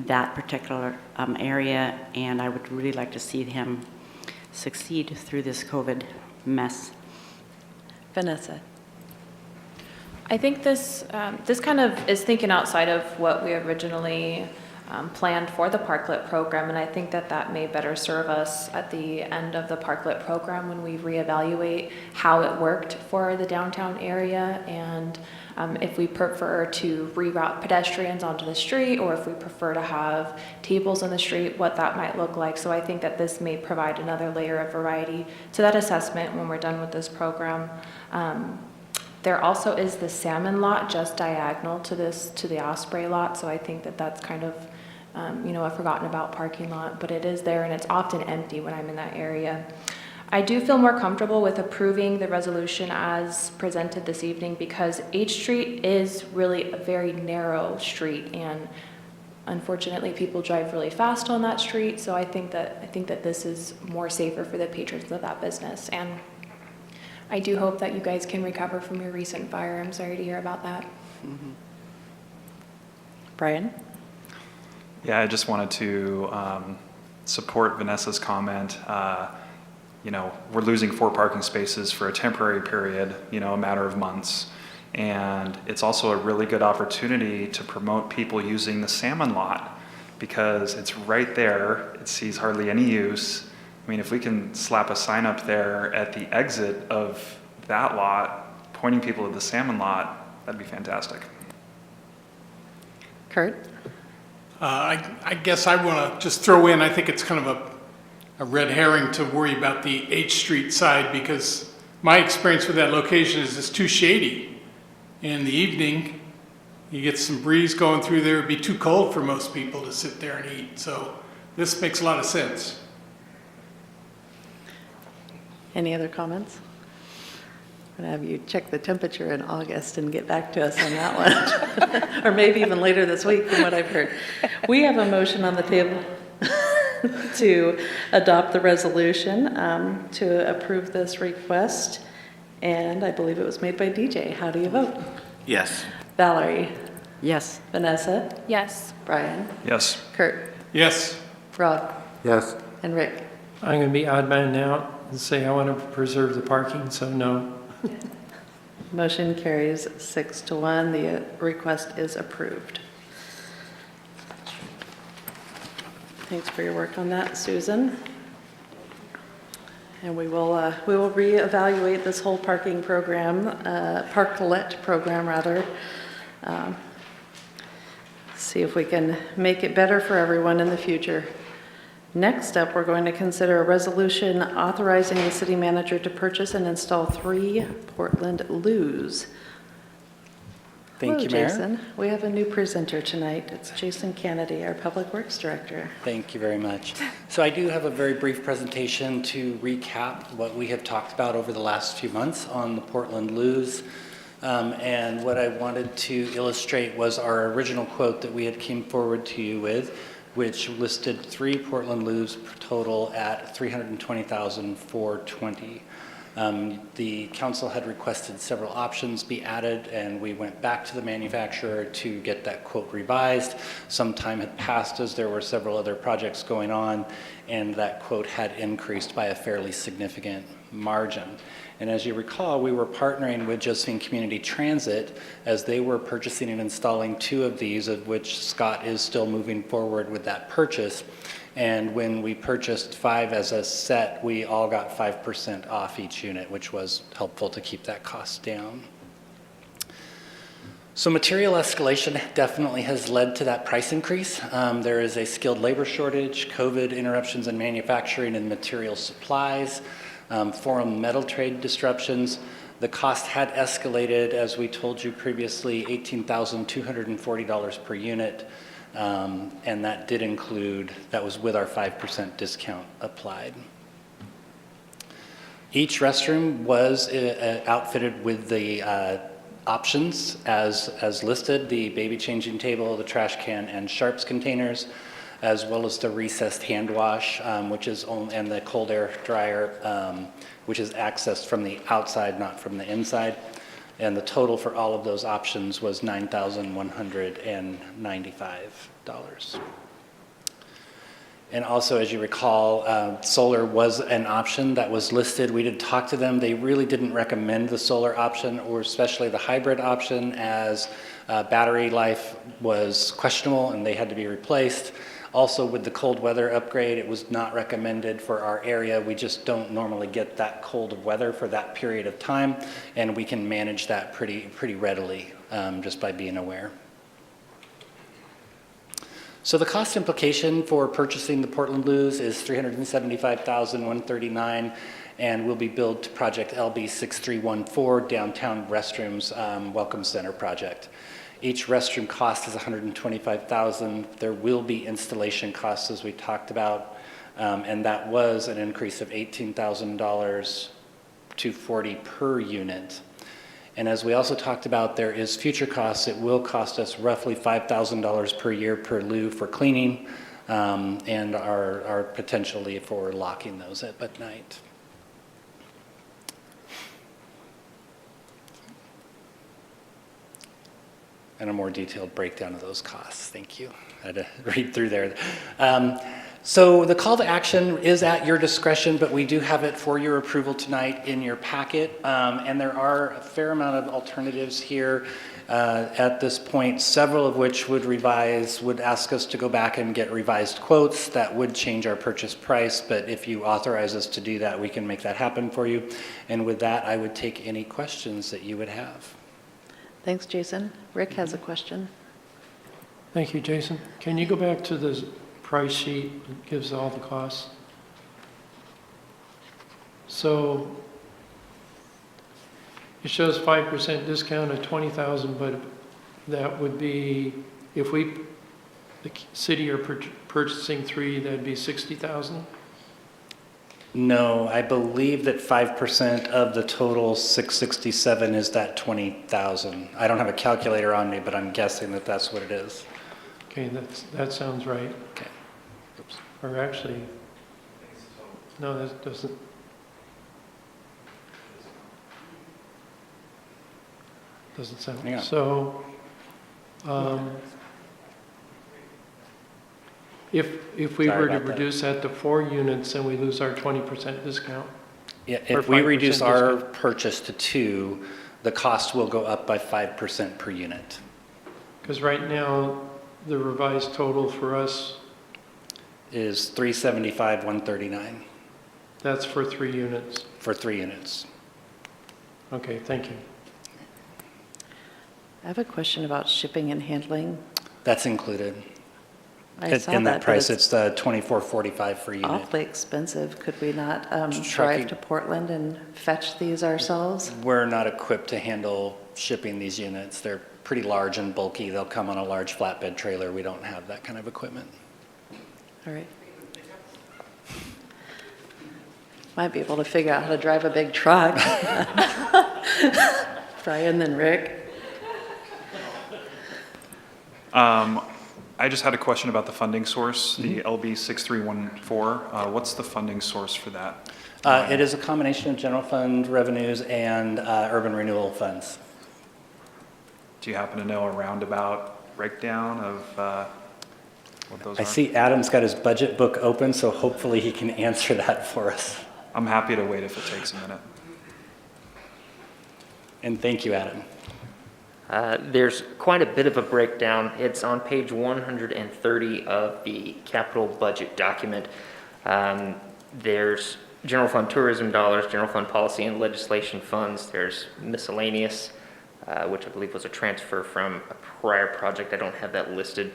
that particular area, and I would really like to see him succeed through this COVID mess. Vanessa? I think this kind of is thinking outside of what we originally planned for the Parklet program, and I think that may better serve us at the end of the Parklet program when we reevaluate how it worked for the downtown area, and if we prefer to reroute pedestrians onto the street or if we prefer to have tables on the street, what that might look like. So I think that this may provide another layer of variety to that assessment when we're done with this program. There also is the salmon lot just diagonal to the Osprey lot, so I think that's kind of a forgotten about parking lot, but it is there and it's often empty when I'm in that area. I do feel more comfortable with approving the resolution as presented this evening because H Street is really a very narrow street, and unfortunately people drive really fast on that street, so I think that this is more safer for the patrons of that business, and I do hope that you guys can recover from your recent fire. I'm sorry to hear about that. Mm-hmm. Brian? Yeah, I just wanted to support Vanessa's comment. We're losing 4 parking spaces for a temporary period, a matter of months. And it's also a really good opportunity to promote people using the salmon lot because it's right there. It sees hardly any use. I mean, if we can slap a sign up there at the exit of that lot, pointing people to the salmon lot, that'd be fantastic. Kurt? I guess I want to just throw in, I think it's kind of a red herring to worry about the H Street side because my experience with that location is it's too shady. In the evening, you get some breeze going through there. It'd be too cold for most people to sit there and eat. So this makes a lot of sense. Any other comments? I'm going to have you check the temperature in August and get back to us on that one. Or maybe even later this week from what I've heard. We have a motion on the table to adopt the resolution to approve this request. And I believe it was made by DJ. How do you vote? Yes. Valerie? Yes. Vanessa? Yes. Brian? Yes. Kurt? Yes. Rob? Yes. And Rick? I'm going to be odd man out and say I want to preserve the parking, so no. Motion carries 6-1. The request is approved. Thanks for your work on that, Susan. And we will reevaluate this whole parking program, parklet program rather. See if we can make it better for everyone in the future. Next up, we're going to consider a resolution authorizing the city manager to purchase and install 3 Portland loos. Thank you, Mayor. Jason. We have a new presenter tonight. It's Jason Kennedy, our Public Works Director. Thank you very much. So I do have a very brief presentation to recap what we have talked about over the last few months on the Portland loos. And what I wanted to illustrate was our original quote that we had came forward to you with, which listed 3 Portland loos total at $320,420. The council had requested several options be added, and we went back to the manufacturer to get that quote revised. Some time had passed as there were several other projects going on, and that quote had increased by a fairly significant margin. And as you recall, we were partnering with Josephine Community Transit as they were purchasing and installing 2 of these, of which Scott is still moving forward with that purchase. And when we purchased 5 as a set, we all got 5% off each unit, which was helpful to keep that cost down. So material escalation definitely has led to that price increase. There is a skilled labor shortage, COVID interruptions in manufacturing and material supplies, foreign metal trade disruptions. The cost had escalated, as we told you previously, $18,240 per unit. And that did include, that was with our 5% discount applied. Each restroom was outfitted with the options as listed, the baby changing table, the trash can, and sharps containers, as well as the recessed hand wash, which is and the cold air dryer, which is accessed from the outside, not from the inside. And the total for all of those options was $9,195. And also, as you recall, solar was an option that was listed. We did talk to them. They really didn't recommend the solar option, or especially the hybrid option, as battery life was questionable and they had to be replaced. Also, with the cold weather upgrade, it was not recommended for our area. We just don't normally get that cold of weather for that period of time, and we can manage that pretty readily just by being aware. So the cost implication for purchasing the Portland loos is $375,139, and will be billed to project LB 6314 Downtown Restrooms Welcome Center project. Each restroom cost is $125,000. There will be installation costs, as we talked about, and that was an increase of $18,000 to $40,000 per unit. And as we also talked about, there is future costs. It will cost us roughly $5,000 per year per loo for cleaning, and are potentially for locking those up at night. And a more detailed breakdown of those costs. Thank you. I had to read through there. So the call to action is at your discretion, but we do have it for your approval tonight in your packet. And there are a fair amount of alternatives here at this point, several of which would ask us to go back and get revised quotes. That would change our purchase price, but if you authorize us to do that, we can make that happen for you. And with that, I would take any questions that you would have. Thanks, Jason. Rick has a question. Thank you, Jason. Can you go back to the price sheet that gives all the costs? So it shows 5% discount of 20,000, but that would be, if the city are purchasing 3, that'd be 60,000? No, I believe that 5% of the total 667 is that 20,000. I don't have a calculator on me, but I'm guessing that that's what it is. Okay, that sounds right. Okay. Oops. Or actually, no, that doesn't. Doesn't sound. Hang on. So, if we Sorry were to about that. reduce that to 4 units, then we lose our 20% discount. Yeah, Or if we 5% reduce our discount. purchase to 2, the cost will go up by 5% per unit. Because right now, the revised total for us, Is $375, $139 that's for 3 units. for 3 units. Okay, thank you. I have a question about shipping and handling. That's included. I saw In that but price, it's the $24.45 per unit. awfully expensive. Could we not Trucking. drive to Portland and fetch these ourselves? We're not equipped to handle shipping these units. They're pretty large and bulky. They'll come on a large flatbed trailer. We don't have that kind of equipment. All right. Might be able to figure out how to drive a big truck. Brian, then Rick. I just had a question about the funding source, the LB 6314. What's the funding source for that? It is a combination of general fund revenues and urban renewal funds. Do you happen to know a roundabout breakdown of what those are? I see Adam's got his budget book open, so hopefully he can answer that for us. I'm happy to wait if it takes a minute. And thank you, Adam. There's quite a bit of a breakdown. It's on page 130 of the capital budget document. There's general fund tourism dollars, general fund policy and legislation funds. There's miscellaneous, which I believe was a transfer from a prior project. I don't have that listed.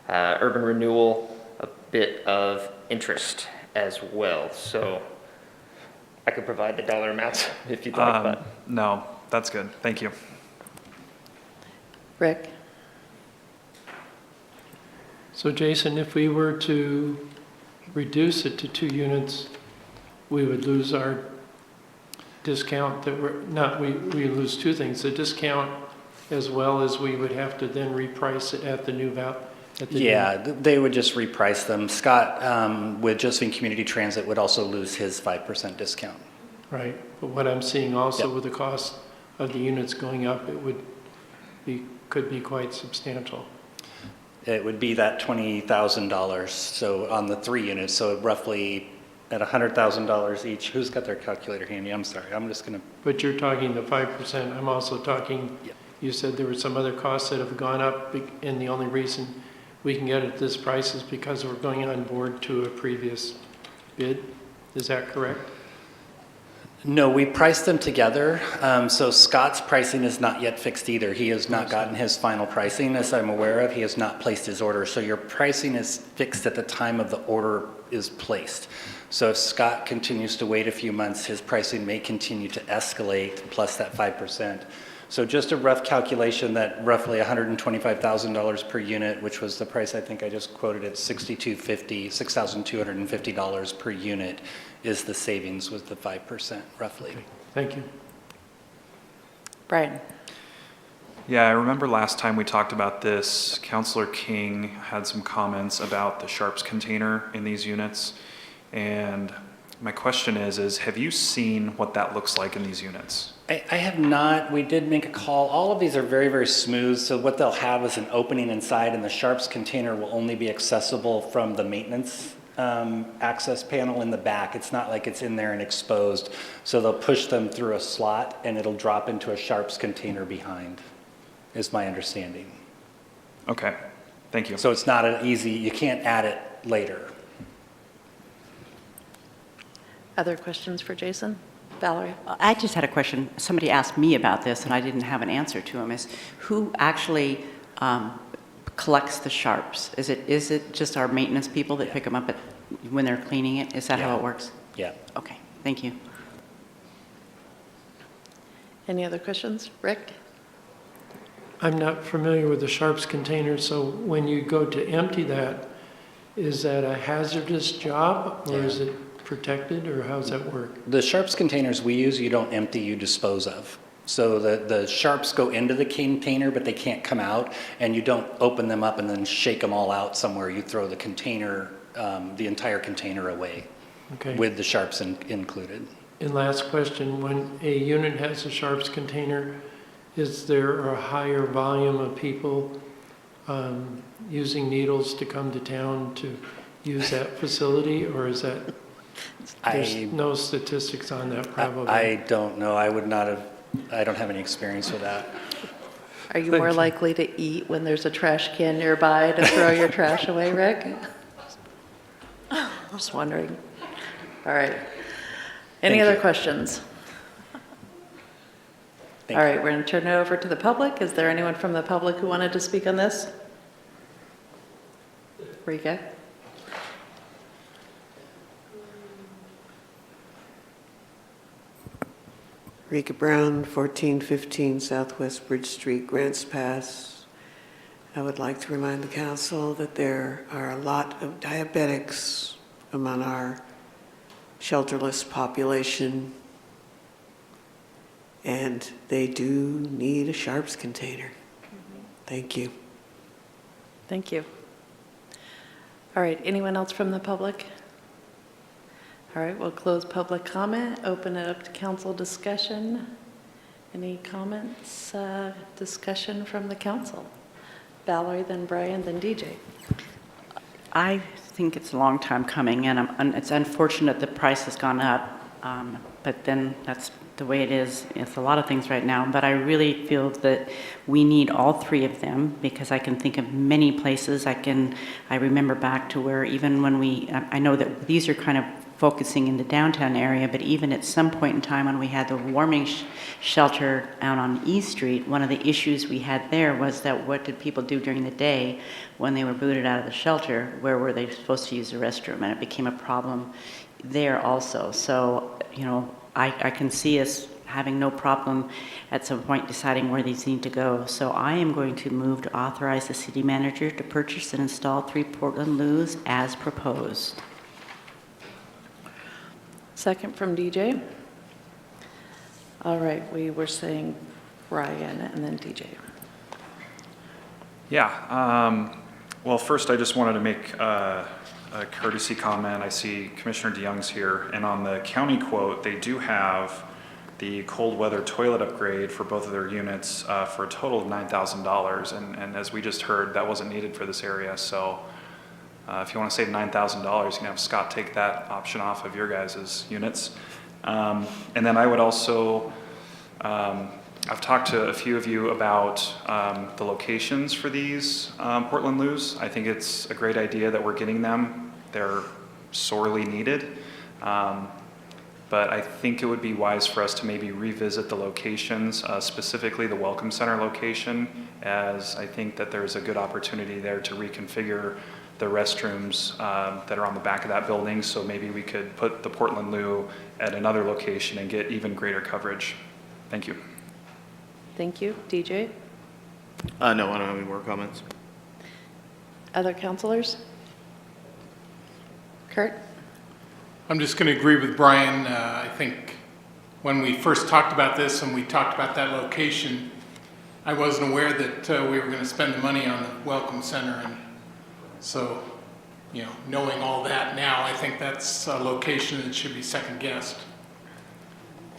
Urban renewal, a bit of interest as well. So I could provide the dollar amounts if you'd like, but. No, that's good. Thank you. Rick? So Jason, if we were to reduce it to 2 units, we would lose our discount that we lose 2 things, the discount as well as we would have to then reprice it at the new value. They would just reprice them. Scott, with Josephine Community Transit, would also lose his 5% discount. Right, but what I'm seeing also with the cost of the units going up, could be quite substantial. It would be that $20,000, so on the 3 units, so roughly at $100,000 each. Who's got their calculator handy? I'm sorry, I'm just gonna. But you're talking the 5%, I'm also talking, you said there were some other costs that have gone up, and the only reason we can get at this price is because we're going on board to a previous bid. Is that correct? No, we priced them together. So Scott's pricing is not yet fixed either. He has not gotten his final pricing, as I'm aware of. He has not placed his order. So your pricing is fixed at the time of the order is placed. So if Scott continues to wait a few months, his pricing may continue to escalate plus that 5%. So just a rough calculation that roughly $125,000 per unit, which was the price I think I just quoted at $6,250 per unit, is the savings with the 5%, roughly. Okay. Thank you. Brian? Yeah, I remember last time we talked about this, Councilor King had some comments about the sharps container in these units. And my question is have you seen what that looks like in these units? I have not. We did make a call. All of these are very, very smooth. So what they'll have is an opening inside, and the sharps container will only be accessible from the maintenance access panel in the back. It's not like it's in there and exposed. So they'll push them through a slot and it'll drop into a sharps container behind, is my understanding. Okay, thank you. So it's not an easy, you can't add it later. Other questions for Jason? Valerie? I just had a question. Somebody asked me about this, and I didn't have an answer to him, is who actually collects the sharps? Is it just our maintenance people that pick them up when they're cleaning it? Is that how it works? Yeah. Okay, thank you. Any other questions? Rick? I'm not familiar with the sharps container, so when you go to empty that, is that a hazardous job or is it protected, or how does that work? The sharps containers we use, you don't empty, you dispose of. So the sharps go into the container, but they can't come out, and you don't open them up and then shake them all out somewhere. You throw the container, the entire container away, Okay. with the sharps included. And last question, when a unit has a sharps container, is there a higher volume of people using needles to come to town to use that facility, or is that, there's no statistics on that probably? I don't know. I don't have any experience with that. Are you more likely to eat when there's a trash can nearby to throw your trash away, Rick? Just wondering. All right. Any other questions? All right, we're going to turn it over to the public. Is there anyone from the public who wanted to speak on this? Rika? Rika Brown, 1415 Southwest Bridge Street, Grants Pass. I would like to remind the council that there are a lot of diabetics among our shelterless population, and they do need a sharps container. Thank you. Thank you. All right, anyone else from the public? All right, we'll close public comment, open it up to council discussion. Any comments, discussion from the council? Valerie, then Brian, then DJ. I think it's a long time coming, and it's unfortunate the price has gone up, but then that's the way it is. It's a lot of things right now, but I really feel that we need all three of them, because I can think of many places. I remember back to where even when I know that these are kind of focusing in the downtown area, but even at some point in time when we had the warming shelter out on East Street, one of the issues we had there was that what did people do during the day when they were booted out of the shelter? Where were they supposed to use the restroom? And it became a problem there also. So, I can see us having no problem at some point deciding where these need to go. So I am going to move to authorize the city manager to purchase and install 3 Portland loos as proposed. Second from DJ. All right, we were saying Brian and then DJ. Yeah, well, first I just wanted to make a courtesy comment. I see Commissioner DeYoung's here, and on the county quote, they do have the cold weather toilet upgrade for both of their units for a total of $9,000, and as we just heard, that wasn't needed for this area, so if you want to save $9,000, you can have Scott take that option off of your guys' units. And then I would also, I've talked to a few of you about the locations for these Portland loos. I think it's a great idea that we're getting them. They're sorely needed. But I think it would be wise for us to maybe revisit the locations, specifically the Welcome Center location, as I think that there's a good opportunity there to reconfigure the restrooms that are on the back of that building. So maybe we could put the Portland loo at another location and get even greater coverage. Thank you. Thank you. DJ? No, I don't have any more comments. Other counselors? Kurt? I'm just going to agree with Brian. I think when we first talked about this and we talked about that location, I wasn't aware that we were going to spend the money on the Welcome Center. And so, knowing all that now, I think that's a location that should be second guessed.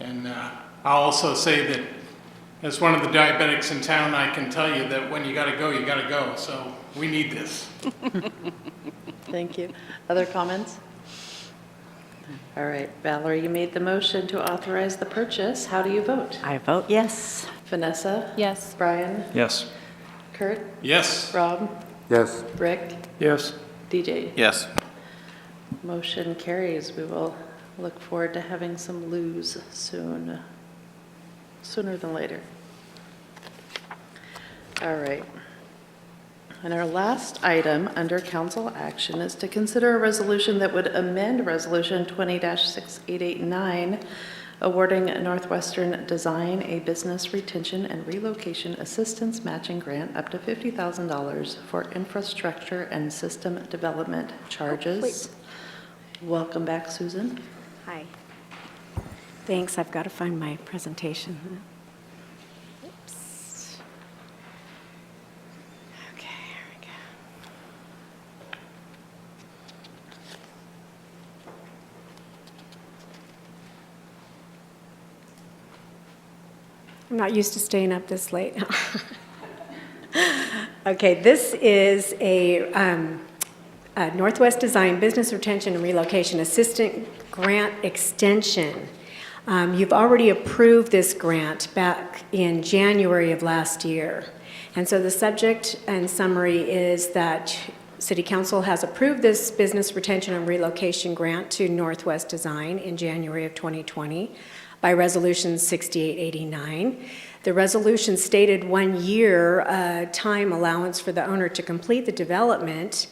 And I'll also say that as one of the diabetics in town, I can tell you that when you got to go, you got to go. So we need this. Thank you. Other comments? All right, Valerie, you made the motion to authorize the purchase. How do you vote? I vote yes. Vanessa? Yes. Brian? Yes. Kurt? Yes. Rob? Yes. Rick? Yes. DJ? Yes. Motion carries. We will look forward to having some loos soon, sooner than later. All right. And our last item under council action is to consider a resolution that would amend Resolution 20-6889, awarding Northwestern Design a business retention and relocation assistance matching grant up to $50,000 for infrastructure and system development charges. Welcome back, Susan. Hi. Thanks. I've got to find my presentation. Oops. Okay, here we go. I'm not used to staying up this late. Okay, this is a Northwest Design Business Retention and Relocation Assistant Grant Extension. You've already approved this grant back in January of last year. And so the subject and summary is that City Council has approved this Business Retention and Relocation Grant to Northwest Design in January of 2020 by Resolution 6889. The resolution stated 1 year time allowance for the owner to complete the development,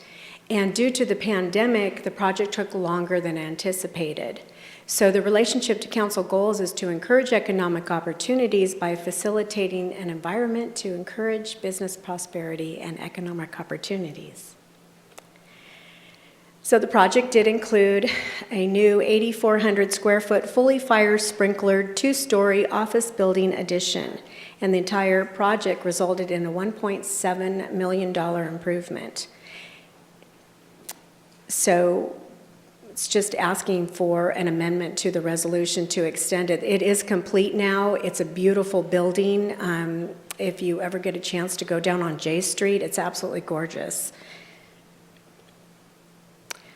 and due to the pandemic, the project took longer than anticipated. So the relationship to council goals is to encourage economic opportunities by facilitating an environment to encourage business prosperity and economic opportunities. So the project did include a new 8,400 square foot fully fire sprinklered 2-story office building addition, and the entire project resulted in a $1.7 million improvement. So it's just asking for an amendment to the resolution to extend it. It is complete now. It's a beautiful building. If you ever get a chance to go down on J Street, it's absolutely gorgeous.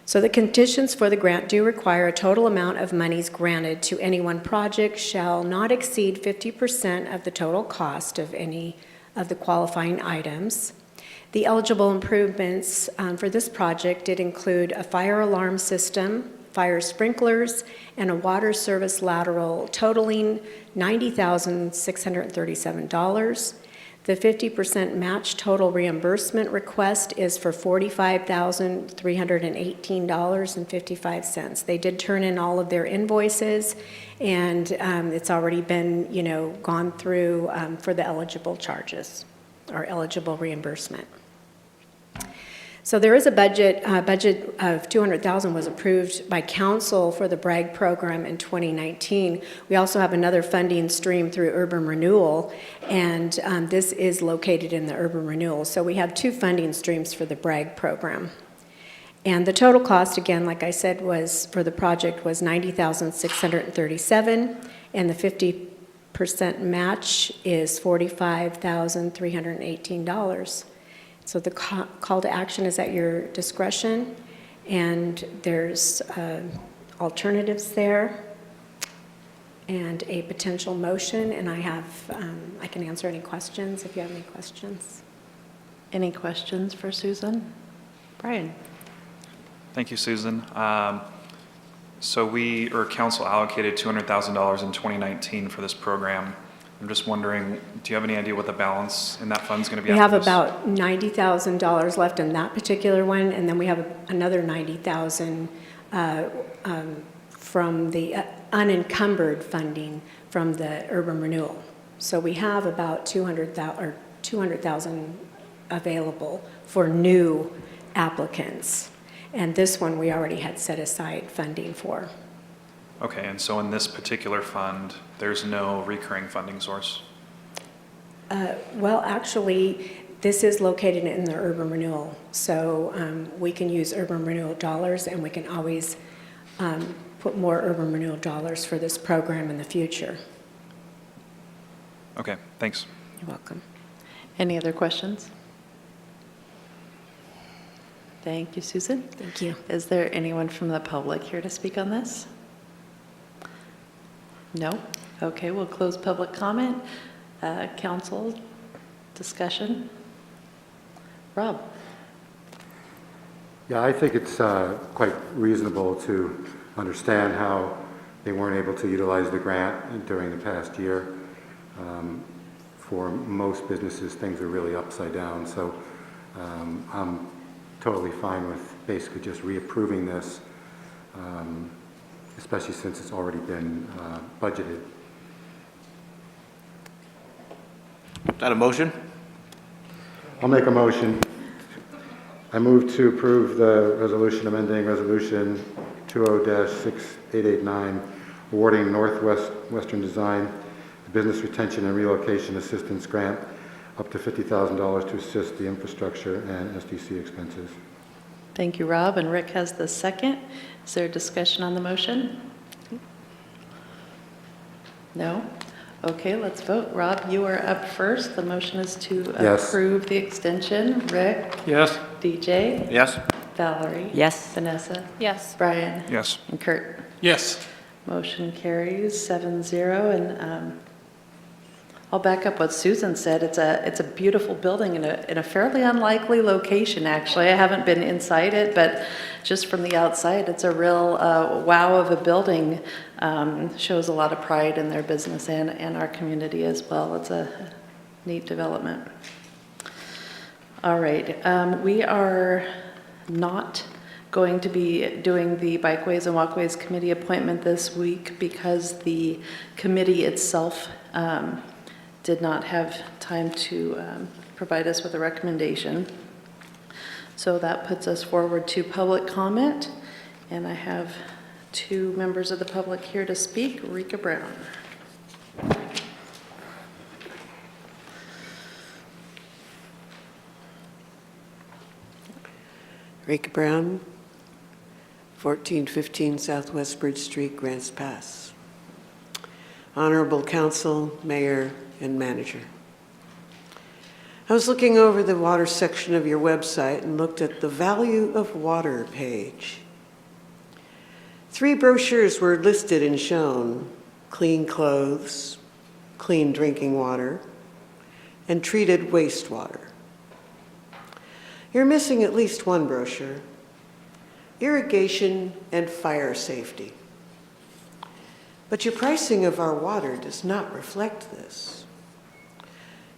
So the conditions for the grant do require a total amount of monies granted to any one project shall not exceed 50% of the total cost of any of the qualifying items. The eligible improvements for this project did include a fire alarm system, fire sprinklers, and a water service lateral totaling $90,637. The 50% match total reimbursement request is for $45,318.55. They did turn in all of their invoices, and it's already been, gone through for the eligible charges or eligible reimbursement. So there is a budget of $200,000 was approved by council for the BRAG program in 2019. We also have another funding stream through urban renewal, and this is located in the urban renewal. So we have 2 funding streams for the BRAG program. And the total cost, again, like I said, was for the project was $90,637, and the 50% match is $45,318. So the call to action is at your discretion, and there's alternatives there and a potential motion, and I can answer any questions if you have any questions. Any questions for Susan? Brian? Thank you, Susan. So council allocated $200,000 in 2019 for this program. I'm just wondering, do you have any idea what the balance in that fund is going to be? We have about $90,000 left in that particular one, and then we have another $90,000 from the unencumbered funding from the urban renewal. So we have about $200,000 available for new applicants, and this one we already had set aside funding for. Okay, and so in this particular fund, there's no recurring funding source? Well, actually, this is located in the urban renewal. So we can use urban renewal dollars, and we can always put more urban renewal dollars for this program in the future. Okay, thanks. You're welcome. Any other questions? Thank you, Susan. Thank you. Is there anyone from the public here to speak on this? No? Okay, we'll close public comment. Council discussion. Rob? Yeah, I think it's quite reasonable to understand how they weren't able to utilize the grant during the past year. For most businesses, things are really upside down, so I'm totally fine with basically just reapproving this, especially since it's already been budgeted. Is that a motion? I'll make a motion. I move to approve the resolution amending Resolution 20-6889, awarding Northwestern Design the Business Retention and Relocation Assistance Grant up to $50,000 to assist the infrastructure and SDC expenses. Thank you, Rob. And Rick has the second. Is there a discussion on the motion? No? Okay, let's vote. Rob, you are up first. The motion is to Yes. approve the extension. Rick? Yes. DJ? Yes. Valerie? Yes. Vanessa? Yes. Brian? Yes. And Kurt? Yes. Motion carries 7-0. And I'll back up what Susan said. It's a beautiful building in a fairly unlikely location, actually. I haven't been inside it, but just from the outside, it's a real wow of a building. Shows a lot of pride in their business and our community as well. It's a neat development. All right, we are not going to be doing the Bikeways and Walkways Committee appointment this week because the committee itself did not have time to provide us with a recommendation. So that puts us forward to public comment, and I have two members of the public here to speak. Rika Brown. Rika Brown, 1415 Southwest Bridge Street, Grants Pass. Honorable Council, Mayor, and Manager. I was looking over the water section of your website and looked at the value of water page. 3 brochures were listed and shown: clean clothes, clean drinking water, and treated wastewater. You're missing at least one brochure: irrigation and fire safety. But your pricing of our water does not reflect this.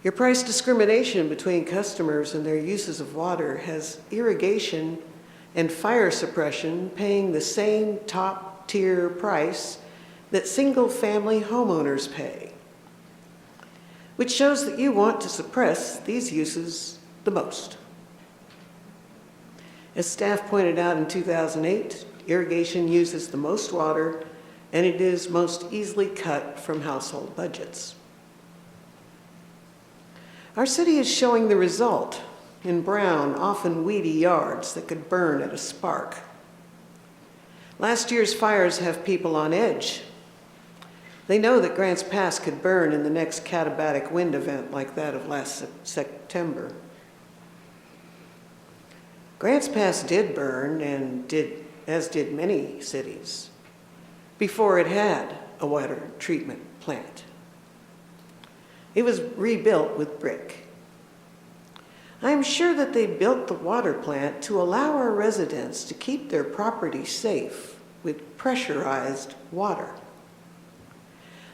Your price discrimination between customers and their uses of water has irrigation and fire suppression paying the same top-tier price that single-family homeowners pay, which shows that you want to suppress these uses the most. As staff pointed out in 2008, irrigation uses the most water, and it is most easily cut from household budgets. Our city is showing the result in brown, often weedy yards that could burn at a spark. Last year's fires have people on edge. They know that Grants Pass could burn in the next katabatic wind event like that of last September. Grants Pass did burn, as did many cities, before it had a water treatment plant. It was rebuilt with brick. I am sure that they built the water plant to allow our residents to keep their property safe with pressurized water.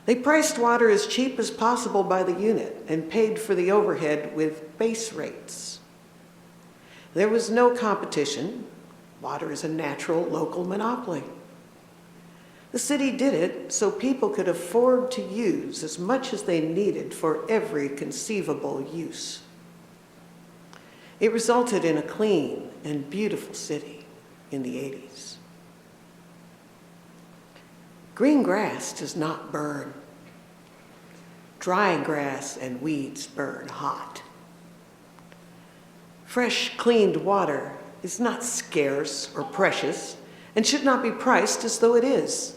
They priced water as cheap as possible by the unit and paid for the overhead with base rates. There was no competition. Water is a natural local monopoly. The city did it so people could afford to use as much as they needed for every conceivable use. It resulted in a clean and beautiful city in the 80s. Green grass does not burn. Dry grass and weeds burn hot. Fresh, cleaned water is not scarce or precious and should not be priced as though it is.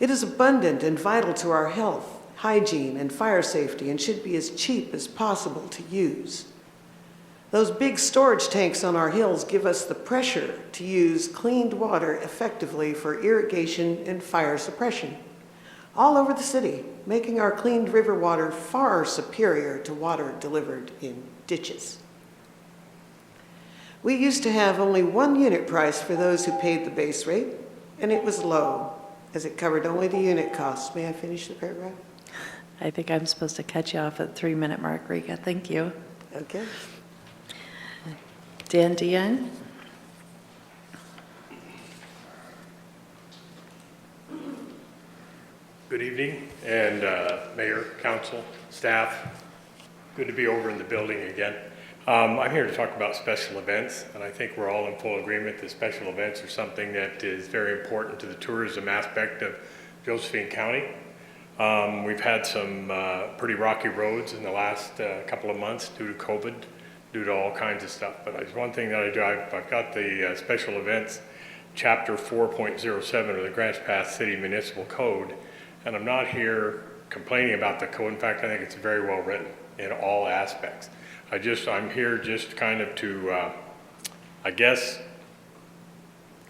It is abundant and vital to our health, hygiene, and fire safety, and should be as cheap as possible to use. Those big storage tanks on our hills give us the pressure to use cleaned water effectively for irrigation and fire suppression. All over the city, making our cleaned river water far superior to water delivered in ditches. We used to have only one unit price for those who paid the base rate, and it was low, as it covered only the unit costs. May I finish the paragraph? I think I'm supposed to cut you off at the 3-minute mark, Rika. Thank you. Okay. Dan DeYoung. Good evening, and Mayor, Council, staff, good to be over in the building again. I'm here to talk about special events, and I think we're all in full agreement that special events are something that is very important to the tourism aspect of Josephine County. We've had some pretty rocky roads in the last couple of months due to COVID, due to all kinds of stuff, but there's one thing that I do, I've got the special events chapter 4.07 of the Grants Pass City Municipal Code, and I'm not here complaining about the code. In fact, I think it's very well written in all aspects. I'm here just kind of to, I guess,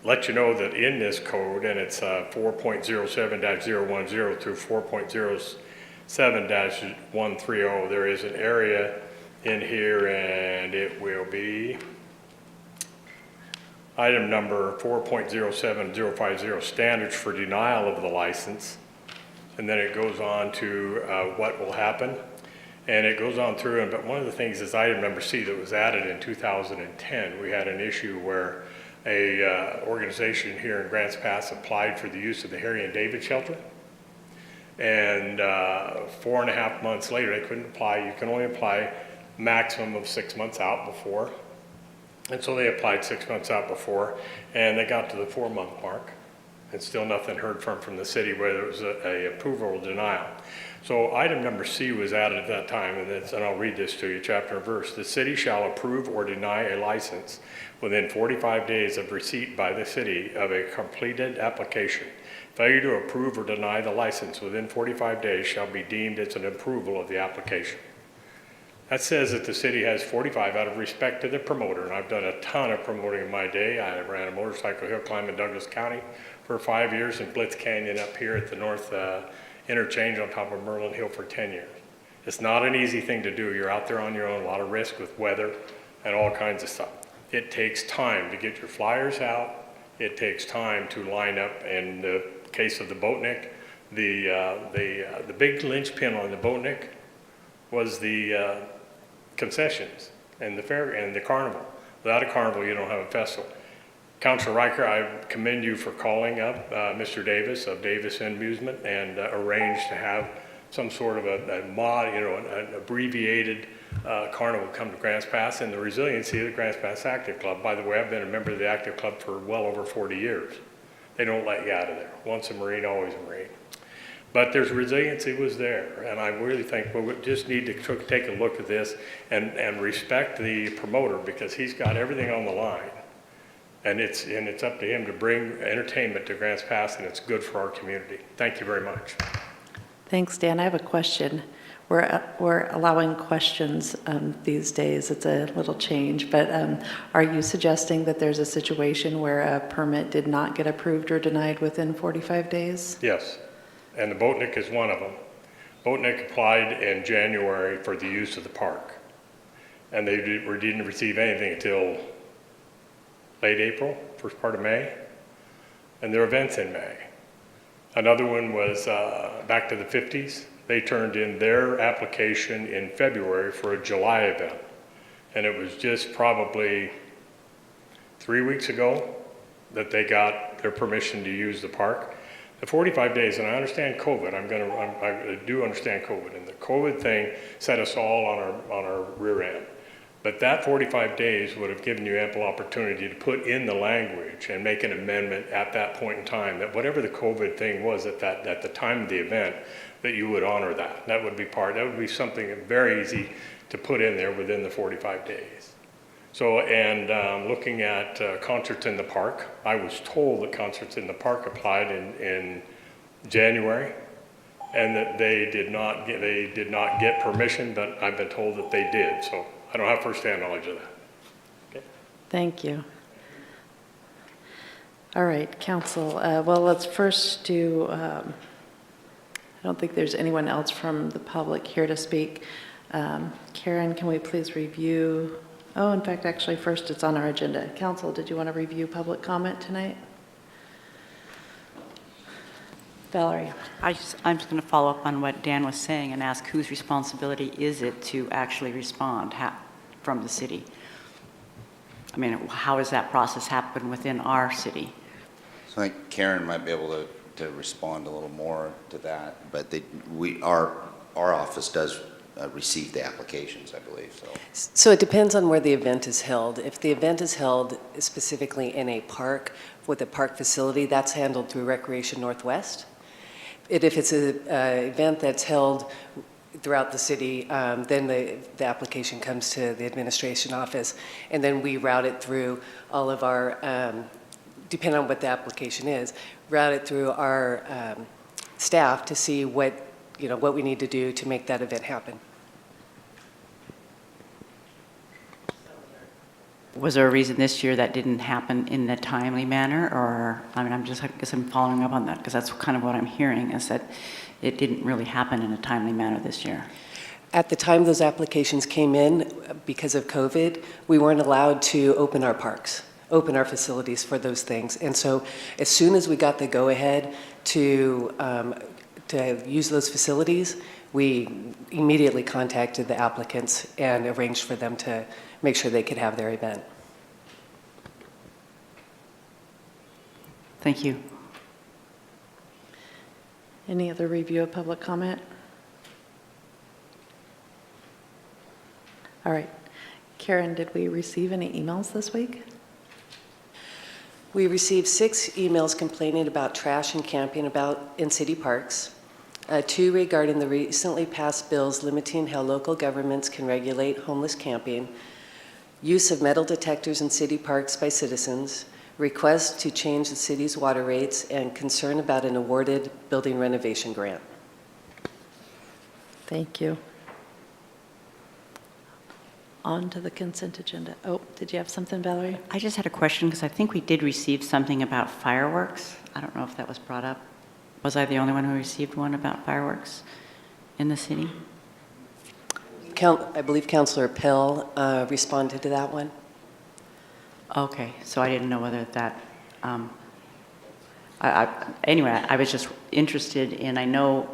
let you know that in this code, and it's 4.07-010 through 4.07-130, there is an area in here, and it will be item number 4.07050, standards for denial of the license. And then it goes on to what will happen. And it goes on through, but one of the things is item number C that was added in 2010. We had an issue where a organization here in Grants Pass applied for the use of the Harry and David shelter. And 4.5 months later, they couldn't apply. You can only apply maximum of 6 months out before. And so they applied 6 months out before, and they got to the 4-month mark, and still nothing heard from the city, whether it was a approval or denial. So item number C was added at that time, and I'll read this to you, chapter and verse. The city shall approve or deny a license within 45 days of receipt by the city of a completed application. Failure to approve or deny the license within 45 days shall be deemed as an approval of the application. That says that the city has 45 out of respect to the promoter, and I've done a ton of promoting in my day. I ran a motorcycle hill climb in Douglas County for 5 years, and Blitz Canyon up here at the north interchange on top of Merlin Hill for 10 years. It's not an easy thing to do. You're out there on your own, a lot of risk with weather and all kinds of stuff. It takes time to get your flyers out. It takes time to line up. In the case of the Boatnik, the big linchpin on the Boatnik was the concessions and the fair and the carnival. Without a carnival, you don't have a festival. Councilor Riker, I commend you for calling up Mr. Davis of Davis Amusement and arranged to have some sort of an abbreviated carnival come to Grants Pass, and the resiliency of the Grants Pass Active Club. By the way, I've been a member of the Active Club for well over 40 years. They don't let you out of there. Once a Marine, always a Marine. But there's resiliency was there, and I really think we just need to take a look at this and respect the promoter, because he's got everything on the line. And it's up to him to bring entertainment to Grants Pass, and it's good for our community. Thank you very much. Thanks, Dan. I have a question. We're allowing questions these days. It's a little change, but are you suggesting that there's a situation where a permit did not get approved or denied within 45 days? Yes, and the Boatnik is one of them. Boatnik applied in January for the use of the park, and they didn't receive anything until late April, first part of May, and there are events in May. Another one was back to the 50s. They turned in their application in February for a July event, and it was just probably 3 weeks ago that they got their permission to use the park. The 45 days, and I understand COVID, I do understand COVID, and the COVID thing set us all on our rear end. But that 45 days would have given you ample opportunity to put in the language and make an amendment at that point in time, that whatever the COVID thing was at the time of the event, that you would honor that. That would be something very easy to put in there within the 45 days. So, and looking at concerts in the park, I was told that concerts in the park applied in January, and that they did not get permission, but I've been told that they did, so I don't have firsthand knowledge of that. Okay. Thank you. All right, council. Well, let's first do, I don't think there's anyone else from the public here to speak. Karen, can we please review? Oh, in fact, actually, first it's on our agenda. Council, did you want to review public comment tonight? Valerie. I'm just going to follow up on what Dan was saying and ask whose responsibility is it to actually respond from the city? I mean, how does that process happen within our city? So I think Karen might be able to respond a little more to that, but our office does receive the applications, I believe. So it depends on where the event is held. If the event is held specifically in a park with a park facility, that's handled through Recreation Northwest. If it's an event that's held throughout the city, then the application comes to the administration office, and then we route it through all of our, depending on what the application is, route it through our staff to see what we need to do to make that event happen. Was there a reason this year that didn't happen in a timely manner? Or, I mean, I guess I'm following up on that because that's kind of what I'm hearing is that it didn't really happen in a timely manner this year. At the time those applications came in, because of COVID, we weren't allowed to open our parks, open our facilities for those things. And so as soon as we got the go-ahead to use those facilities, we immediately contacted the applicants and arranged for them to make sure they could have their event. Thank you. Any other review of public comment? All right. Karen, did we receive any emails this week? We received 6 emails complaining about trash and camping in city parks. 2 regarding the recently passed bills limiting how local governments can regulate homeless camping, use of metal detectors in city parks by citizens, request to change the city's water rates, and concern about an awarded building renovation grant. Thank you. On to the consent agenda. Oh, did you have something, Valerie? I just had a question because I think we did receive something about fireworks. I don't know if that was brought up. Was I the only one who received one about fireworks in the city? I believe Councilor Pell responded to that one. Okay, so I didn't know whether that, anyway, I was just interested in, I know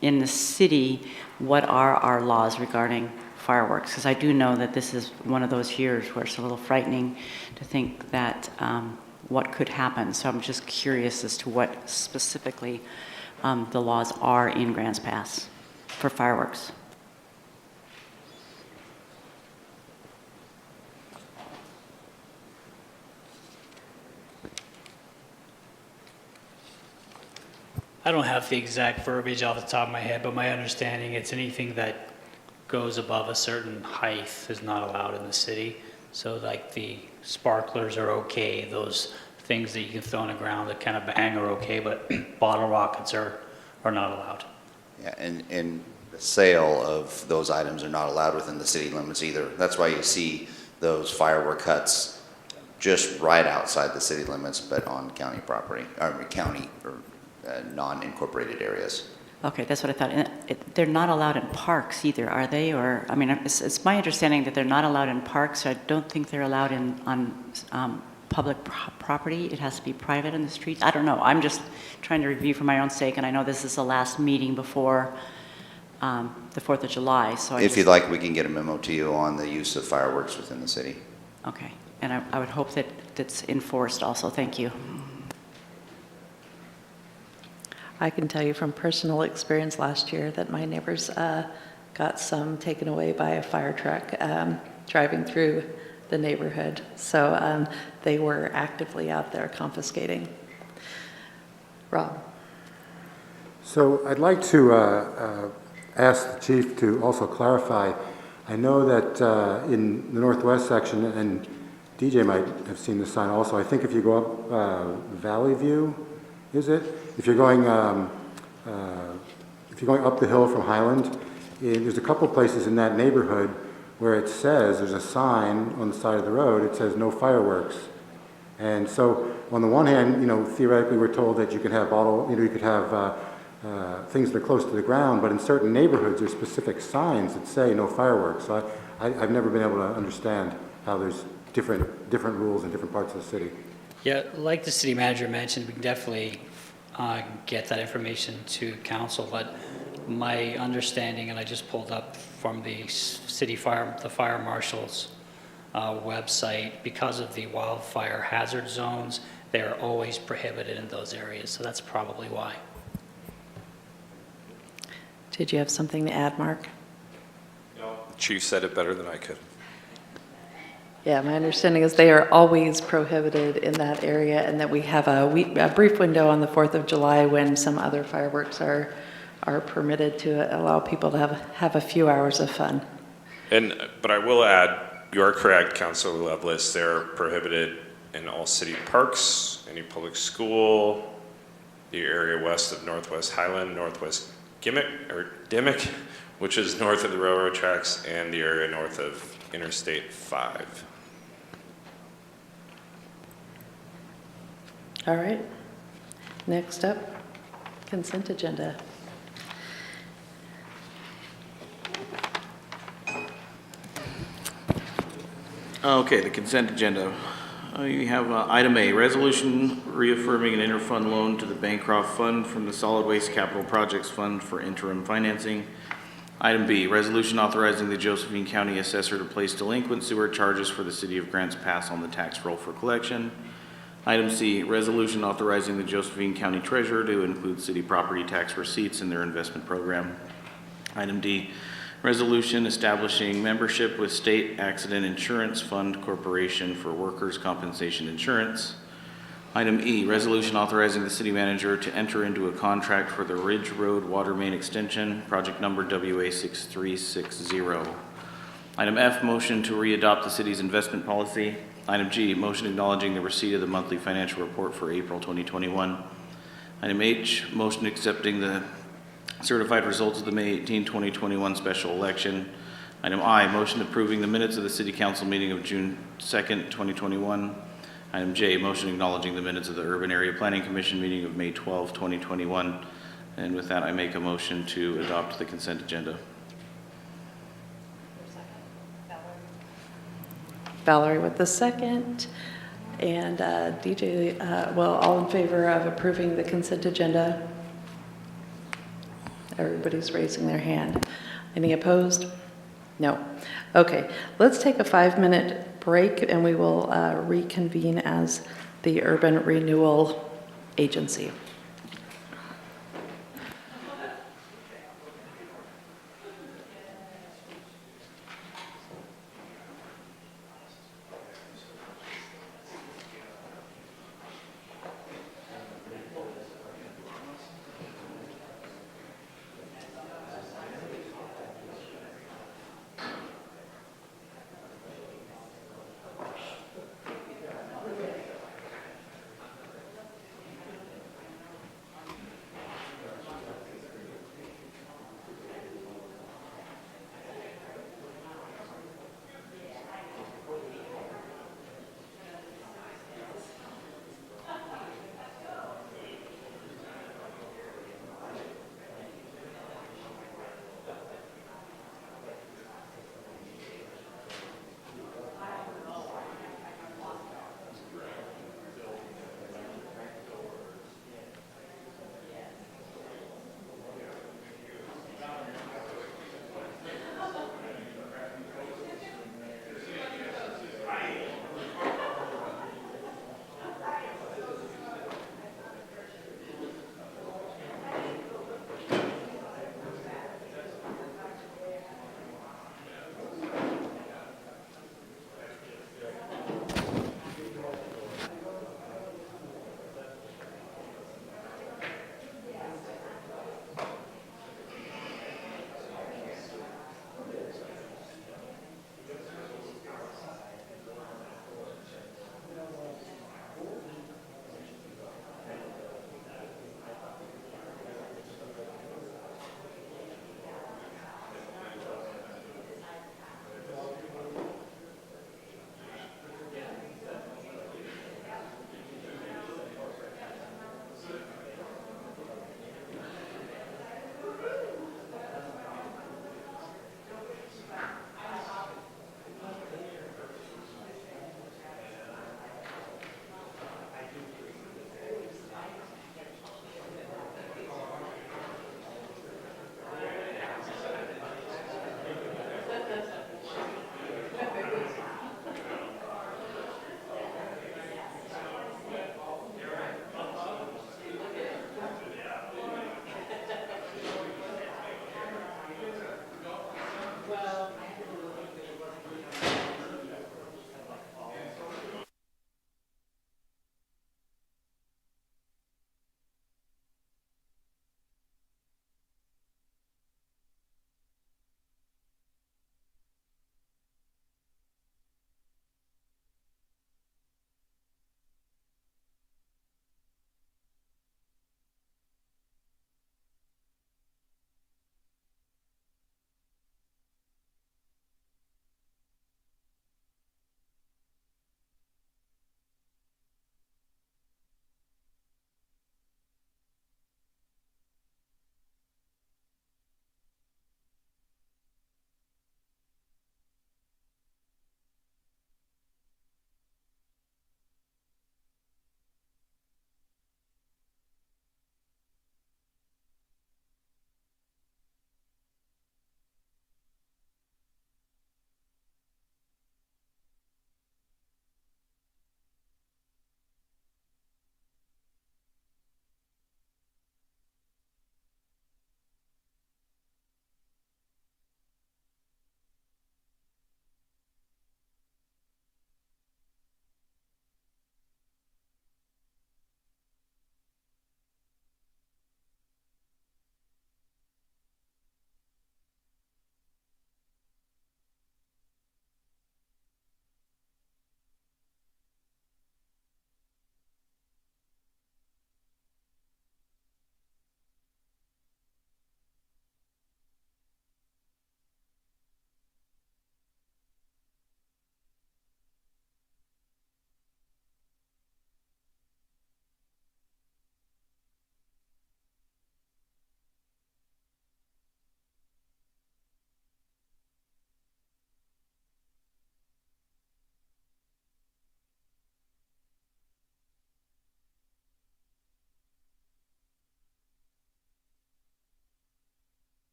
in the city, what are our laws regarding fireworks? Because I do know that this is one of those years where it's a little frightening to think that what could happen. So I'm just curious as to what specifically the laws are in Grants Pass for fireworks. I don't have the exact verbiage off the top of my head, but my understanding, it's anything that goes above a certain height is not allowed in the city. So like the sparklers are okay, those things that you can throw on the ground that kind of bang are okay, but bottle rockets are not allowed. Yeah, and the sale of those items are not allowed within the city limits either. That's why you see those firework huts just right outside the city limits, but on county property, or county or non-incorporated areas. Okay, that's what I thought. And they're not allowed in parks either, are they? Or, I mean, it's my understanding that they're not allowed in parks. So I don't think they're allowed on public property. It has to be private in the streets. I don't know. I'm just trying to review for my own sake, and I know this is the last meeting before the 4th of July. So If you'd like, we can get a memo to you on the use of fireworks within the city. Okay, and I would hope that that's enforced also. Thank you. I can tell you from personal experience last year that my neighbors got some taken away by a fire truck driving through the neighborhood. So they were actively out there confiscating. Rob. So I'd like to ask the chief to also clarify. I know that in the Northwest section, and DJ might have seen the sign also, I think if you go up Valley View, is it? If you're going if you're going up the hill from Highland, there's a couple places in that neighborhood where it says, there's a sign on the side of the road, it says no fireworks. And so on the one hand, theoretically we're told that you can have you could have things that are close to the ground, but in certain neighborhoods there's specific signs that say no fireworks. So I've never been able to understand how there's different rules in different parts of the city. Yeah, like the city manager mentioned, we can definitely get that information to council, but my understanding, and I just pulled up from the the fire marshal's website, because of the wildfire hazard zones, they're always prohibited in those areas, so that's probably why. Did you have something to add, Mark? No. Chief said it better than I could. Yeah, my understanding is they are always prohibited in that area, and that we have a brief window on the 4th of July when some other fireworks are permitted to allow people to have a few hours of fun. But I will add, you are correct, Councilor Lovelace, they're prohibited in all city parks, any public school, the area west of Northwest Highland, Northwest Dimmick, which is north of the railroad tracks, and the area north of Interstate 5. All right. Next up, consent agenda. Okay, the consent agenda. You have item A, resolution reaffirming an interfund loan to the Bancroft Fund from the Solid Waste Capital Projects Fund for interim financing. Item B, resolution authorizing the Josephine County Assessor to place delinquent sewer charges for the City of Grants Pass on the tax roll for collection. Item C, resolution authorizing the Josephine County Treasurer to include city property tax receipts in their investment program. Item D, resolution establishing membership with State Accident Insurance Fund Corporation for workers' compensation insurance. Item E, resolution authorizing the city manager to enter into a contract for the Ridge Road Water Main Extension, project number WA6360. Item F, motion to readopt the city's investment policy. Item G, motion acknowledging the receipt of the monthly financial report for April 2021. Item H, motion accepting the certified results of the May 18, 2021 special election. Item I, motion approving the minutes of the City Council meeting of June 2nd, 2021. Item J, motion acknowledging the minutes of the Urban Area Planning Commission meeting of May 12, 2021. And with that, I make a motion to adopt the consent agenda. Valerie with the second, and DJ, all in favor of approving the consent agenda? Everybody's raising their hand. Any opposed? No. Okay, let's take a 5-minute break and we will reconvene as the Urban Renewal Agency.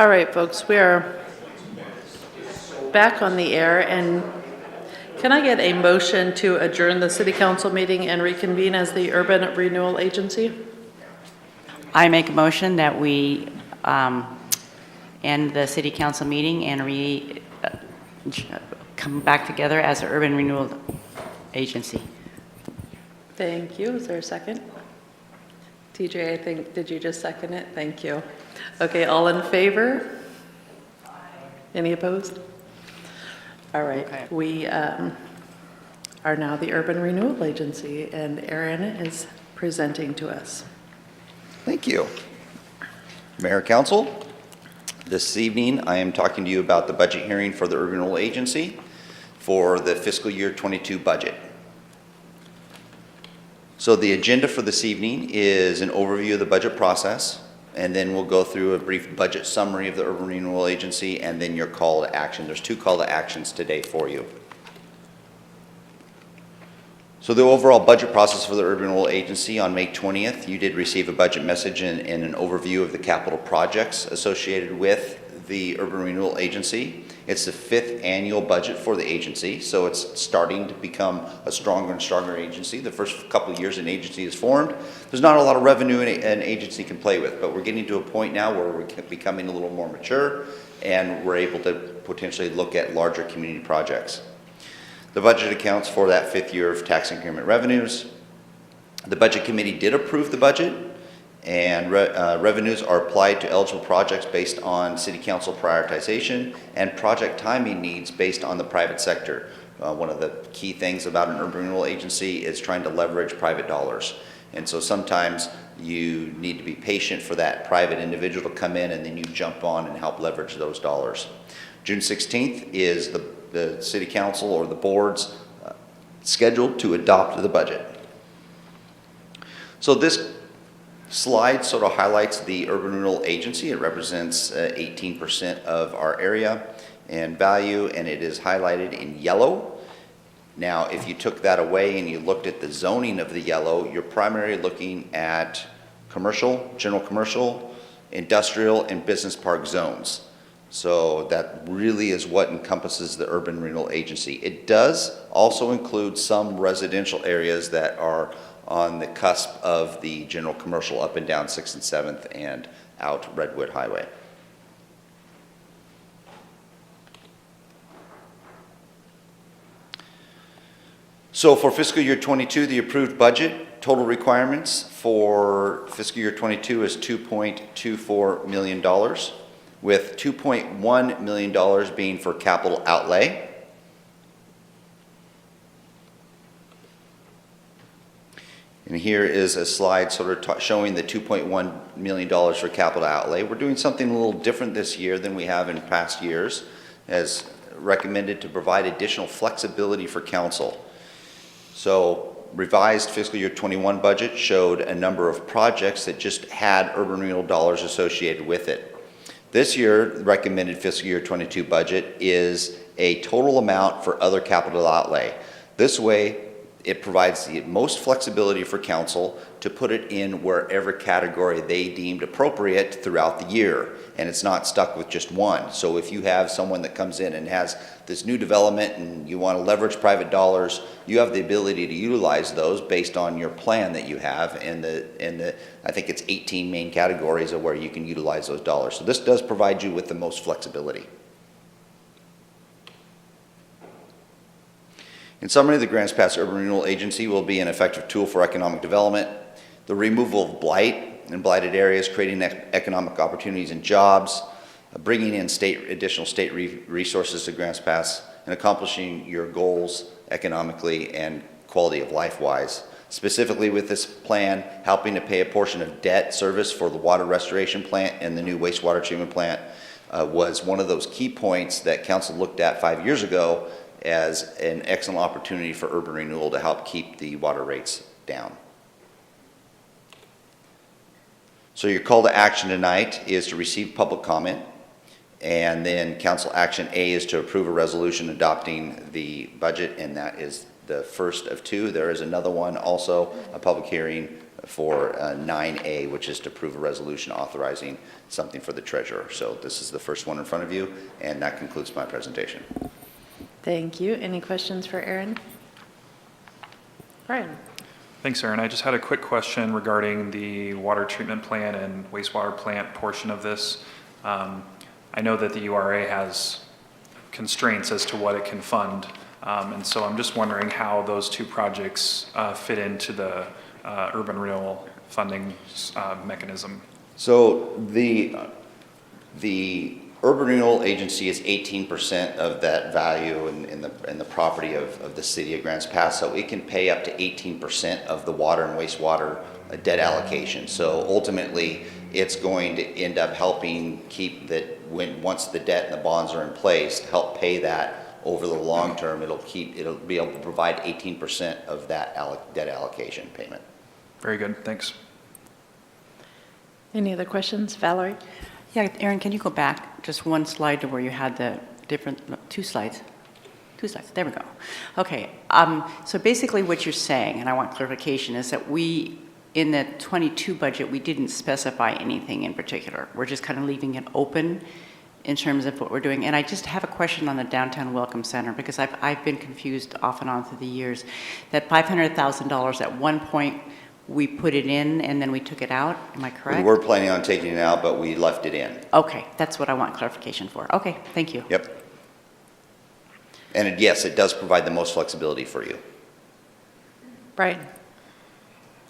All right, folks, we are back on the air, and can I get a motion to adjourn the city council meeting and reconvene as the Urban Renewal Agency? I make a motion that we end the city council meeting and come back together as the Urban Renewal Agency. Thank you. Is there a second? TJ, I think, did you just second it? Thank you. Okay, all in favor? Any opposed? All right, Okay. we are now the Urban Renewal Agency, and Aaron is presenting to us. Thank you. Mayor, Council, this evening I am talking to you about the budget hearing for the Urban Renewal Agency for the fiscal year 22 budget. So the agenda for this evening is an overview of the budget process, and then we'll go through a brief budget summary of the Urban Renewal Agency, and then your call to action. There's 2 call to actions today for you. So the overall budget process for the Urban Renewal Agency, on May 20th, you did receive a budget message and an overview of the capital projects associated with the Urban Renewal Agency. It's the 5th annual budget for the agency, so it's starting to become a stronger and stronger agency. The first couple of years an agency is formed, there's not a lot of revenue an agency can play with, but we're getting to a point now where we're becoming a little more mature, and we're able to potentially look at larger community projects. The budget accounts for that 5th year of tax increment revenues. The Budget Committee did approve the budget, and revenues are applied to eligible projects based on City Council prioritization and project timing needs based on the private sector. One of the key things about an Urban Renewal Agency is trying to leverage private dollars. And so sometimes you need to be patient for that private individual to come in, and then you jump on and help leverage those dollars. June 16th is the City Council or the board's scheduled to adopt the budget. So this slide sort of highlights the Urban Renewal Agency. It represents 18% of our area and value, and it is highlighted in yellow. Now, if you took that away and you looked at the zoning of the yellow, you're primarily looking at commercial, general commercial, industrial, and business park zones. So that really is what encompasses the Urban Renewal Agency. It does also include some residential areas that are on the cusp of the general commercial up and down 6th and 7th and out Redwood Highway. So for fiscal year 22, the approved budget, total requirements for fiscal year 22 is $2.24 million, with $2.1 million being for capital outlay. And here is a slide sort of showing the $2.1 million for capital outlay. We're doing something a little different this year than we have in past years, as recommended to provide additional flexibility for council. So revised fiscal year 21 budget showed a number of projects that just had urban renewal dollars associated with it. This year, the recommended fiscal year 22 budget is a total amount for other capital outlay. This way, it provides the most flexibility for council to put it in wherever category they deemed appropriate throughout the year, and it's not stuck with just one. So if you have someone that comes in and has this new development and you want to leverage private dollars, you have the ability to utilize those based on your plan that you have, and I think it's 18 main categories of where you can utilize those dollars. So this does provide you with the most flexibility. In summary, the Grants Pass Urban Renewal Agency will be an effective tool for economic development, the removal of blight in blighted areas, creating economic opportunities and jobs, bringing in additional state resources to Grants Pass, and accomplishing your goals economically and quality of life-wise. Specifically with this plan, helping to pay a portion of debt service for the water restoration plant and the new wastewater treatment plant was one of those key points that council looked at 5 years ago as an excellent opportunity for urban renewal to help keep the water rates down. So your call to action tonight is to receive public comment, and then council action A is to approve a resolution adopting the budget, and that is the first of two. There is another one also, a public hearing for 9A, which is to approve a resolution authorizing something for the treasurer. So this is the first one in front of you, and that concludes my presentation. Thank you. Any questions for Aaron? Brian? Thanks, Aaron. I just had a quick question regarding the water treatment plant and wastewater plant portion of this. I know that the URA has constraints as to what it can fund, and so I'm just wondering how those two projects fit into the urban renewal funding mechanism. So the Urban Renewal Agency is 18% of that value in the property of the city of Grants Pass, so it can pay up to 18% of the water and wastewater debt allocation. So ultimately, it's going to end up helping keep that once the debt and the bonds are in place, to help pay that over the long term. It'll be able to provide 18% of that debt allocation payment. Very good. Thanks. Any other questions? Valerie? Yeah, Aaron, can you go back just one slide to where you had the different, no, two slides? Two slides, there we go. Okay, so basically what you're saying, and I want clarification, is that in the 22 budget, we didn't specify anything in particular. We're just kind of leaving it open in terms of what we're doing. And I just have a question on the Downtown Welcome Center, because I've been confused off and on through the years. That $500,000 at one point, we put it in and then we took it out, am I correct? We were planning on taking it out, but we left it in. Okay, that's what I want clarification for. Okay, thank you. Yep. And yes, it does provide the most flexibility for you. Brian?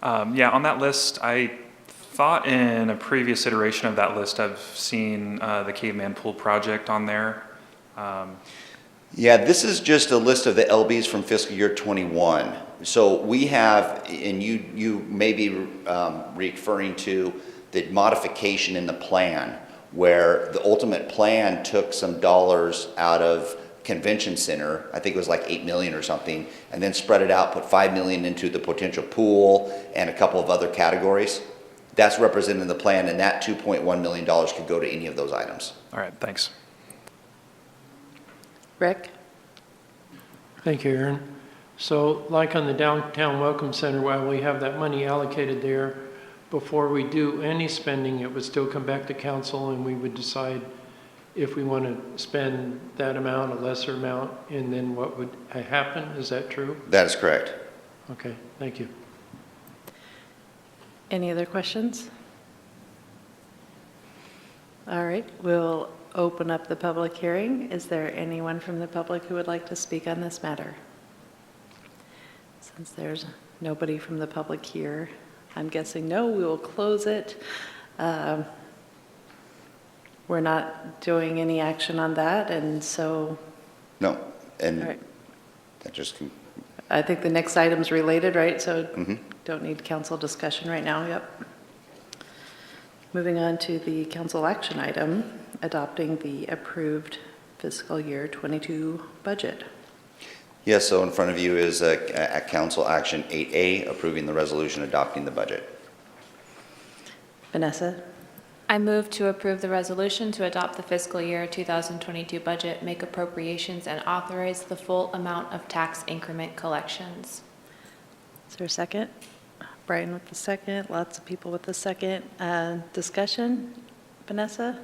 Yeah, on that list, I thought in a previous iteration of that list, I've seen the Caveman Pool project on there. Yeah, this is just a list of the LBs from fiscal year 21. So we have, and you may be referring to the modification in the plan, where the ultimate plan took some dollars out of convention center, I think it was like 8 million or something, and then spread it out, put 5 million into the potential pool and a couple of other categories. That's represented in the plan, and that $2.1 million could go to any of those items. All right, thanks. Rick? Thank you, Aaron. So like on the Downtown Welcome Center, while we have that money allocated there, before we do any spending, it would still come back to council and we would decide if we want to spend that amount, a lesser amount, and then what would happen. Is that true? That is correct. Okay, thank you. Any other questions? All right, we'll open up the public hearing. Is there anyone from the public who would like to speak on this matter? Since there's nobody from the public here, I'm guessing no, we will close it. We're not doing any action on that, and so... No, and all right. That just can... I think the next item's related, right? So Mm-hmm. don't need council discussion right now, yep. Moving on to the council action item, adopting the approved fiscal year 22 budget. Yes, so in front of you is a council action 8A, approving the resolution adopting the budget. Vanessa? I move to approve the resolution to adopt the fiscal year 2022 budget, make appropriations, and authorize the full amount of tax increment collections. Is there a second? Brian with the second, lots of people with the second. Discussion? Vanessa?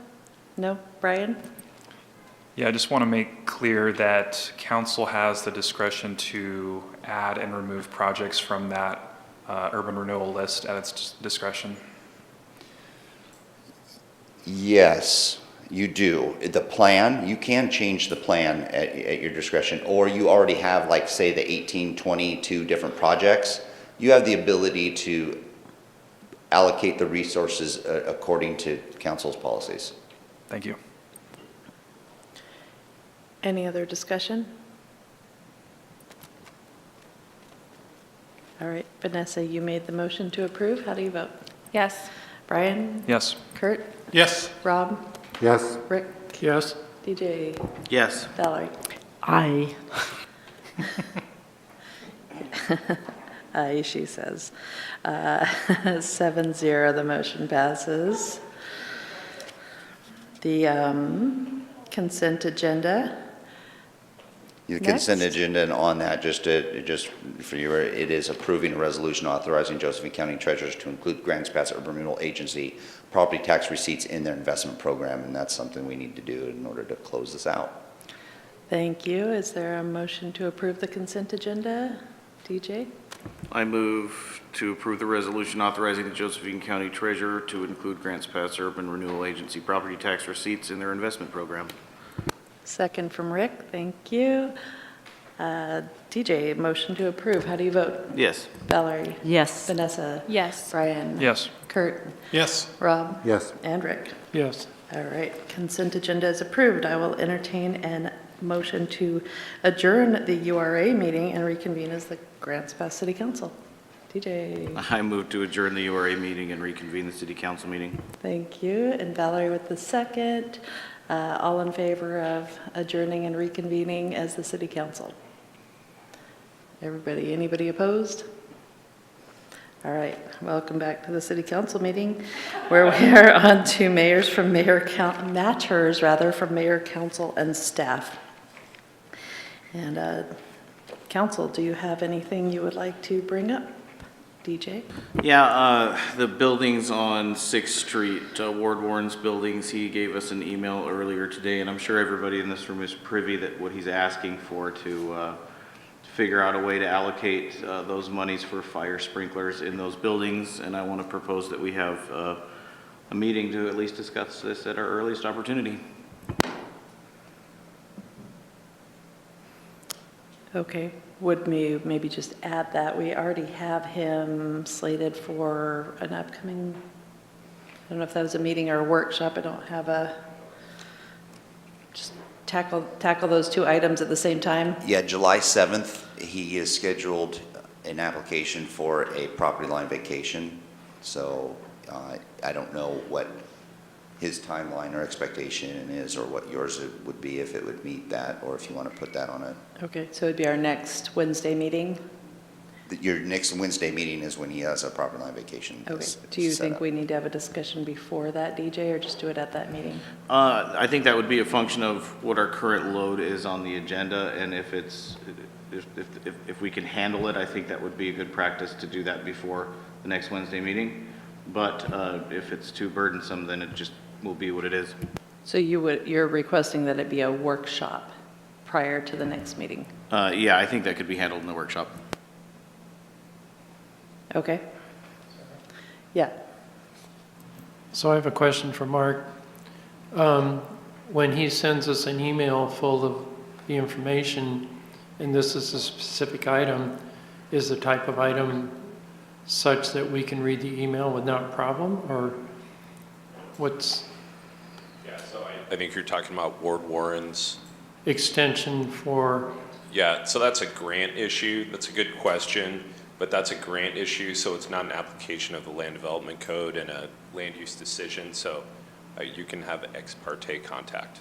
No? Brian? Yeah, I just want to make clear that council has the discretion to add and remove projects from that urban renewal list at its discretion. Yes, you do. The plan, you can change the plan at your discretion, or you already have, like, say, the 18, 22 different projects. You have the ability to allocate the resources according to council's policies. Thank you. Any other discussion? All right, Vanessa, you made the motion to approve. How do you vote? Yes. Brian? Yes. Kurt? Yes. Rob? Yes. Rick? Yes. DJ? Yes. Valerie? Aye. Aye, she says. 7-0, the motion passes. The consent agenda. The consent agenda, and on that, just for you, it is approving a resolution authorizing Josephine County treasurers to include Grants Pass Urban Renewal Agency property tax receipts in their investment program, and that's something we need to do in order to close this out. Thank you. Is there a motion to approve the consent agenda? DJ? I move to approve the resolution authorizing the Josephine County Treasurer to include Grants Pass Urban Renewal Agency property tax receipts in their investment program. Second from Rick. Thank you. DJ, motion to approve. How do you vote? Yes. Valerie? Yes. Vanessa? Yes. Brian? Yes. Kurt? Yes. Rob? Yes. And Rick? Yes. All right, consent agenda is approved. I will entertain an motion to adjourn the URA meeting and reconvene as the Grants Pass City Council. DJ? I move to adjourn the URA meeting and reconvene the City Council meeting. Thank you. And Valerie with the second. All in favor of adjourning and reconvening as the City Council? Everybody, anybody opposed? All right, welcome back to the City Council meeting, where we are on to matters from Mayor Council and staff. And Council, do you have anything you would like to bring up? DJ? Yeah, the buildings on 6th Street, Ward Warren's buildings, he gave us an email earlier today, and I'm sure everybody in this room is privy that what he's asking for to figure out a way to allocate those monies for fire sprinklers in those buildings, and I want to propose that we have a meeting to at least discuss this at our earliest opportunity. Okay, would we maybe just add that we already have him slated for an upcoming, I don't know if that was a meeting or a workshop, I don't have a, just tackle those two items at the same time? Yeah, July 7th, he is scheduled an application for a property line vacation. So I don't know what his timeline or expectation is, or what yours would be, if it would meet that, or if you want to put that on it. Okay, so it'd be our next Wednesday meeting? Your next Wednesday meeting is when he has a property line vacation. Okay, do you think we need to have a discussion before that, DJ, or just do it at that meeting? I think that would be a function of what our current load is on the agenda, and if we can handle it, I think that would be a good practice to do that before the next Wednesday meeting. But if it's too burdensome, then it just will be what it is. So you're requesting that it be a workshop prior to the next meeting? Yeah, I think that could be handled in the workshop. Okay. Yeah. So I have a question for Mark. When he sends us an email full of the information, and this is a specific item, is the type of item such that we can read the email without problem, or what's? Yeah, so I think you're talking about Ward Warren's Extension for? Yeah, so that's a grant issue. That's a good question, but that's a grant issue, so it's not an application of the Land Development Code and a land use decision, so you can have ex parte contact.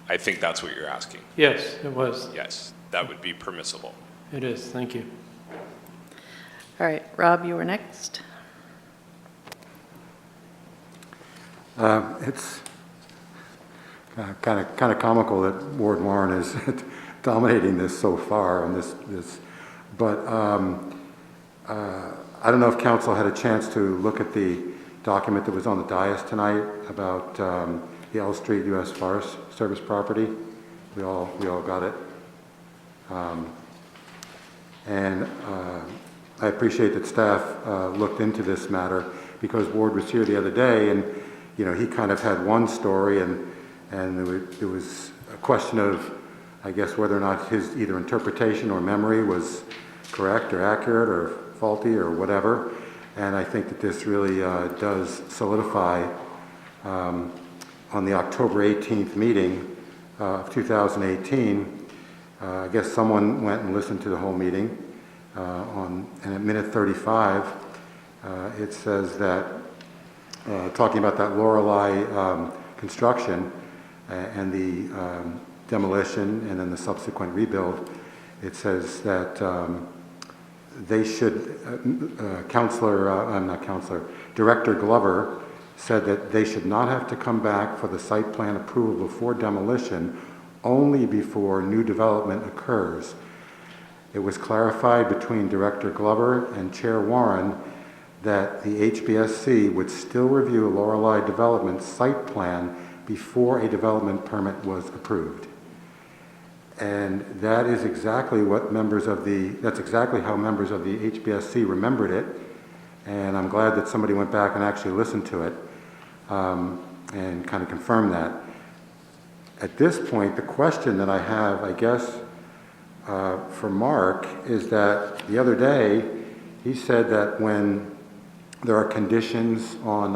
I think that's what you're asking. Yes, it was. Yes, that would be permissible. It is, thank you. All right, Rob, you were next. It's kind of comical that Ward Warren is dominating this so far on this. But I don't know if council had a chance to look at the document that was on the dais tonight about the L Street U.S. Forest Service property. We all got it. And I appreciate that staff looked into this matter, because Ward was here the other day, and he kind of had one story, and there was a question of, I guess, whether or not his either interpretation or memory was correct or accurate or faulty or whatever. And I think that this really does solidify on the October 18th meeting of 2018. I guess someone went and listened to the whole meeting, and at minute 35, it says that, talking about that Lorelei construction and the demolition and then the subsequent rebuild, it says that they should, Director Glover said that they should not have to come back for the site plan approval before demolition only before new development occurs. It was clarified between Director Glover and Chair Warren that the HBSC would still review Lorelei Development site plan before a development permit was approved. And that is exactly what that's exactly how members of the HBSC remembered it. And I'm glad that somebody went back and actually listened to it and kind of confirmed that. At this point, the question that I have, I guess, for Mark is that the other day he said that when there are conditions on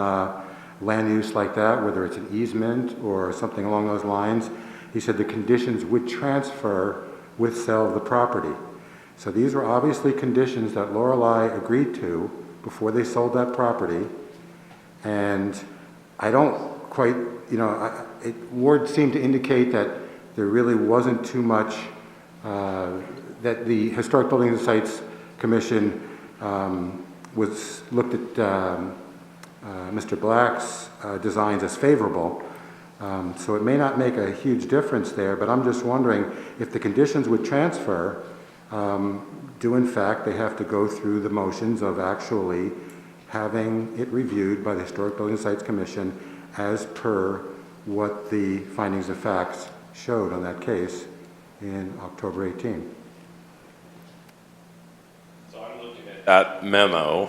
land use like that, whether it's an easement or something along those lines, he said the conditions would transfer with sale of the property. So these were obviously conditions that Lorelei agreed to before they sold that property. And I don't quite, Ward seemed to indicate that there really wasn't too much, that the Historic Buildings and Sites Commission looked at Mr. Black's designs as favorable. So it may not make a huge difference there, but I'm just wondering if the conditions would transfer, do in fact they have to go through the motions of actually having it reviewed by the Historic Buildings and Sites Commission as per what the findings of facts showed on that case in October 18. So I'm looking at that memo,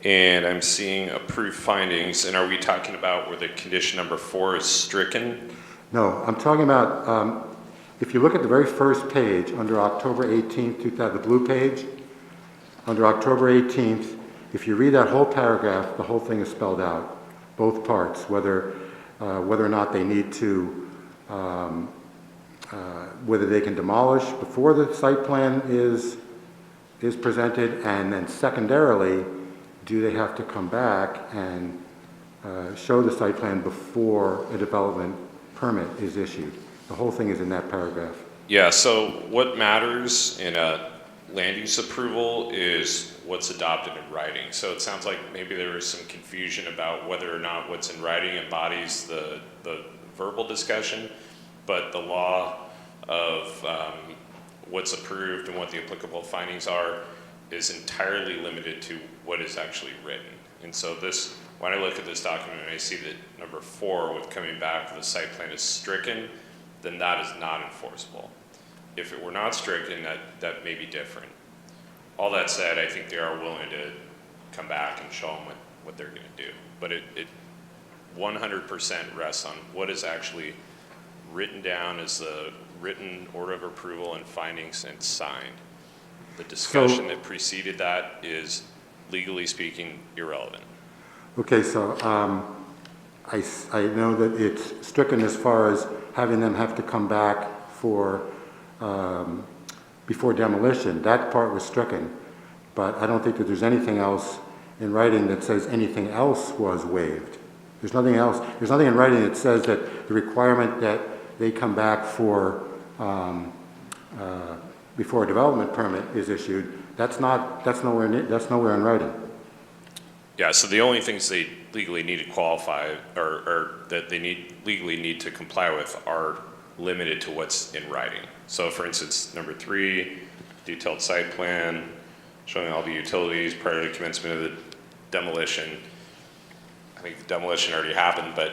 and I'm seeing approved findings. And are we talking about where the condition number 4 is stricken? No, I'm talking about, if you look at the very first page under October 18th, the blue page, under October 18th, if you read that whole paragraph, the whole thing is spelled out, both parts, whether or not they need to, whether they can demolish before the site plan is presented, and then secondarily, do they have to come back and show the site plan before a development permit is issued? The whole thing is in that paragraph. Yeah, so what matters in a land use approval is what's adopted in writing. So it sounds like maybe there was some confusion about whether or not what's in writing embodies the verbal discussion, but the law of what's approved and what the applicable findings are is entirely limited to what is actually written. And so this, when I look at this document and I see that number 4 with coming back, the site plan is stricken, then that is not enforceable. If it were not stricken, that may be different. All that said, I think they are willing to come back and show them what they're going to do. But it 100% rests on what is actually written down as the written order of approval and findings and signed. The discussion that preceded that is, legally speaking, irrelevant. Okay, so I know that it's stricken as far as having them have to come back for before demolition. That part was stricken, but I don't think that there's anything else in writing that says anything else was waived. There's nothing else. There's nothing in writing that says that the requirement that they come back for before a development permit is issued. That's nowhere in writing. Yeah, so the only things they legally need to qualify or that they legally need to comply with are limited to what's in writing. So for instance, number 3, detailed site plan, showing all the utilities prior to the commencement of the demolition. I think the demolition already happened, but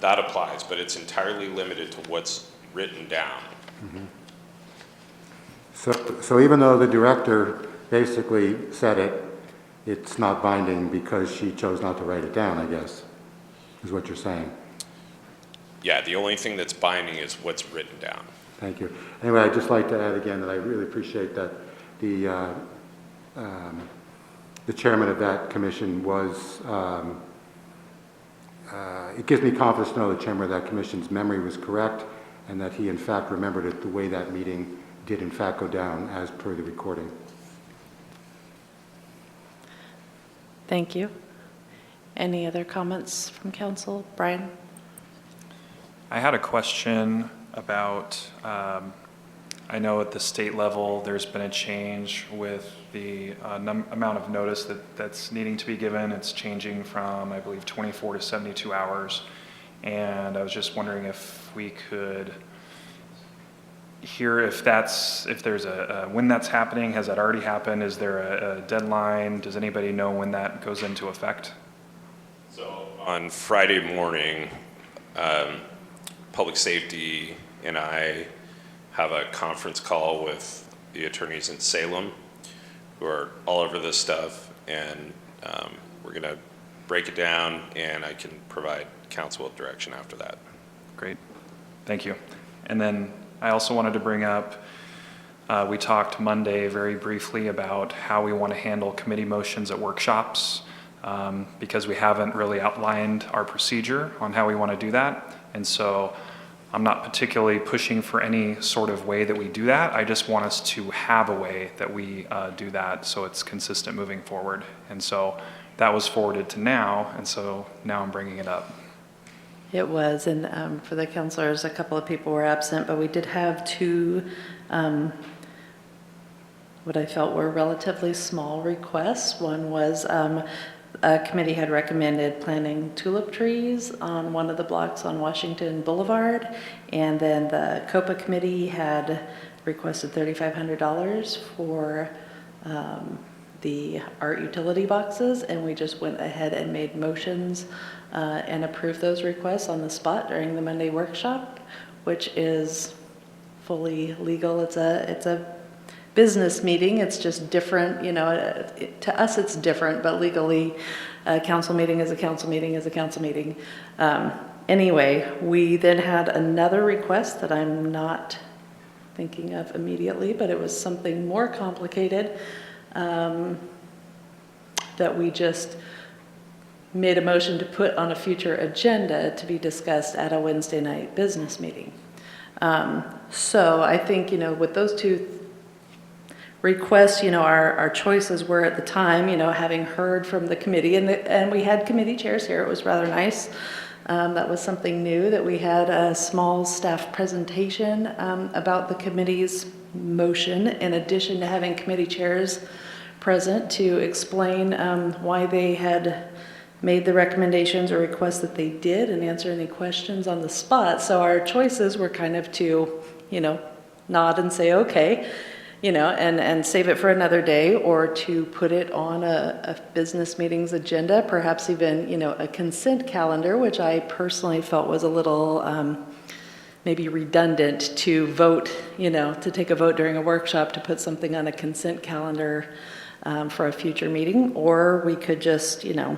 that applies, but it's entirely limited to what's written down. Mm-hmm. So even though the director basically said it, it's not binding because she chose not to write it down, I guess, is what you're saying. Yeah, the only thing that's binding is what's written down. Thank you. Anyway, I'd just like to add again that I really appreciate that the chairman of that commission was, it gives me confidence to know the chairman of that commission's memory was correct and that he in fact remembered it the way that meeting did in fact go down as per the recording. Thank you. Any other comments from council? Brian? I had a question about, I know at the state level there's been a change with the amount of notice that's needing to be given. It's changing from, I believe, 24 to 72 hours. And I was just wondering if we could hear if there's when that's happening. Has that already happened? Is there a deadline? Does anybody know when that goes into effect? So on Friday morning, Public Safety and I have a conference call with the attorneys in Salem who are all over this stuff, and we're going to break it down, and I can provide council with direction after that. Great, thank you. And then I also wanted to bring up, we talked Monday very briefly about how we want to handle committee motions at workshops, because we haven't really outlined our procedure on how we want to do that. And so I'm not particularly pushing for any sort of way that we do that. I just want us to have a way that we do that so it's consistent moving forward. And so that was forwarded to now, and so now I'm bringing it up. It was, and for the counselors, a couple of people were absent, but we did have two what I felt were relatively small requests. One was a committee had recommended planting tulip trees on one of the blocks on Washington Boulevard, and then the COPA committee had requested $3,500 for the art utility boxes, and we just went ahead and made motions and approved those requests on the spot during the Monday workshop, which is fully legal. It's a business meeting. It's just different, you know, to us it's different, but legally a council meeting is a council meeting is a council meeting. Anyway, we then had another request that I'm not thinking of immediately, but it was something more complicated that we just made a motion to put on a future agenda to be discussed at a Wednesday night business meeting. So I think, you know, with those two requests, you know, our choices were at the time, you know, having heard from the committee, and we had committee chairs here. It was rather nice. That was something new, that we had a small staff presentation about the committee's motion, in addition to having committee chairs present to explain why they had made the recommendations or requests that they did and answer any questions on the spot. So our choices were kind of to, you know, nod and say, okay, you know, and save it for another day, or to put it on a business meeting's agenda, perhaps even, you know, a consent calendar, which I personally felt was a little maybe redundant to vote, you know, to take a vote during a workshop to put something on a consent calendar for a future meeting. Or we could just, you know,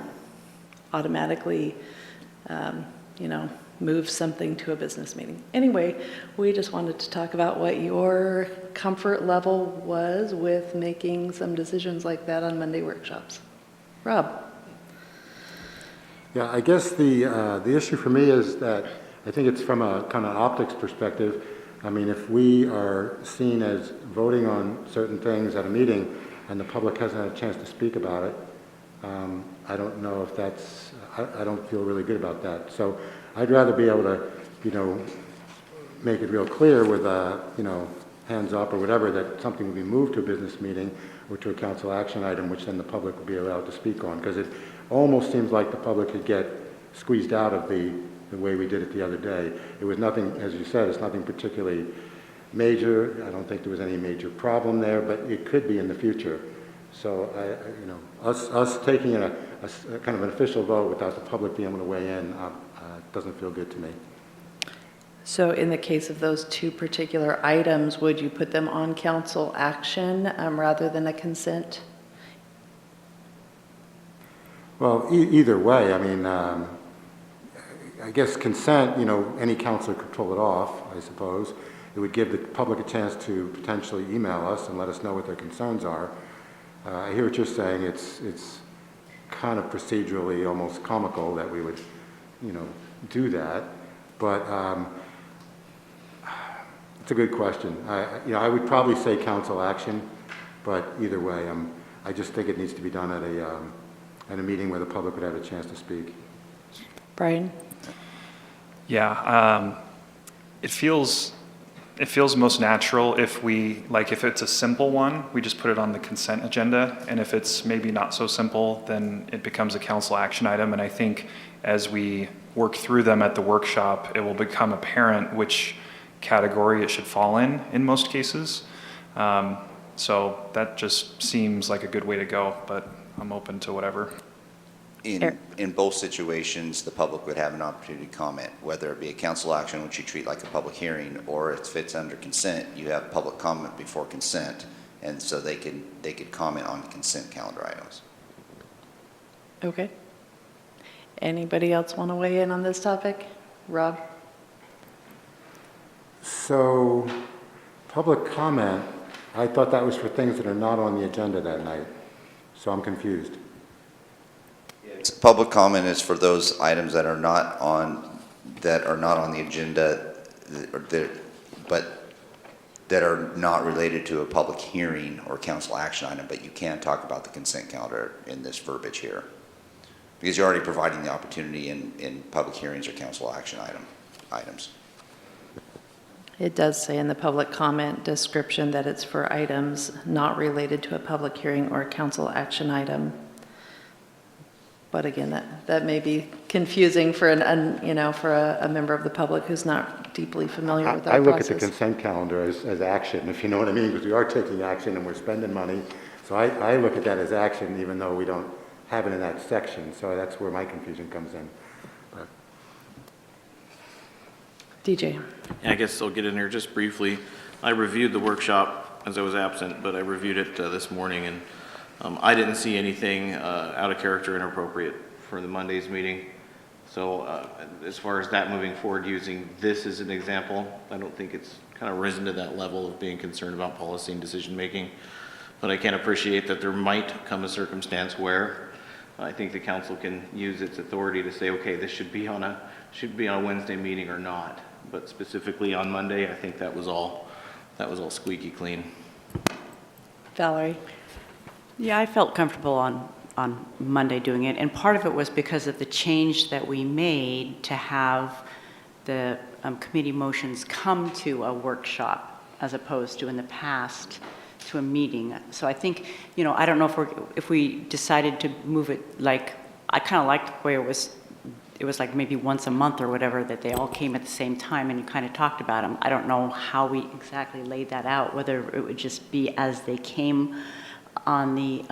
automatically, you know, move something to a business meeting. Anyway, we just wanted to talk about what your comfort level was with making some decisions like that on Monday workshops. Rob? Yeah, I guess the issue for me is that I think it's from a kind of optics perspective. I mean, if we are seen as voting on certain things at a meeting and the public hasn't had a chance to speak about it, I don't know if that's, I don't feel really good about that. So I'd rather be able to, you know, make it real clear with, you know, hands up or whatever, that something will be moved to a business meeting or to a council action item, which then the public will be allowed to speak on. Because it almost seems like the public could get squeezed out of the way we did it the other day. It was nothing, as you said, it's nothing particularly major. I don't think there was any major problem there, but it could be in the future. So, you know, us taking a kind of an official vote without the public being able to weigh in doesn't feel good to me. So in the case of those two particular items, would you put them on council action rather than a consent? Well, either way, I mean, I guess consent, you know, any councilor could pull it off, I suppose. It would give the public a chance to potentially email us and let us know what their concerns are. I hear what you're saying. It's kind of procedurally almost comical that we would, you know, do that. But it's a good question. You know, I would probably say council action, but either way, I just think it needs to be done at a meeting where the public would have a chance to speak. Brian? Yeah, it feels most natural if if it's a simple one, we just put it on the consent agenda. And if it's maybe not so simple, then it becomes a council action item. And I think as we work through them at the workshop, it will become apparent which category it should fall in most cases. So that just seems like a good way to go, but I'm open to whatever. In both situations, the public would have an opportunity to comment, whether it be a council action, which you treat like a public hearing, or if it's under consent, you have public comment before consent, and so they could comment on the consent calendar items. Okay. Anybody else want to weigh in on this topic? Rob? So, public comment, I thought that was for things that are not on the agenda that night, so I'm confused. Public comment is for those items that are not on the agenda, but that are not related to a public hearing or council action item, but you can talk about the consent calendar in this verbiage here. Because you're already providing the opportunity in public hearings or council action items. It does say in the public comment description that it's for items not related to a public hearing or a council action item. But again, that may be confusing for a member of the public who's not deeply familiar with that process. I look at the consent calendar as action, if you know what I mean, because we are taking action and we're spending money. So I look at that as action, even though we don't have it in that section. So that's where my confusion comes in. But. DJ. Yeah, I guess I'll get in here just briefly. I reviewed the workshop as I was absent, but I reviewed it this morning, and I didn't see anything out of character, inappropriate for the Monday's meeting. So as far as that moving forward, using this as an example, I don't think it's kind of risen to that level of being concerned about policy and decision making. But I can appreciate that there might come a circumstance where I think the council can use its authority to say, okay, this should be on a Wednesday meeting or not. But specifically on Monday, I think that was all squeaky clean. Valerie? Yeah, I felt comfortable on Monday doing it, and part of it was because of the change that we made to have the committee motions come to a workshop as opposed to in the past to a meeting. So I think, I don't know if we decided to move it, like, I kind of liked the way it was like maybe once a month or whatever, that they all came at the same time and you kind of talked about them. I don't know how we exactly laid that out, whether it would just be as they came on the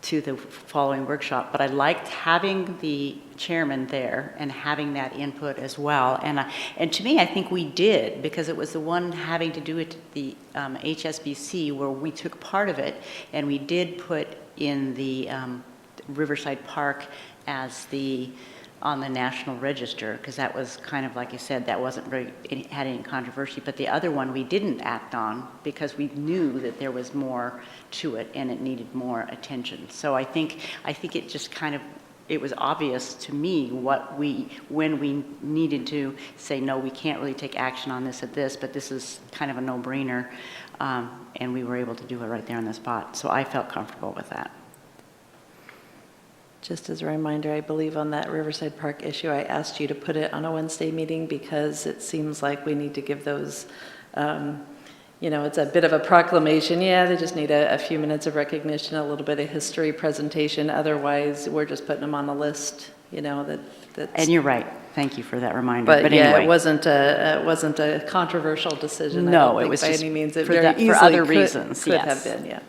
to the following workshop, but I liked having the chairman there and having that input as well. And to me, I think we did, because it was the one having to do with the HSBC where we took part of it, and we did put in the Riverside Park as on the National Register, because that was kind of, like you said, that wasn't had any controversy. But the other one we didn't act on because we knew that there was more to it and it needed more attention. So I think it just kind of, it was obvious to me when we needed to say, no, we can't really take action on this at this, but this is kind of a no-brainer, and we were able to do it right there on the spot. So I felt comfortable with that. Just as a reminder, I believe on that Riverside Park issue, I asked you to put it on a Wednesday meeting because it seems like we need to give those, it's a bit of a proclamation. Yeah, they just need a few minutes of recognition, a little bit of history presentation. Otherwise, we're just putting them on the list, that's... And you're right. Thank you for that reminder. But yeah, anyway. it wasn't a controversial decision. No, I don't think it was by just any means. It for very easily for other could reasons, have yes. been, yeah.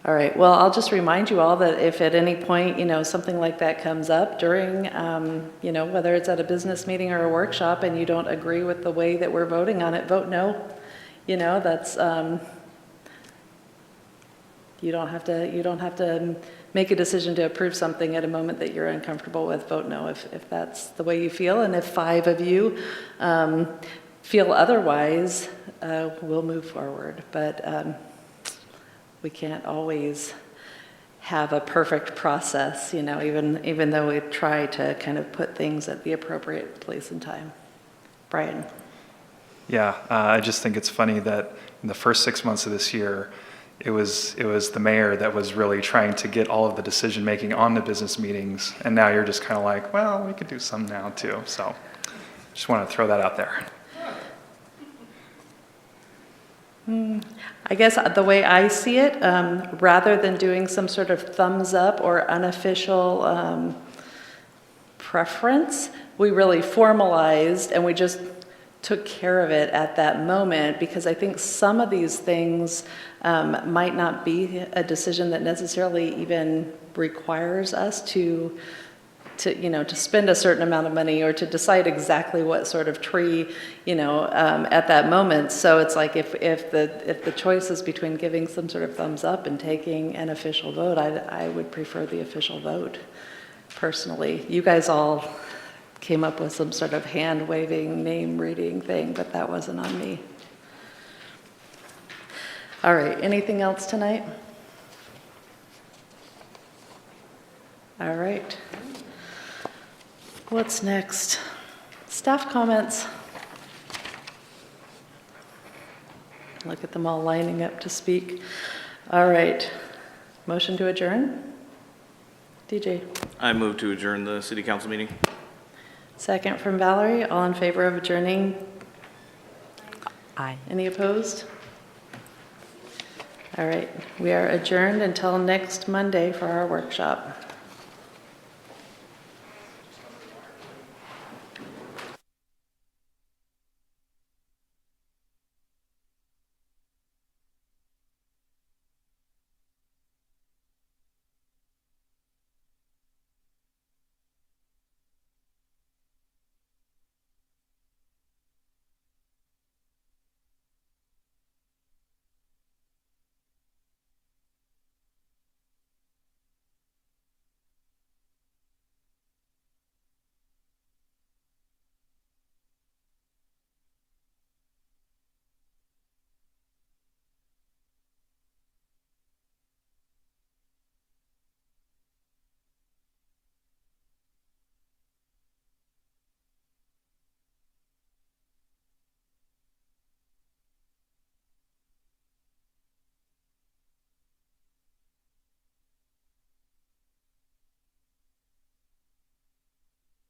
All right, well, I'll just remind you all that if at any point, something like that comes up during, whether it's at a business meeting or a workshop and you don't agree with the way that we're voting on it, vote no. That's, you don't have to make a decision to approve something at a moment that you're uncomfortable with. Vote no if that's the way you feel. And if 5 of you feel otherwise, we'll move forward. But we can't always have a perfect process, even though we try to kind of put things at the appropriate place and time. Brian. Yeah, I just think it's funny that in the first 6 months of this year, it was the mayor that was really trying to get all of the decision making on the business meetings, and now you're just kind of like, well, we could do some now too. So just want to throw that out there. I guess the way I see it, rather than doing some sort of thumbs up or unofficial preference, we really formalized and we just took care of it at that moment, because I think some of these things might not be a decision that necessarily even requires us to spend a certain amount of money or to decide exactly what sort of tree, at that moment. So it's like if the choice is between giving some sort of thumbs up and taking an official vote, I would prefer the official vote, personally. You guys all came up with some sort of hand-waving, name-reading thing, but that wasn't on me. All right, anything else tonight? All right. What's next? Staff comments. Look at them all lining up to speak. All right. Motion to adjourn? DJ. I move to adjourn the city council meeting. Second from Valerie. All in favor of adjourning? Aye. Any opposed? All right. We are adjourned until next Monday for our workshop.